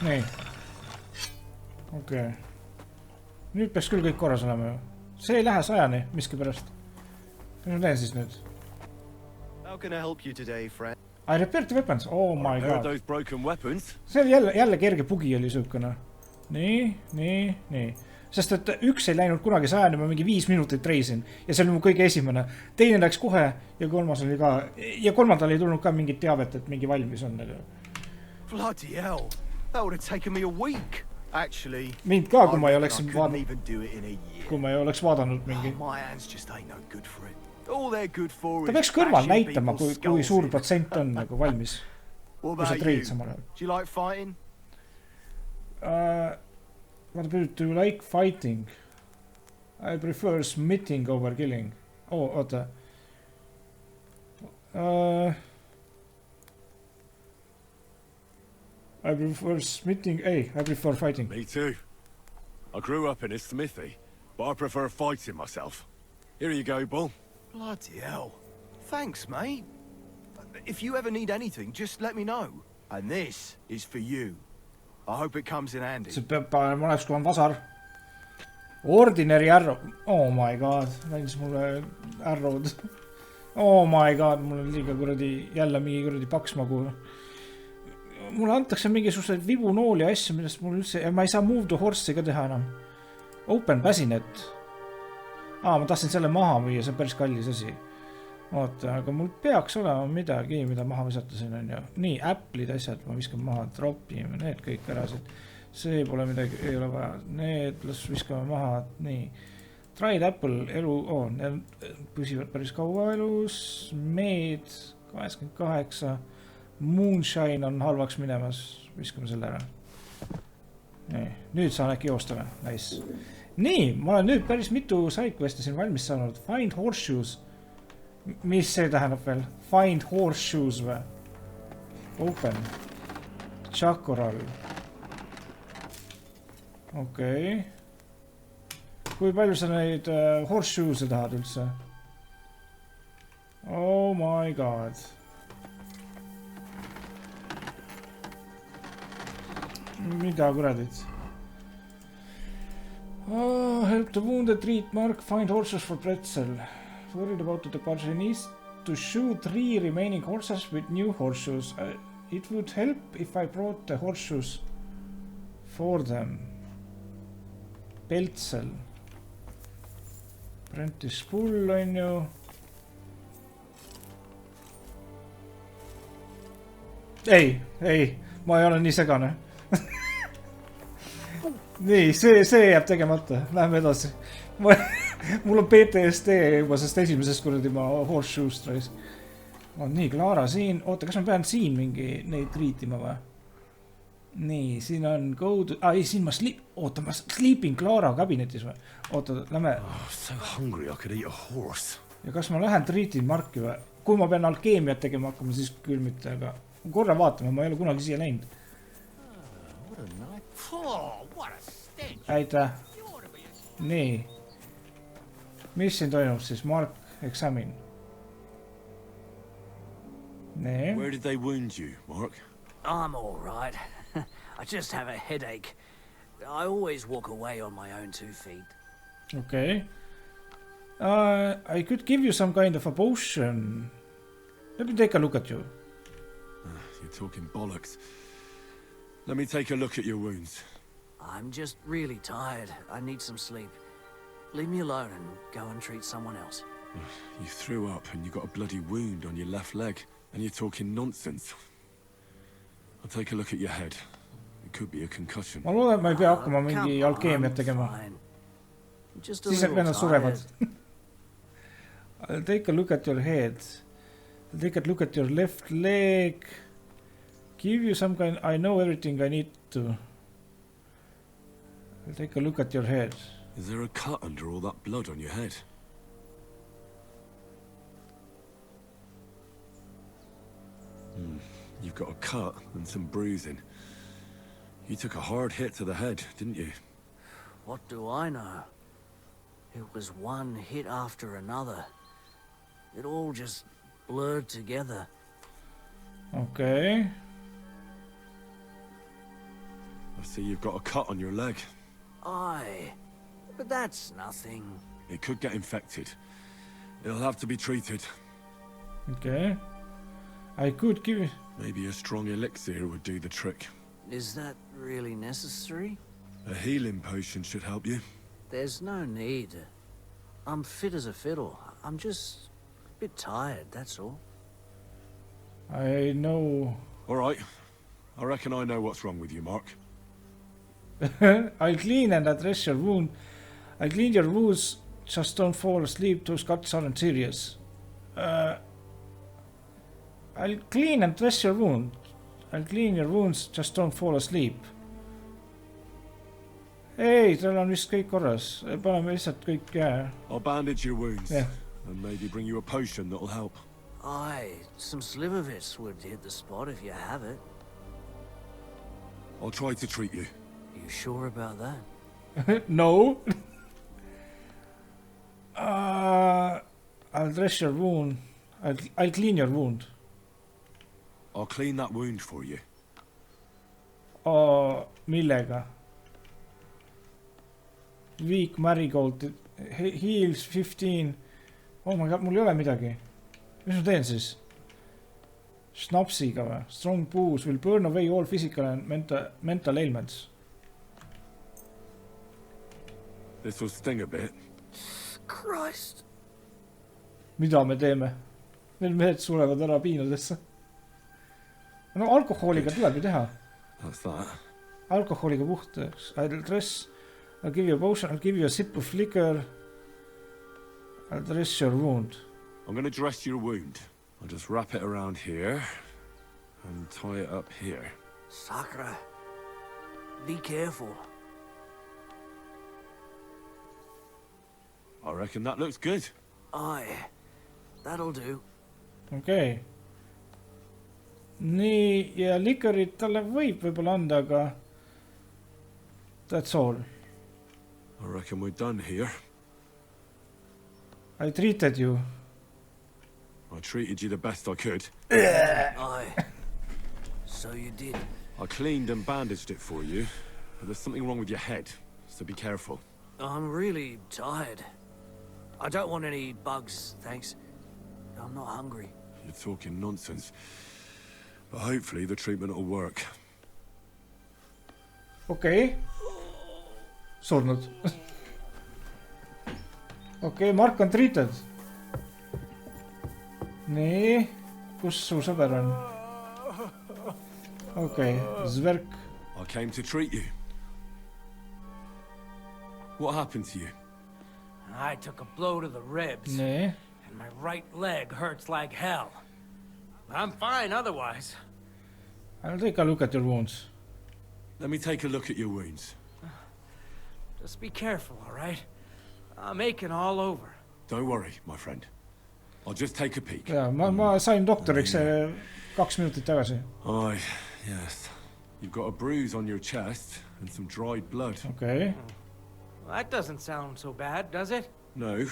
Nii. Okei. Nüüd peaks küll kõik korras olema ju. See ei lähe 100-ni, miski pärast. Mis ma teen siis nüüd? How can I help you today, friend? I repaired the weapons. Oh my god. Those broken weapons. See jälle kerge bugi oli sükene. Nii. Sest et üks ei läinud kunagi 100-ni, ma mingi 5 minutit reisin. Ja see oli mu kõige esimene. Teine läks kohe ja kolmas oli ka. Ja kolmandal ei tulnud ka mingit teavet, et mingi valmis on. Bloody hell. That would have taken me a week. Actually, mind ka, kui ma ei oleks vaadanud mingi. My hands just ain't no good for it. All they're good for is ta peaks kõrval näitama, kui suur protsent on nagu valmis. Kui sa treid samal ajal. Do you like fighting? What do you like fighting? I prefer smithing over killing. Oh, oota. I prefer smithing. Hey, I prefer fighting. Me too. I grew up in a smithy, but I prefer fighting myself. Here you go, Bull. Bloody hell. Thanks, mate. If you ever need anything, just let me know. And this is for you. I hope it comes in handy. See peab oleks kui on vasar. Ordinary arrow. Oh my god. Näinis mulle arrow'd. Oh my god. Mul on liiga kuradi jälle mingi kuradi paks magu. Mulle antakse mingisugused vibunooli ja asju, millest mul üldse... Ma ei saa move to horse'i ka teha enam. Open bassinet. Ma tahtsin selle maha müüa, see on päris kallis asi. Oota, aga mul peaks olema midagi, mida maha visatasin on ju. Nii, Apple'id asjad, ma viskan maha, dropime, need kõik ära siit. See pole midagi, ei ole vaja. Need las viskame maha, nii. Tried Apple, elu, need püsivad päris kaua elus. Meed, 88. Moonshine on halvaks minemas, viskame selle ära. Nii, nüüd saan äkki joostame, nice. Nii, ma olen nüüd päris mitu sidequesti siin valmis saanud. Find horseshoes. Mis see tähendab veel? Find horseshoes või? Open. Chakoral. Okei. Kui palju sa neid horseshoes'e tahad üldse? Oh my god. Mida kuradid? Help the wounded, treat mark, find horses for pretzel. Worried about the departure needs to shoot 3 remaining horses with new horseshoes. It would help if I brought the horseshoes for them. Peltsel. Prentice Bull on ju. Ei, ma ei ole nii segane. Nii, see jääb tegemata. Läheme edasi. Mul on PTSD juba sest esimesest kuradi ma horseshoest rais. Nii, Clara siin. Oota, kas ma pean siin mingi neid triitima või? Nii, siin on code. Ei, siin ma sleeping Clara kabinetis või? Oota, lähme. So hungry I could eat a horse. Ja kas ma lähen triitin marki või? Kui ma pean alkeemiat tegema hakkama, siis küll mitte, aga korra vaatame, ma ei ole kunagi siia läinud. Aitäh. Nii. Mis siin toimub siis? Mark, examine. Nee. Where did they wound you, Mark? I'm all right. I just have a headache. I always walk away on my own 2 feet. Okay. I could give you some kind of a potion. Let me take a look at you. You're talking bollocks. Let me take a look at your wounds. I'm just really tired. I need some sleep. Leave me alone and go and treat someone else. You threw up and you got a bloody wound on your left leg, and you're talking nonsense. I'll take a look at your head. It could be a concussion. Ma loodan, et ma ei pea hakkama mingi alkeemiat tegema. Siis et vennad surevad. I'll take a look at your head. I'll take a look at your left leg. Give you some kind... I know everything I need to. I'll take a look at your head. Is there a cut under all that blood on your head? You've got a cut and some bruising. You took a hard hit to the head, didn't you? What do I know? It was one hit after another. It all just blurred together. Okay. I see you've got a cut on your leg. Aye, but that's nothing. It could get infected. It'll have to be treated. Okay. I could give... Maybe a strong elixir would do the trick. Is that really necessary? A healing potion should help you. There's no need. I'm fit as a fiddle. I'm just a bit tired, that's all. I know... All right. I reckon I know what's wrong with you, Mark. I'll clean and address your wound. I'll clean your wounds. Just don't fall asleep. Those cuts aren't serious. I'll clean and dress your wound. I'll clean your wounds. Just don't fall asleep. ei, tal on vist kõik korras. Paneme lihtsalt kõik jää. I'll bandage your wounds. Yeah. And maybe bring you a potion that'll help. Aye, some slivovitz would hit the spot if you have it. I'll try to treat you. You sure about that? No. I'll dress your wound. I'll clean your wound. I'll clean that wound for you. Millega? Weak marigold. Heals 15. Oh my god, mul ei ole midagi. Mis ma teen siis? Snapsiga või? Strong boost will burn away all physical and mental ailments. This will sting a bit. Christ. Mida me teeme? Need mehed sulevad ära piinadesse. No alkohooliga tuleb ju teha. That's that. Alkohooliga puhtaks. I'll dress. I'll give you a potion. I'll give you a sip of liquor. I'll dress your wound. I'm going to dress your wound. I'll just wrap it around here and tie it up here. Sakra. Be careful. I reckon that looks good. Aye. That'll do. Okay. Nii, ja likerit talle võib-olla anda, aga that's all. I reckon we're done here. I treated you. I treated you the best I could. Aye. So you did. I cleaned and bandaged it for you, but there's something wrong with your head, so be careful. I'm really tired. I don't want any bugs, thanks. I'm not hungry. You're talking nonsense. But hopefully the treatment will work. Okay. Surnud. Okay, Mark on treated. Nii, kus su sõber on? Okay, Zverk. I came to treat you. What happened to you? I took a blow to the ribs. Nee. And my right leg hurts like hell. I'm fine otherwise. I'll take a look at your wounds. Let me take a look at your wounds. Just be careful, all right? I'm aching all over. Don't worry, my friend. I'll just take a peek. Ja, ma sain doktoriks 2 minutit tagasi. Aye, yes. You've got a bruise on your chest and some dried blood. Okay. Well, that doesn't sound so bad, does it? No,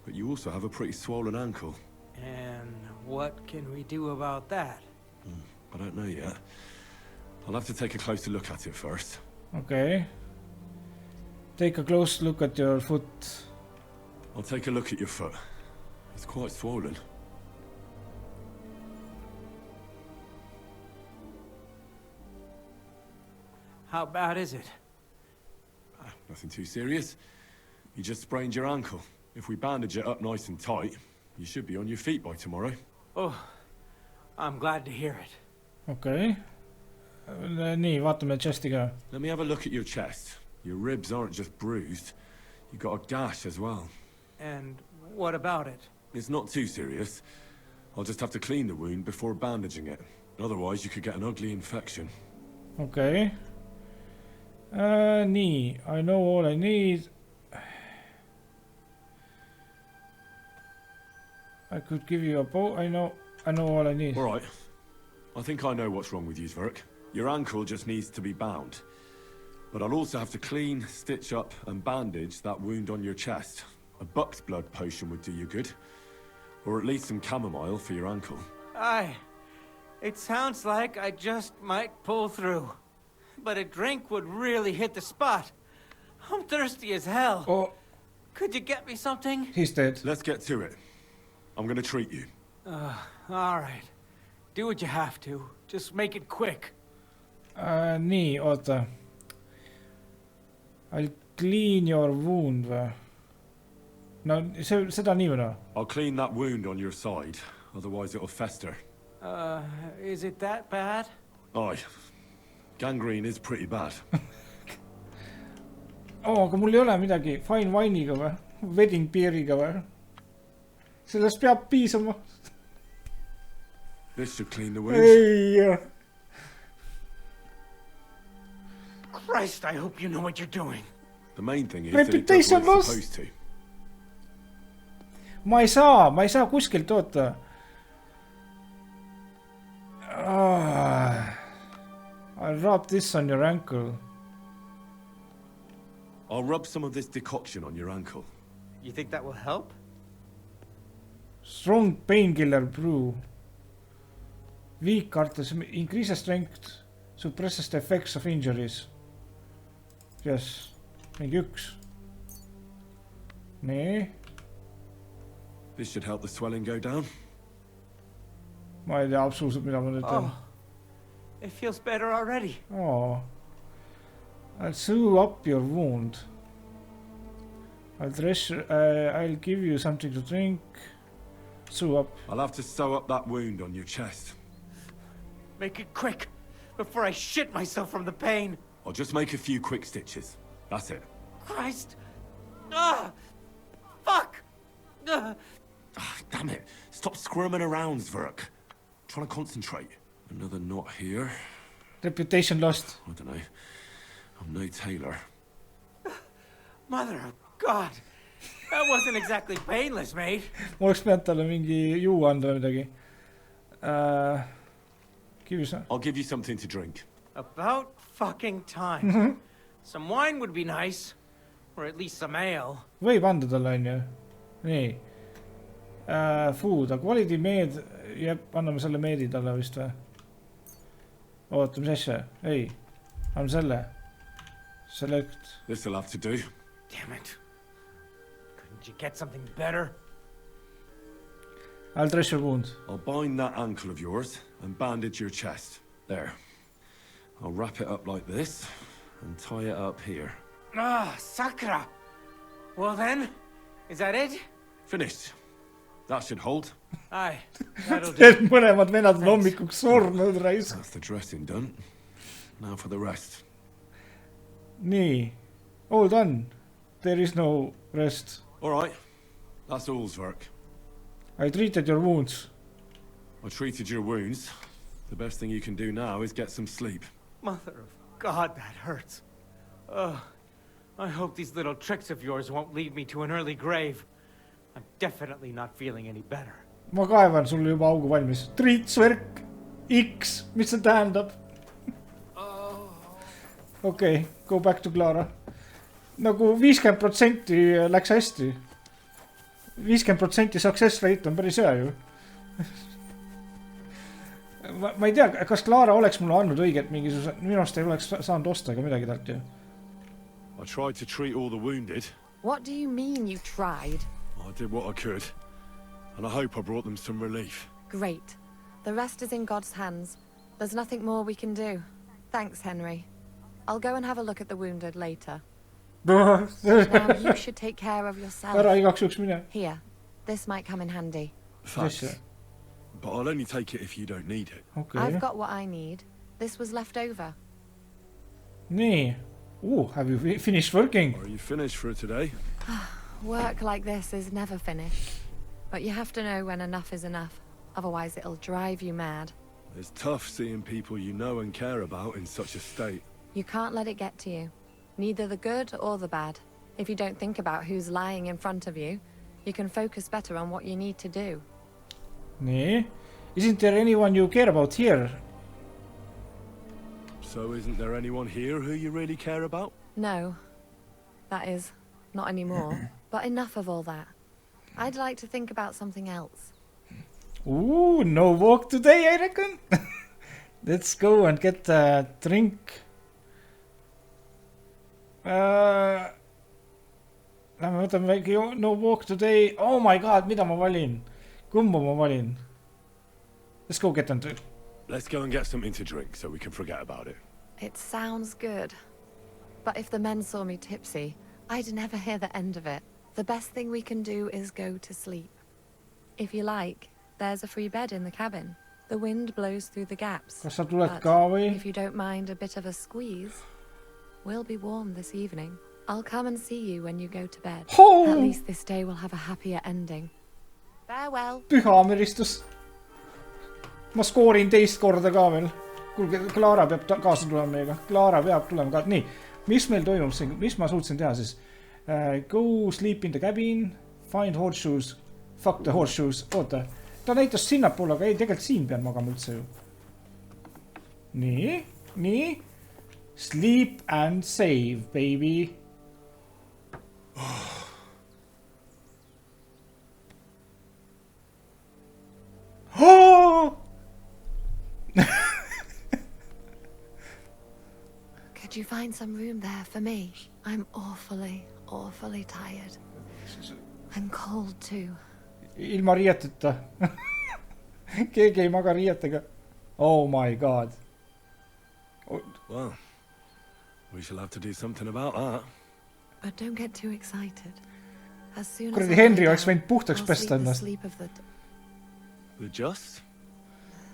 but you also have a pretty swollen ankle. And what can we do about that? I don't know yet. I'll have to take a closer look at it first. Okay. Take a close look at your foot. I'll take a look at your foot. It's quite swollen. How bad is it? Nothing too serious. You just sprained your ankle. If we bandage it up nice and tight, you should be on your feet by tomorrow. Oh, I'm glad to hear it. Okay. Nii, vaatame chesti ka. Let me have a look at your chest. Your ribs aren't just bruised. You've got a gash as well. And what about it? It's not too serious. I'll just have to clean the wound before bandaging it. Otherwise, you could get an ugly infection. Okay. Nii, I know all I need. I could give you a bow. I know all I need. All right. I think I know what's wrong with you, Zverk. Your ankle just needs to be bound. But I'll also have to clean, stitch up, and bandage that wound on your chest. A buck's blood potion would do you good. Or at least some chamomile for your ankle. Aye. It sounds like I just might pull through. But a drink would really hit the spot. I'm thirsty as hell. Oh. Could you get me something? He's dead. Let's get to it. I'm gonna treat you. All right. Do what you have to. Just make it quick. Nii, oota. I'll clean your wound või? No, seda nii või no? I'll clean that wound on your side, otherwise it'll fester. Is it that bad? Aye. Gangrene is pretty bad. Aga mul ei ole midagi fine wine'iga või? Wedding beer'iga või? Sellest peab piisama. This should clean the wounds. Ei. Christ, I hope you know what you're doing. The main thing is that it does Reputation what it's loss. supposed to. Ma ei saa kuskilt oota. I'll rub this on your ankle. I'll rub some of this decoction on your ankle. You think that will help? Strong painkiller brew. Weak artes increases strength, suppresses the effects of injuries. Yes. Mingi 1. Nii. This should help the swelling go down. Ma ei tea absoluutselt mida ma nüüd teen. It feels better already. Oh. I'll sew up your wound. I'll give you something to drink. Sew up. I'll have to sew up that wound on your chest. Make it quick, before I shit myself from the pain. I'll just make a few quick stitches. That's it. Christ! Fuck! Damn it. Stop squirming around, Zverk. I'm trying to concentrate. Another knot here. Reputation lost. I don't know. I'm no tailor. Mother of God! That wasn't exactly painless, mate. Ma oleks pidanud talle mingi juu anda või midagi. I'll give you something to drink. About fucking time. Some wine would be nice. Or at least some ale. Võib anda talle, on ju. Nii. Food, quality mead. Jep, anname selle meedi talle vist või? Oota, mis asja? Ei. Anna selle. Select. This'll have to do. Damn it. Couldn't you get something better? I'll dress your wound. I'll bind that ankle of yours and bandage your chest. There. I'll wrap it up like this and tie it up here. Sakra! Well then, is that it? Finished. That should hold. Aye, that'll do. Mõlemad venad on hommikuks surnud raisk. That's the dressing done. Now for the rest. Nii. All done. There is no rest. Alright. That's all, Zverk. I treated your wounds. I treated your wounds. The best thing you can do now is get some sleep. Mother of God, that hurts. I hope these little tricks of yours won't lead me to an early grave. I'm definitely not feeling any better. Ma kaevan sulle juba augu valmis. Triitsvärk. X. Mis see tähendab? Okei, go back to Clara. Nagu 50% läks hästi. 50% success rate on päris hea ju. Ma ei tea, kas Clara oleks mulle andnud õiget mingisuguse... Minu arust ei oleks saanud osta ega midagi talt ju. I tried to treat all the wounded. What do you mean you tried? I did what I could. And I hope I brought them some relief. Great. The rest is in God's hands. There's nothing more we can do. Thanks, Henry. I'll go and have a look at the wounded later. Now you should take care of yourself. Ära igaks juhuks mine. Here. This might come in handy. Thanks. But I'll only take it if you don't need it. Okay. I've got what I need. This was left over. Nii. Have you finished working? Are you finished for today? Work like this is never finished. But you have to know when enough is enough. Otherwise it'll drive you mad. It's tough seeing people you know and care about in such a state. You can't let it get to you. Neither the good or the bad. If you don't think about who's lying in front of you, you can focus better on what you need to do. Nee. Isn't there anyone you care about here? So isn't there anyone here who you really care about? No. That is, not anymore. But enough of all that. I'd like to think about something else. No walk today, I reckon. Let's go and get a drink. Lähme võtame väike no walk today. Oh my god, mida ma valin? Kumba ma valin? Let's go get them to. Let's go and get something to drink so we can forget about it. It sounds good. But if the men saw me tipsy, I'd never hear the end of it. The best thing we can do is go to sleep. If you like, there's a free bed in the cabin. The wind blows through the gaps. Kas sa tuled ka või? If you don't mind a bit of a squeeze, we'll be warm this evening. I'll come and see you when you go to bed. At least this day will have a happier ending. Farewell. Püha ameristus. Ma skoorin teist korda ka veel. Kuulge, Clara peab kaasa tulema meiega. Clara peab tulema ka. Nii, mis meil toimub siin, mis ma suutsin teha siis? Go sleep in the cabin, find horseshoes, fuck the horseshoes, oota. Ta näitas sinnapoole, aga ei, tegelikult siin pean magama üldse ju. Nii. Sleep and save, baby. Could you find some room there for me? I'm awfully tired. I'm cold too. Ilma riieteta. Keegi ei maga riietega. Oh my god. Well, we shall have to do something about that. But don't get too excited. As soon as Kuradi Henry oleks võinud puhtaks pesta ennast. The just?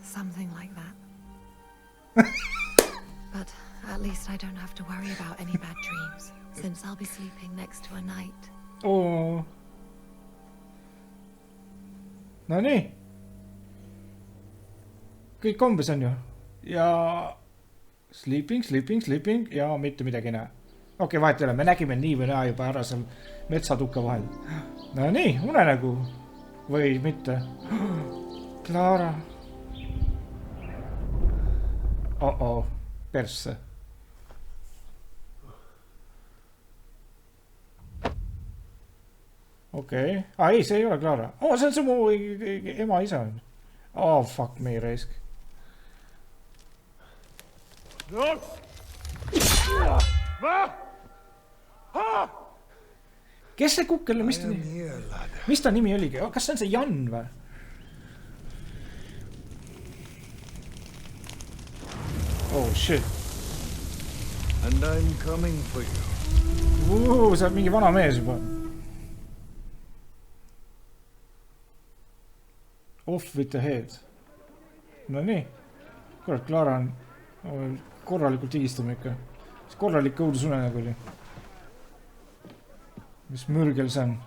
Something like that. But at least I don't have to worry about any bad dreams, since I'll be sleeping next to a knight. Oh. No nii. Kõik kombes on ju. Ja sleeping ja mitte midagi näe. Okei, vahet ei ole, me nägime nii või näe juba ära seal metsatukke vahel. No nii, unenägu. Või mitte. Clara. Persse. Okei. Ei, see ei ole Clara. See on see mu ema isa. Fuck me, raisk. Kes see kukkel on? Mis ta nimi oligi? Kas see on see Jan või? Oh shit. And I'm coming for you. See on mingi vana mees juba. Off with the head. No nii. Kurat, Clara on korralikult higistama ikka. Korralik õudusunenägu oli. Mis mürgel see on?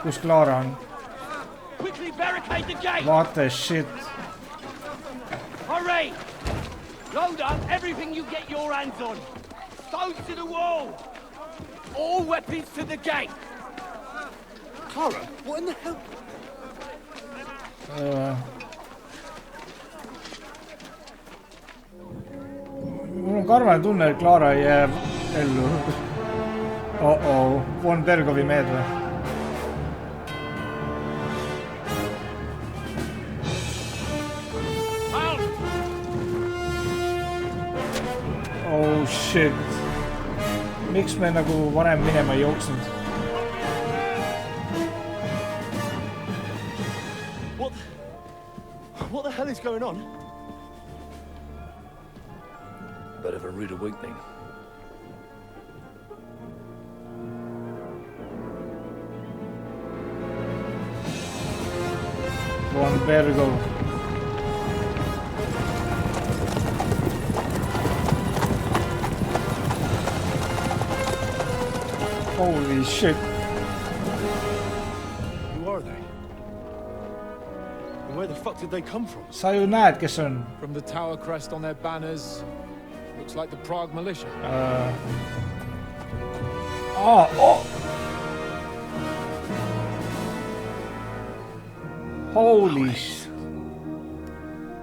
Kus Clara on? What the shit? Hurry! Load up everything you get your hands on. Stones to the wall. All weapons to the gate. Clara, what in the hell? Mul on karvane tunne, et Clara ei jää ellu. Von Bergovi mehed või? Oh shit. Miks me nagu varem minema ei jooksnud? What the hell is going on? Bit of a rude awakening. Von Bergo. Holy shit. Who are they? And where the fuck did they come from? Sa ju näed, kes on? From the tower crest on their banners. Looks like the Prague militia. Holy shit.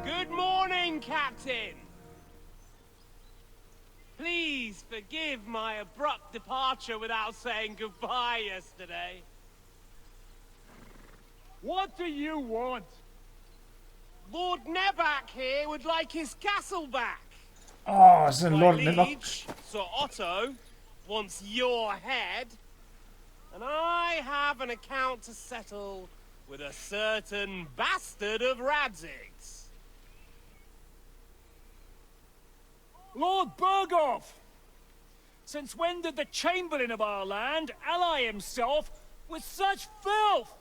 Good morning, Captain. Please forgive my abrupt departure without saying goodbye yesterday. What do you want? Lord Nebak here would like his castle back. See on Lord My Nebak. liege, Sir Otto, wants your head. And I have an account to settle with a certain bastard of Radzig's. Lord Bergov! Since when did the Chamberlain of our land ally himself with such filth?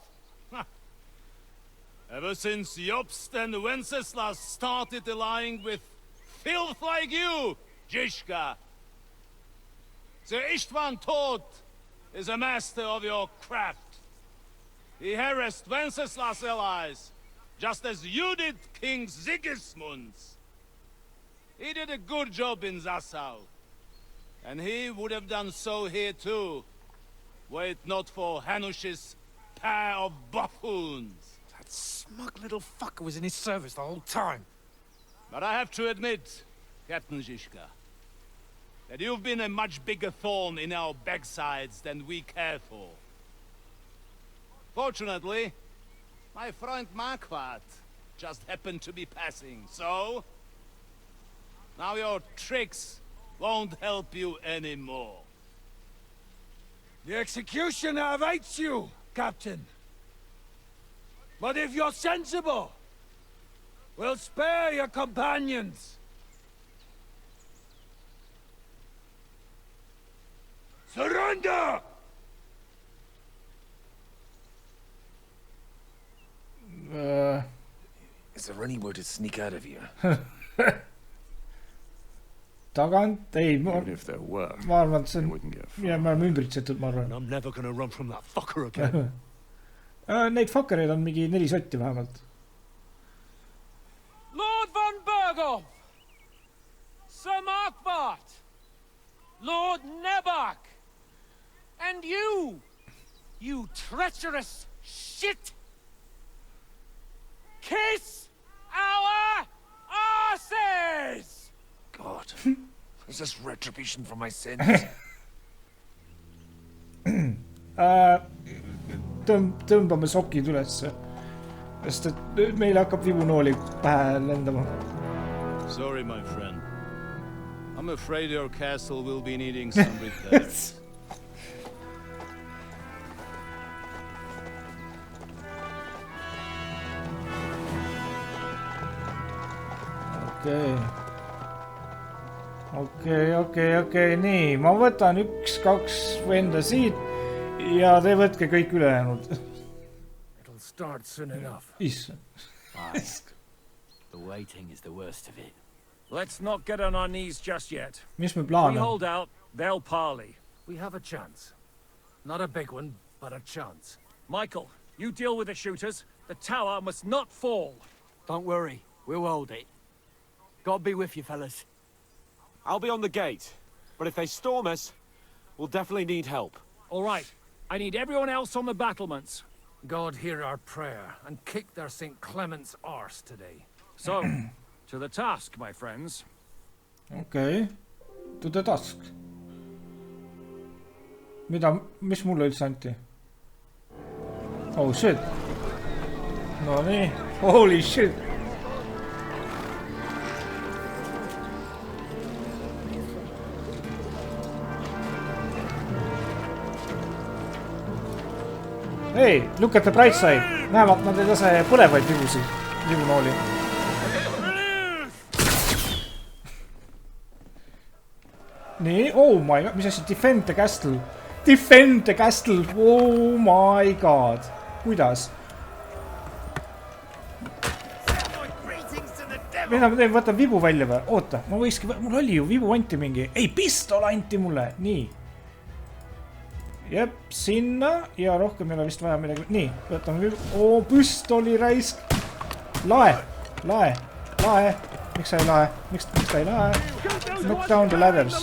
Ever since Jobst and Wenceslas started allying with filth like you, Zizka. Sir Istvan Tod is a master of your craft. He harassed Wenceslas' allies, just as you did King Sigismund's. He did a good job in Zassau. And he would have done so here too. Were it not for Hanush's pair of buffoons. That smug little fucker was in his service the whole time. But I have to admit, Captain Zizka, that you've been a much bigger thorn in our backsides than we care for. Fortunately, my friend Marquardt just happened to be passing, so now your tricks won't help you anymore. The executioner awaits you, Captain. But if you're sensible, we'll spare your companions. Surrender! Is there any way to sneak out of here? Tagant, ei, ma arvan, et see on, ja me oleme ümbritsetud, ma arvan. I'm never gonna run from that fucker again. Neid fuckereid on mingi 4 sotti vähemalt. Lord von Berghoff! Sir Marquardt! Lord Nebach! And you treacherous shit! Kiss our asses! God, is this retribution for my sins? Tõmbame sokid ülesse, sest et meil hakkab vibunooli pähe lendama. Sorry, my friend. I'm afraid your castle will be needing some repairs. Okei, nii, ma võtan 1-2 venda siit ja te võtke kõik ülejäänud. It'll start soon enough. Issand. The waiting is the worst of it. Let's not get on our knees just yet. Mis me plaan We on? hold out, they'll parley. We have a chance. Not a big one, but a chance. Michael, you deal with the shooters. The tower must not fall. Don't worry, we'll hold it. God be with you, fellas. I'll be on the gate, but if they storm us, we'll definitely need help. All right, I need everyone else on the battlements. God hear our prayer and kick their St. Clement's arse today. So, to the task, my friends. Okei, to the task. Mis mulle üldse anti? Oh shit. No nii, holy shit. Hey, look at the bright side. Vähemalt nad ei lase põlevaid vibunooli. Nii, oh my god, mis asi, defend the castle. Defend the castle, oh my god. Kuidas? Mida ma teen, võtan vibu välja või? Oota, ma võikski, mul oli ju vibu anti mingi. Ei, pistol anti mulle, nii. Jep, sinna ja rohkem ei ole vist vaja midagi. Nii, võtame vibu. Oo, püstoli raisk. Lae. Miks sa ei lae? Miks ta ei lae? Knock down the ladders.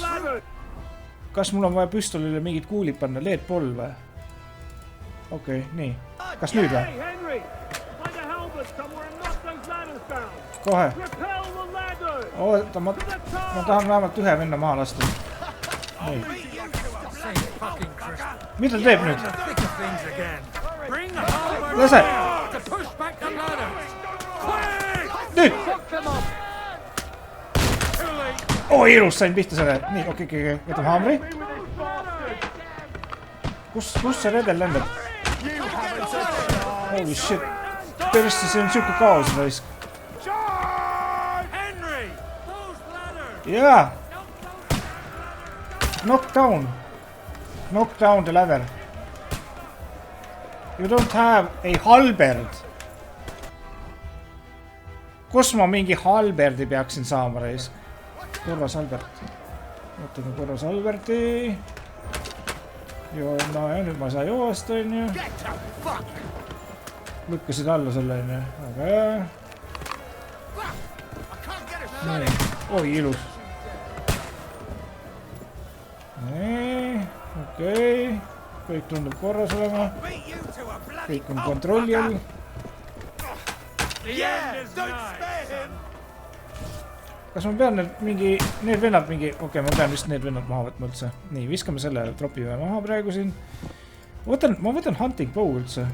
Kas mul on vaja püstolile mingid kuulid panna? Lead pool või? Okei, nii. Kas nüüd või? Kohe. Oota, ma tahan vähemalt ühe venna maha lasta. Nii. Mida ta teeb nüüd? Lase! Nüüd! Oo, hirus sain pihta selle. Nii, okei, võtame haamri. Kus see redel lendab? Holy shit. Persse, see on siuke kaos raisk. Jaa! Knock down the ladder. You don't have a halberd. Kus ma mingi halberdi peaksin saama raisk? Korvas halbert. Võtame korvas halberdi. No ja nüüd ma ei saa joosta, on ju. Lükkasid alla selle, on ju. Aga jah. nii, oi ilus. Nii, okei. Kõik tundub korras olema. Kõik on kontrolli all. Kas ma pean need vennad mingi... Okei, ma pean vist need vennad maha võtma üldse. Nii, viskame selle tropivee maha praegu siin. Ma võtan hunting bow üldse.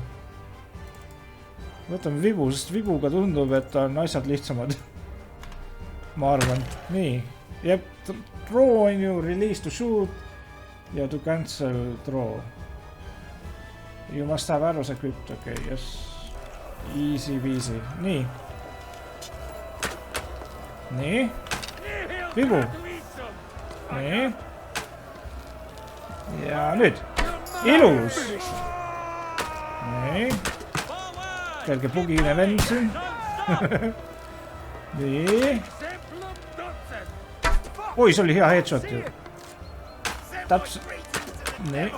Võtame vibu, sest vibuga tundub, et on asjad lihtsamad. Ma arvan. Nii. Jep, draw on you, release to shoot ja to cancel draw. You must have arrows equipped. Okei, yes. Easy peasy. Nii. Nii. Vibu. Nii. Ja nüüd. Ilus. Nii. Kerge pugine vend siin. Nii. Oi, see oli hea headshot ju. Täpselt. Nii.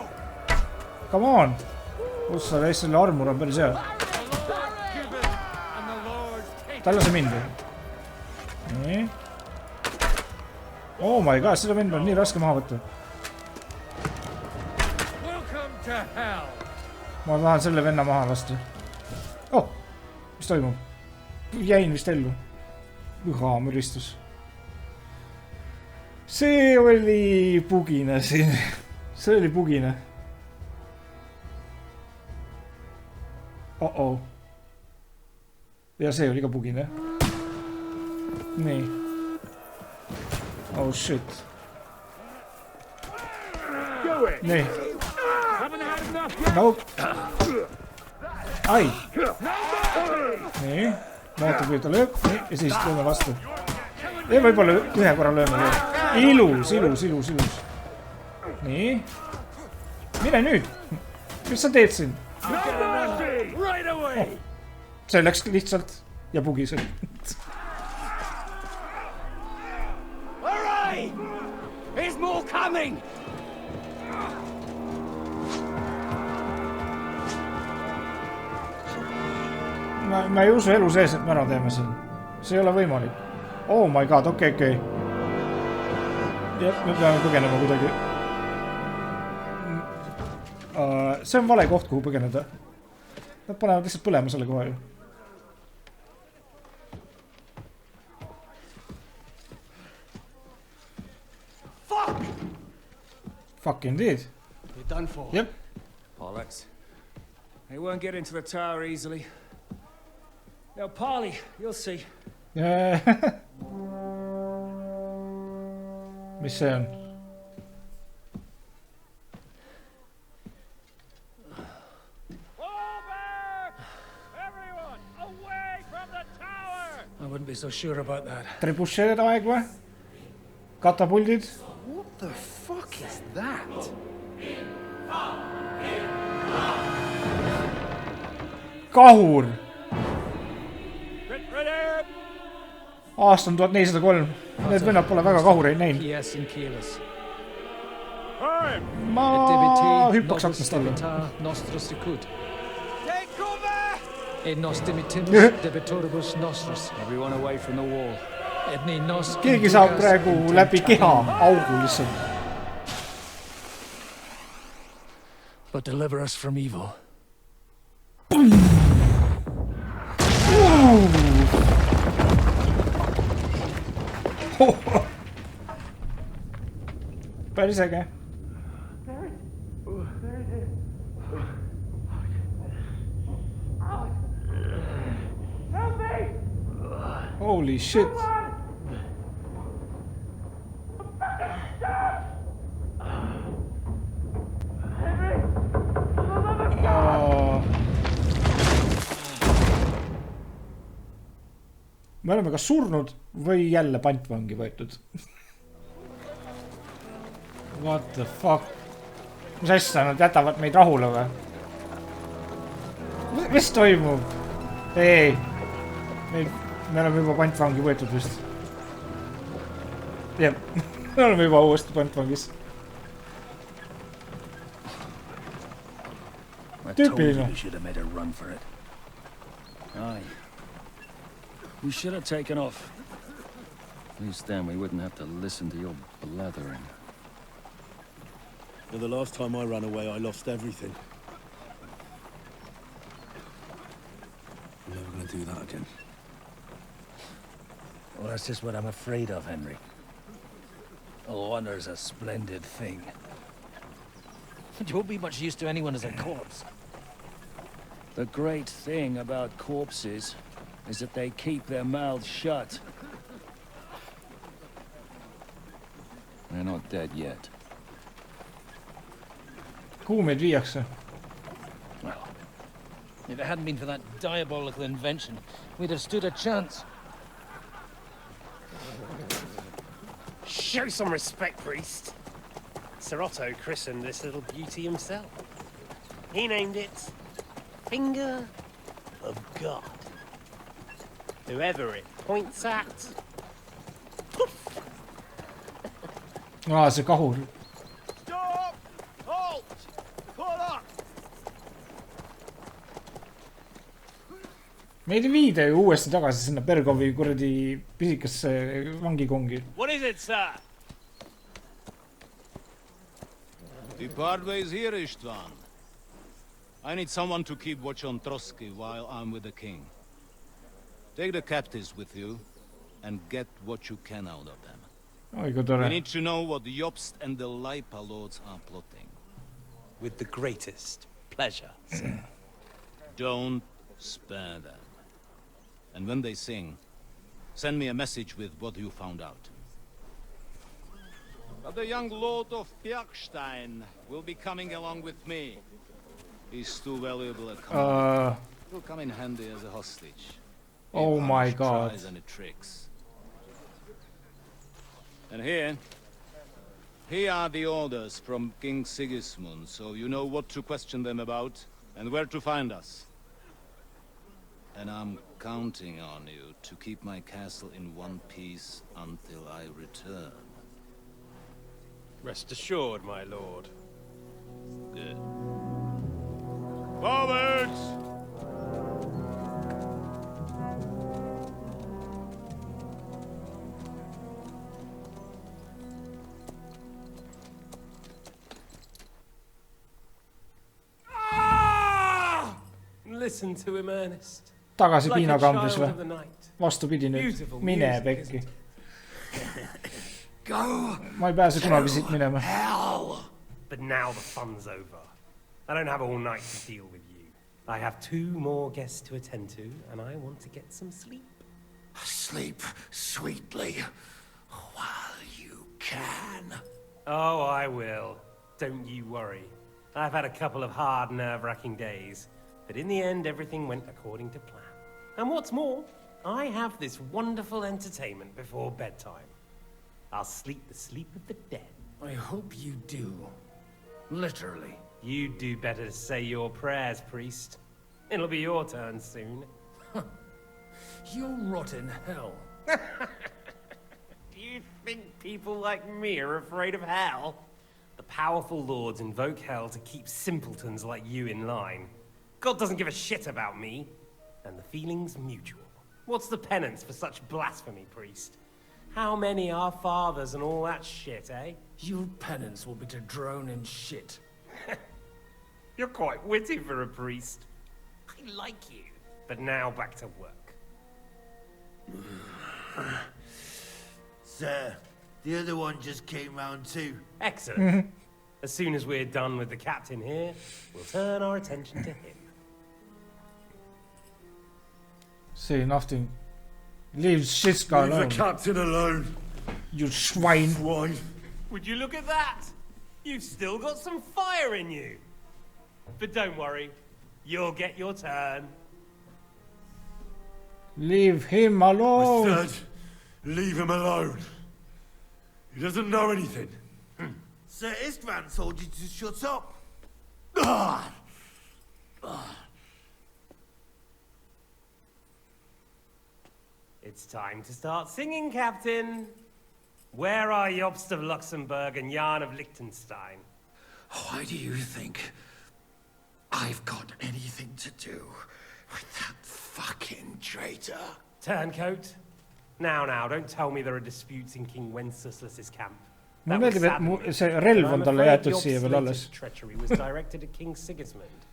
Come on. Ussa veist selle armur on päris hea. Ta lase mind. Nii. Oh my god, seda vend on nii raske maha võtta. Ma tahan selle venna maha lasta. Oh, mis toimub? Jäin vist ellu. Üha, müristus. See oli pugine siin. See oli pugine. Oh-oh. Ja see oli ka pugine. Nii. Oh shit. Nii. Nope. Ai. Nii. Vaata, kui ta lööb. Nii. Ja siis lööme vastu. Ja võib-olla ühe korra lööme. Ilus, ilus, ilus, ilus. Nii. Mine nüüd. Mis sa teed siin? Oh. See läks lihtsalt ja pugisel. There's more coming. Ma ei usu elu sees, et me ära teeme siin. See ei ole võimalik. Oh my god, okei. Jah, me peame põgenema kuidagi. See on vale koht, kuhu põgeneda. Nad panevad lihtsalt põlema selle koha ju. Fuck indeed. You're done for. Yep. Bollocks. They won't get into the tower easily. Now, Polly, you'll see. Mis see on? I wouldn't be so sure about that. Trebuchet aeg või? Katapuldid? What the fuck is that? Kahur! Aasta on 1403. Need vennad pole väga kahureid näinud. Ma hüppaks aknast alla. Everyone away from the wall. Keegi saab praegu läbi keha augu lihtsalt. But deliver us from evil. Päris äge. Holy shit. Me oleme kas surnud või jälle pantvangi võetud. What the fuck? Mis asja, nad jätavad meid rahule või? Mis toimub? Ei. Me oleme juba pantvangi võetud vist. Jep, me oleme juba uuesti pantvangis. Tüüpiline. We should have taken off. At least then we wouldn't have to listen to your blathering. Well, the last time I ran away, I lost everything. I'm never gonna do that again. Well, that's just what I'm afraid of, Henry. Honor's a splendid thing. You won't be much use to anyone as a corpse. The great thing about corpses is that they keep their mouths shut. They're not dead yet. Kuhu meid viiakse? Well, if it hadn't been for that diabolical invention, we'd have stood a chance. Show some respect, priest. Sir Otto christened this little beauty himself. He named it Finger of God. Whoever it points at. See kahur. Stop! Halt! Pull up! Meid ei viida ju uuesti tagasi sinna Bergovi kuradi pisikasse vangikongi. What is it, sir? Depart ways here, Istvan. I need someone to keep watch on Trotsky while I'm with the king. Take the captives with you and get what you can out of them. Oi, kui tore. We need to know what the Jobst and the Leipa lords are plotting. With the greatest pleasure, sir. Don't spare them. And when they sing, send me a message with what you found out. But the young lord of Bjergstein will be coming along with me. He's too valuable a commodity. He'll come in handy as a hostage. Oh my god. Tries any tricks. And here are the orders from King Sigismund, so you know what to question them about and where to find us. And I'm counting on you to keep my castle in one piece until I return. Rest assured, my lord. Good. Forwards! Listen to him, Ernest. Tagasi piinakambris või? Vastupidi nüüd. Mine pekki. Ma ei pääse kunagi siit minema. But now the fun's over. I don't have all night to deal with you. I have 2 more guests to attend to, and I want to get some sleep. Sleep sweetly while you can. Oh, I will. Don't you worry. I've had a couple of hard, nerve-wracking days, but in the end, everything went according to plan. And what's more, I have this wonderful entertainment before bedtime. I'll sleep the sleep of the dead. I hope you do. Literally. You'd do better to say your prayers, priest. It'll be your turn soon. You'll rot in hell. Do you think people like me are afraid of hell? The powerful lords invoke hell to keep simpletons like you in line. God doesn't give a shit about me. And the feeling's mutual. What's the penance for such blasphemy, priest? How many are fathers and all that shit, eh? Your penance will be to drown in shit. You're quite witty for a priest. I like you. But now back to work. Sir, the other one just came round too. Excellent. As soon as we're done with the captain here, we'll turn our attention to him. See nothing. Leave Shiska alone. Leave the captain alone. You swine. Would you look at that? You've still got some fire in you. But don't worry, you'll get your turn. Leave him alone. I said, leave him alone. He doesn't know anything. Sir Istvan told you to shut up. It's time to start singing, Captain. Where are Jobst of Luxembourg and Jan of Liechtenstein? Why do you think I've got anything to do with that fucking traitor? Turncoat, Now, don't tell me there are disputes in King Wenceslas's camp. Mulle meeldib, et see relv on talle jäetud siia veel alles. Treachery was directed at King Sigismund.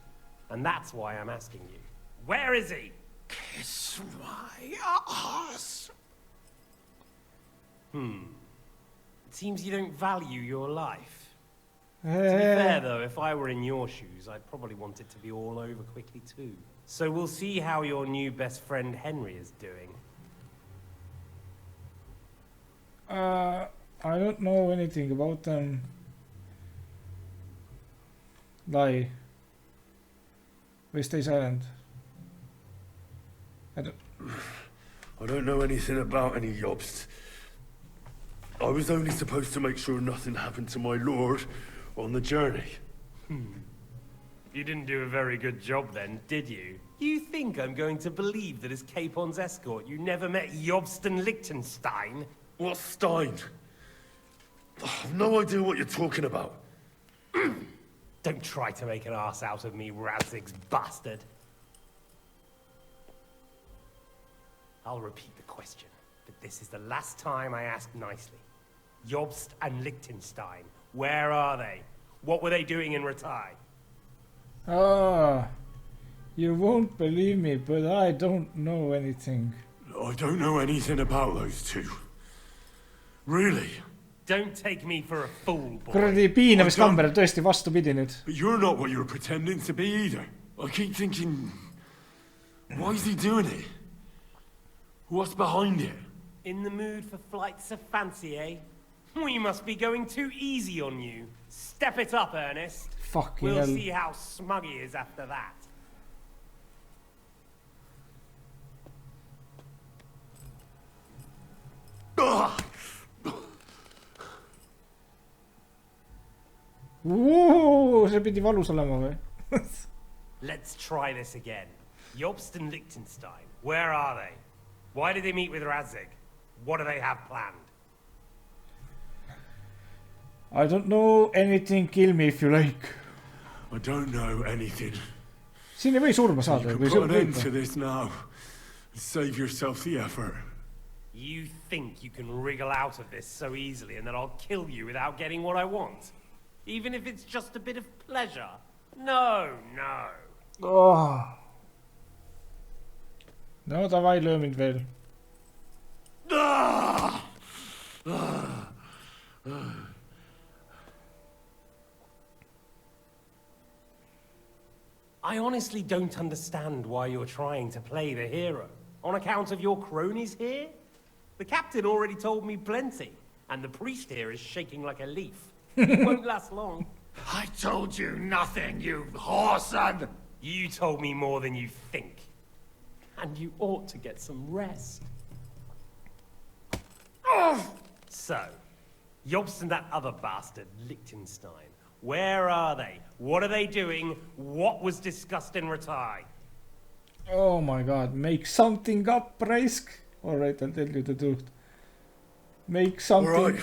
And that's why I'm asking you. Where is he? Kiss my ass. It seems you don't value your life. To be fair, though, if I were in your shoes, I'd probably want it to be all over quickly, too. So we'll see how your new best friend Henry is doing. I don't know anything about them. Lie. Või stay silent. I don't know anything about any Jobst. I was only supposed to make sure nothing happened to my lord on the journey. You didn't do a very good job then, did you? You think I'm going to believe that as Capon's escort you never met Jobst and Liechtenstein? What Stein? I've no idea what you're talking about. Don't try to make an ass out of me, Radzig's bastard. I'll repeat the question, but this is the last time I ask nicely. Jobst and Liechtenstein, where are they? What were they doing in Ratai? You won't believe me, but I don't know anything. I don't know anything about those two. Really? Don't take me for a fool, boy. Kuradi piinamiskamber tõesti vastupidi nüüd. But you're not what you're pretending to be either. I keep thinking, why is he doing it? What's behind it? In the mood for flights of fancy, eh? We must be going too easy on you. Step it up, Ernest. Fucking we'll hell. see how smug he is after that. See pidi valus olema või? Let's try this again. Jobst and Liechtenstein, where are they? Why did they meet with Radzig? What do they have planned? I don't know anything, kill me if you like. I don't know anything. Siin ei või surma saada. You can put an end to this now. Save yourself the effort. You think you can wriggle out of this so easily and that I'll kill you without getting what I want? Even if it's just a bit of pleasure? No. No davai, löö mind veel. I honestly don't understand why you're trying to play the hero. On account of your cronies here? The captain already told me plenty, and the priest here is shaking like a leaf. It won't last long. I told you nothing, you whoreson! You told me more than you think. And you ought to get some rest. So, Jobst and that other bastard, Liechtenstein. Where are they? What are they doing? What was discussed in Ratai? Oh my god, make something up, Raisk. Alright, I'll tell you the truth. Make something. Alright.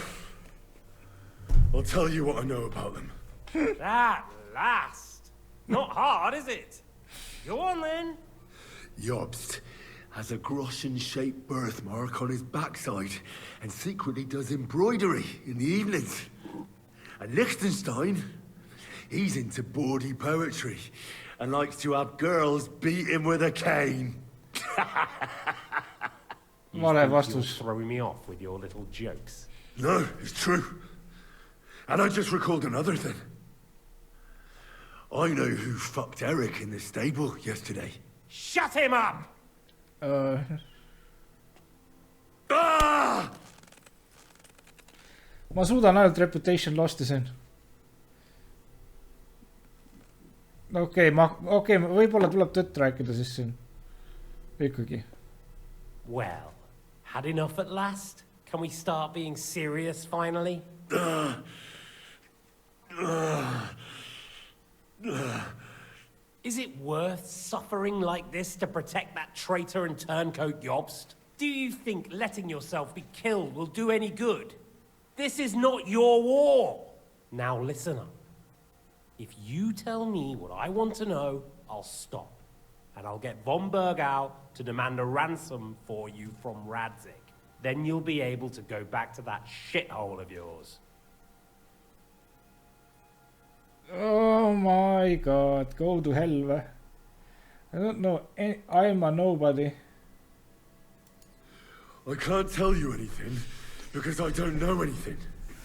I'll tell you what I know about them. At last. Not hard, is it? Go on then. Jobst has a Groschen-shaped birthmark on his backside and secretly does embroidery in the evenings. And Liechtenstein, he's into bawdy poetry and likes to have girls beat him with a cane. Vale vastus. Throwing me off with your little jokes. No, it's true. And I just recalled another thing. I know who fucked Eric in the stable yesterday. Shut him up! Ma suudan ainult reputation losti siin. Okei, võib-olla tuleb tõtt rääkida siis siin. Ikkagi. Well, had enough at last? Can we start being serious finally? Is it worth suffering like this to protect that traitor and turncoat Jobst? Do you think letting yourself be killed will do any good? This is not your war. Now listen up. If you tell me what I want to know, I'll stop. And I'll get von Bergau to demand a ransom for you from Radzig. Then you'll be able to go back to that shithole of yours. Oh my god, go to hell või? I don't know, I'm a nobody. I can't tell you anything because I don't know anything.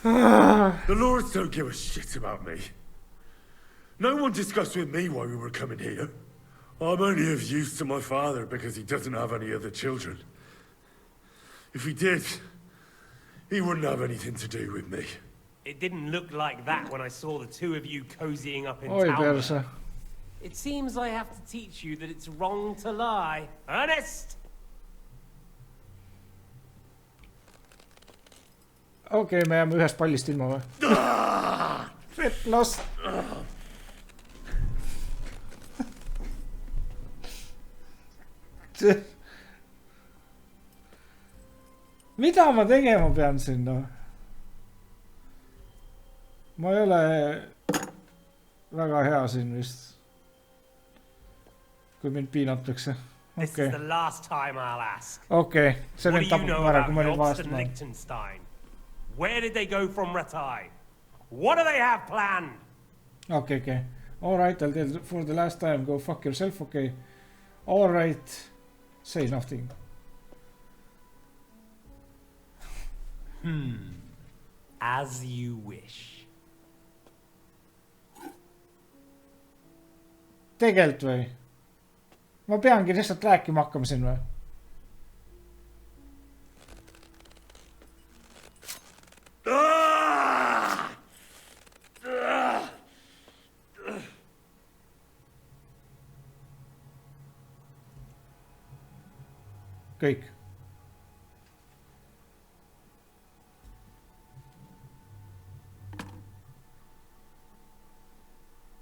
The Lords don't give a shit about me. No one discussed with me why we were coming here. I'm only of use to my father because he doesn't have any other children. If he did, he wouldn't have anything to do with me. It didn't look like that when I saw the two of you cozying up in Oi, town. perse. It seems I have to teach you that it's wrong to lie. Ernest! Okei, me jääme ühest pallist ilma või? Retlost! Mida ma tegema pean siin, no? Ma ei ole väga hea siin vist. Kui mind piinatakse. This is the last time I'll ask. Okei, see What mind do you tapab know ära, about kui ma olin Jobst and vahest. Liechtenstein? Where did they go from Ratai? What do they have planned? Okay. Alright, I'll tell you for the last time. Go fuck yourself, okay? Alright. Say nothing. As you wish. Tegelt või? Ma peangi lihtsalt rääkima hakkama siin või? Kõik.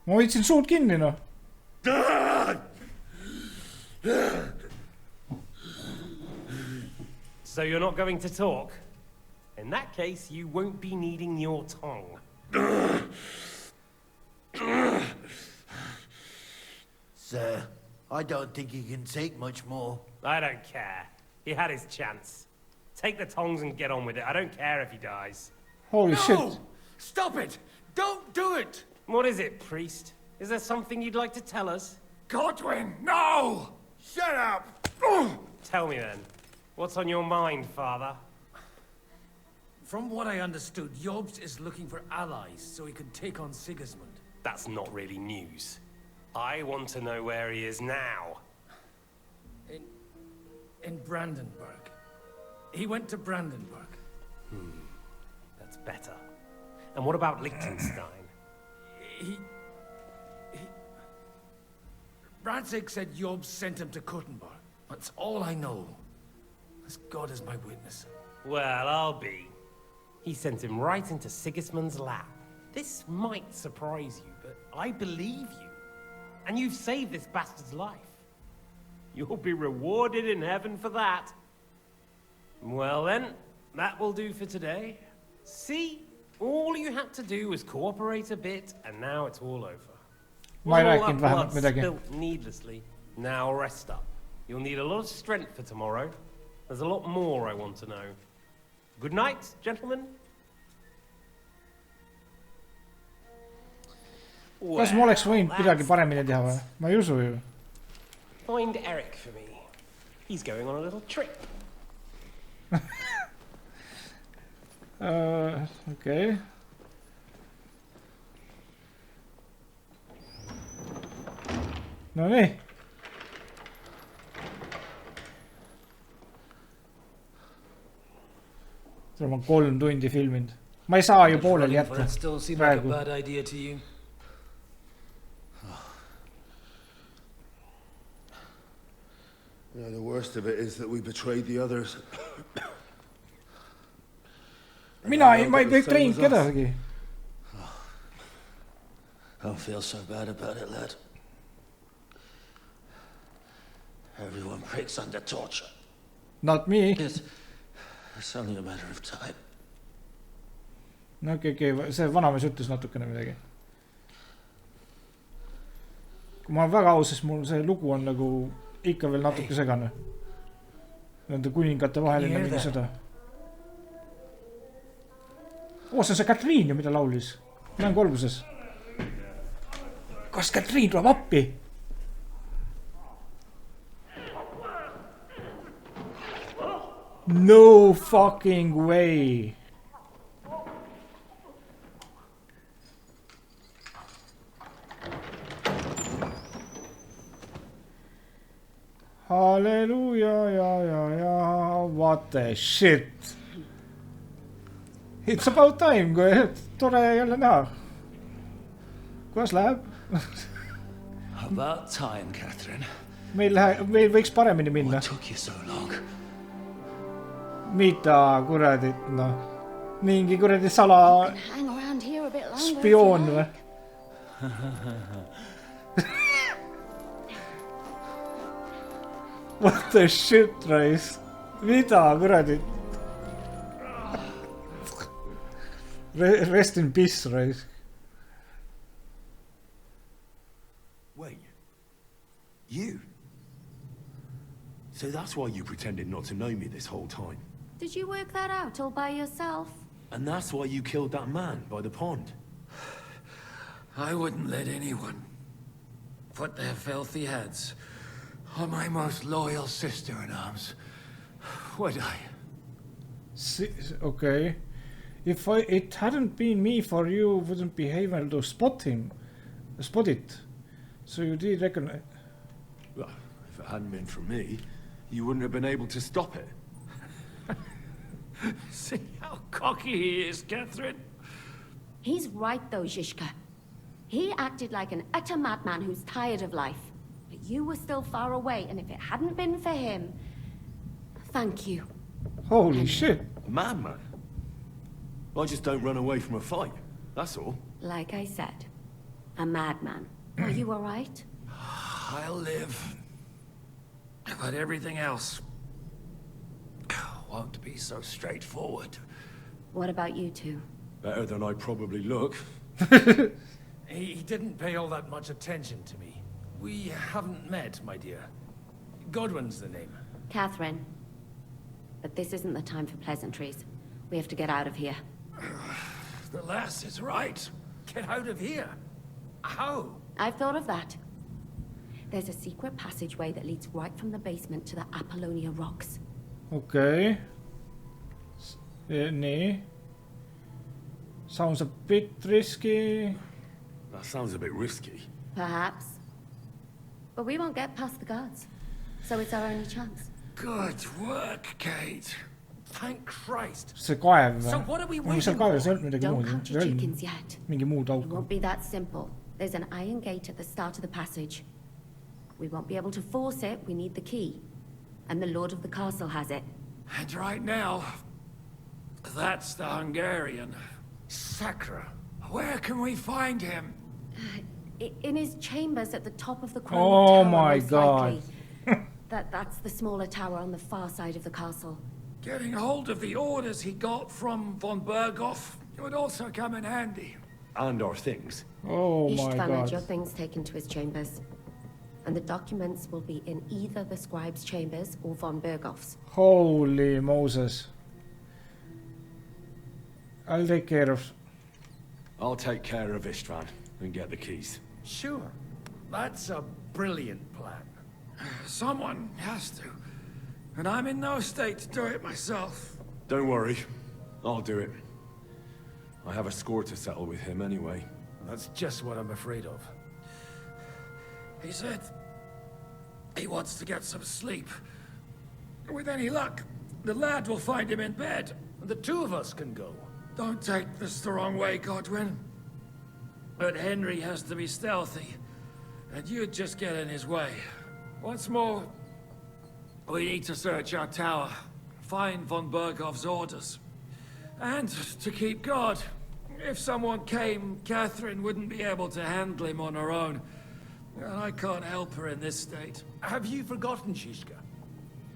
Ma hoidsin suud kinni, noh. So you're not going to talk? In that case, you won't be needing your tongue. Sir, I don't think he can take much more. I don't care. He had his chance. Take the tongs and get on with it. I don't care if he dies. Holy shit. Stop it! Don't do it! What is it, priest? Is there something you'd like to tell us? Godwin, no! Shut up! Tell me then. What's on your mind, father? From what I understood, Jobst is looking for allies so he can take on Sigismund. That's not really news. I want to know where he is now. In Brandenburg. He went to Brandenburg. That's better. And what about Liechtenstein? Radzig said Jobst sent him to Kuttenberg. That's all I know. As God is my witness. Well, I'll be. He sent him right into Sigismund's lap. This might surprise you, but I believe you. And you've saved this bastard's life. You'll be rewarded in heaven for that. Well then, that will do for today. See? All you had to do was cooperate a bit, and now it's all over. Ma ei All rääkinud that vähemalt blood midagi. spilt needlessly. Now rest up. You'll need a lot of strength for tomorrow. There's a lot more I want to know. Good night, gentlemen. Kas ma oleks võinud midagi paremini teha või? Ma ei usu ju. Find Eric for me. He's going on a little trip. Okay. No nii. Seal ma 3 tundi filminud. Ma ei saa ju pooleli jätta. Still seem like a bad idea to you? Yeah, the worst of it is that we betrayed the others. Ma ei treinud kedagi. I don't feel so bad about it, lad. Everyone breaks under torture. Not me. It's only a matter of time. No okei, see vanamees ütles natukene midagi. Kui ma olen väga aus, siis mul see lugu on nagu ikka veel natuke segane. Nende kuningate vaheline mingi sõda. See on see Katriin ju, mida laulis mängu alguses. Kas Katriin tuleb appi? No fucking way. Hallelujah, ja, what the shit. It's about time, tore jälle näha. Kuidas läheb? About time, Catherine. Meil võiks paremini minna. What took you so long? Mida kuradit, noh. Mingi kuradi sala spioon või? What the shit, Rais? Mida kuradit? Rest in peace, Rais. Wait. You? So that's why you pretended not to know me this whole time? Did you work that out all by yourself? And that's why you killed that man by the pond? I wouldn't let anyone put their filthy heads on my most loyal sister-in-arms, would I? Okay. If it hadn't been me, for you wouldn't be able to spot it. So you did recognize. Well, if it hadn't been for me, you wouldn't have been able to stop it. See how cocky he is, Catherine? He's right though, Zizka. He acted like an utter madman who's tired of life. But you were still far away, and if it hadn't been for him... Thank you. Holy shit. A madman? I just don't run away from a fight, that's all. Like I said, a madman. Are you alright? I'll live. But everything else won't be so straightforward. What about you two? Better than I probably look. He didn't pay all that much attention to me. We haven't met, my dear. Godwin's the name. Catherine. But this isn't the time for pleasantries. We have to get out of here. The lass is right. Get out of here. How? I've thought of that. There's a secret passageway that leads right from the basement to the Apollonia Rocks. Okay. Nee. Sounds a bit risky. That sounds a bit risky. Perhaps. But we won't get past the guards. So it's our only chance. Good work, Kate. Thank Christ. See kaev So või? what are we Või seal kaeves ei olnud midagi Don't muud. count your chickens yet. Mingi muud It auk. won't be that simple. There's an iron gate at the start of the passage. We won't be able to force it. We need the key. And the Lord of the Castle has it. And right now, that's the Hungarian. Sacre. Where can we find him? In his chambers at the top of the crown Oh tower, my most God. likely. That's the smaller tower on the far side of the castle. Getting hold of the orders he got from von Berghoff would also come in handy. And our things. Oh my Istvan had your god. things taken to his chambers. And the documents will be in either the scribe's chambers or von Berghoff's. Holy Moses. I'll take care of... I'll take care of Istvan and get the keys. Sure. That's a brilliant plan. Someone has to. And I'm in no state to do it myself. Don't worry. I'll do it. I have a score to settle with him anyway. That's just what I'm afraid of. He said he wants to get some sleep. With any luck, the lad will find him in bed. And the two of us can go. Don't take this the wrong way, Godwin. But Henry has to be stealthy, and you'd just get in his way. Once more, we need to search our tower, find von Berghoff's orders. And to keep guard. If someone came, Catherine wouldn't be able to handle him on her own. And I can't help her in this state. Have you forgotten, Shishka?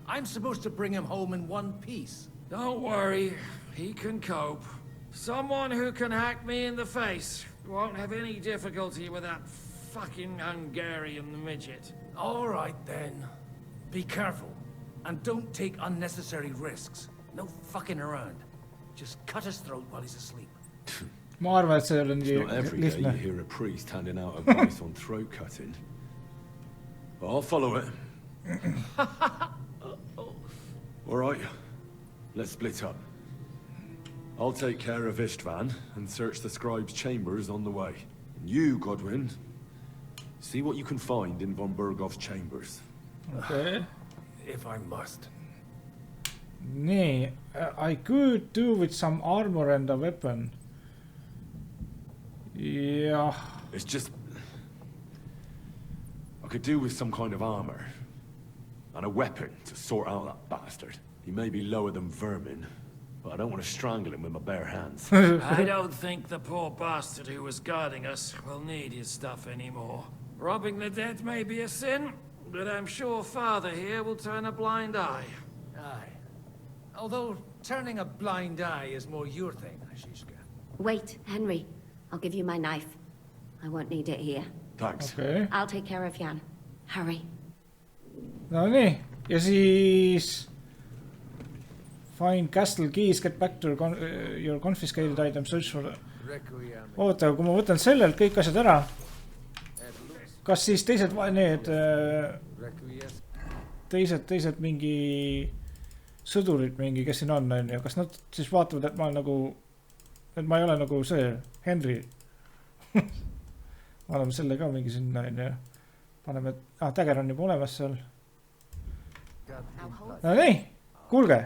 I'm supposed to bring him home in one piece. Don't worry, he can cope. Someone who can hack me in the face won't have any difficulty with that fucking Hungarian midget. All right, then. Be careful. And don't take unnecessary risks. No fucking around. Just cut his throat while he's asleep. Ma arvan, et see on nii Not every day you lihtne. hear a priest handing out advice on throat cutting. But I'll follow it. All right, let's split up. I'll take care of Istvan and search the scribe's chambers on the way. And you, Godwin, see what you can find in von Bergov's chambers. Okay. If I must. Nee, I could do with some armor and a weapon. Yeah. It's just... I could do with some kind of armor. And a weapon to sort out that bastard. He may be lower than vermin, but I don't want to strangle him with my bare hands. I don't think the poor bastard who was guarding us will need his stuff anymore. Robbing the dead may be a sin, but I'm sure Father here will turn a blind eye. Aye. Although turning a blind eye is more your thing, Shishka. Wait, Henry. I'll give you my knife. I won't need it here. Thanks. Okay. I'll take care of Jan. Hurry. No nii, ja siis find castle keys, get back to your confiscated item, search for... Oota, kui ma võtan sellelt kõik asjad ära, kas siis teised need teised mingi sõdurid mingi, kes siin on, kas nad siis vaatavad, et ma nagu, et ma ei ole nagu see Henry. Paneme selle ka mingi sinna, paneme, et Dagger on juba olemas seal. No nii, kuulge.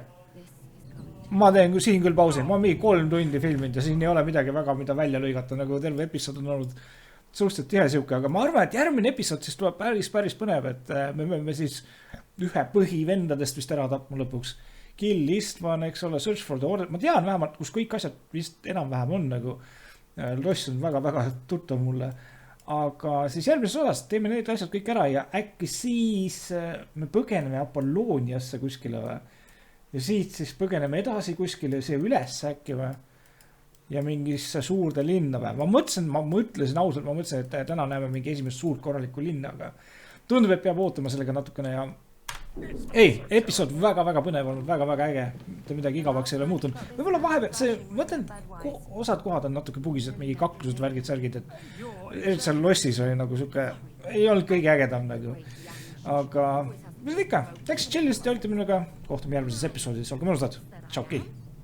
Ma teen siin küll pausi, ma olen mingi 3 tundi filminud ja siin ei ole midagi väga, mida välja lõigata, nagu terve episood on olnud suhteliselt tihe siuke, aga ma arvan, et järgmine episood siis tuleb päris põnev, et me siis ühe põhivendadest vist ära tapma lõpuks. Kill Istvan, eks ole, search for the order, ma tean vähemalt, kus kõik asjad vist enam-vähem on, nagu loss on väga-väga tuttav mulle. Aga siis järgmises osas teeme need asjad kõik ära ja äkki siis me põgeneme Apollooniasse kuskile või? Ja siit siis põgeneme edasi kuskile siia üles äkki või? Ja mingisse suurde linna või? Ma mõtlesin ausalt, et täna näeme mingi esimest suurt korralikku linna, aga tundub, et peab ootama sellega natukene ja... Ei, episood väga-väga põnev olnud, väga-väga äge. Mitte midagi igavaks ei ole muutunud. Võibolla vahepeal, see, mõtlen, osad kohad on natuke pugised, mingi kaklused, värgid, särgid, et eriti seal lossis oli nagu suke, ei olnud kõige ägedam nagu. Aga, mis ikka, teks chillist ja olite minuga, kohtume järgmises episoodis, olge mõnusad, tšauki!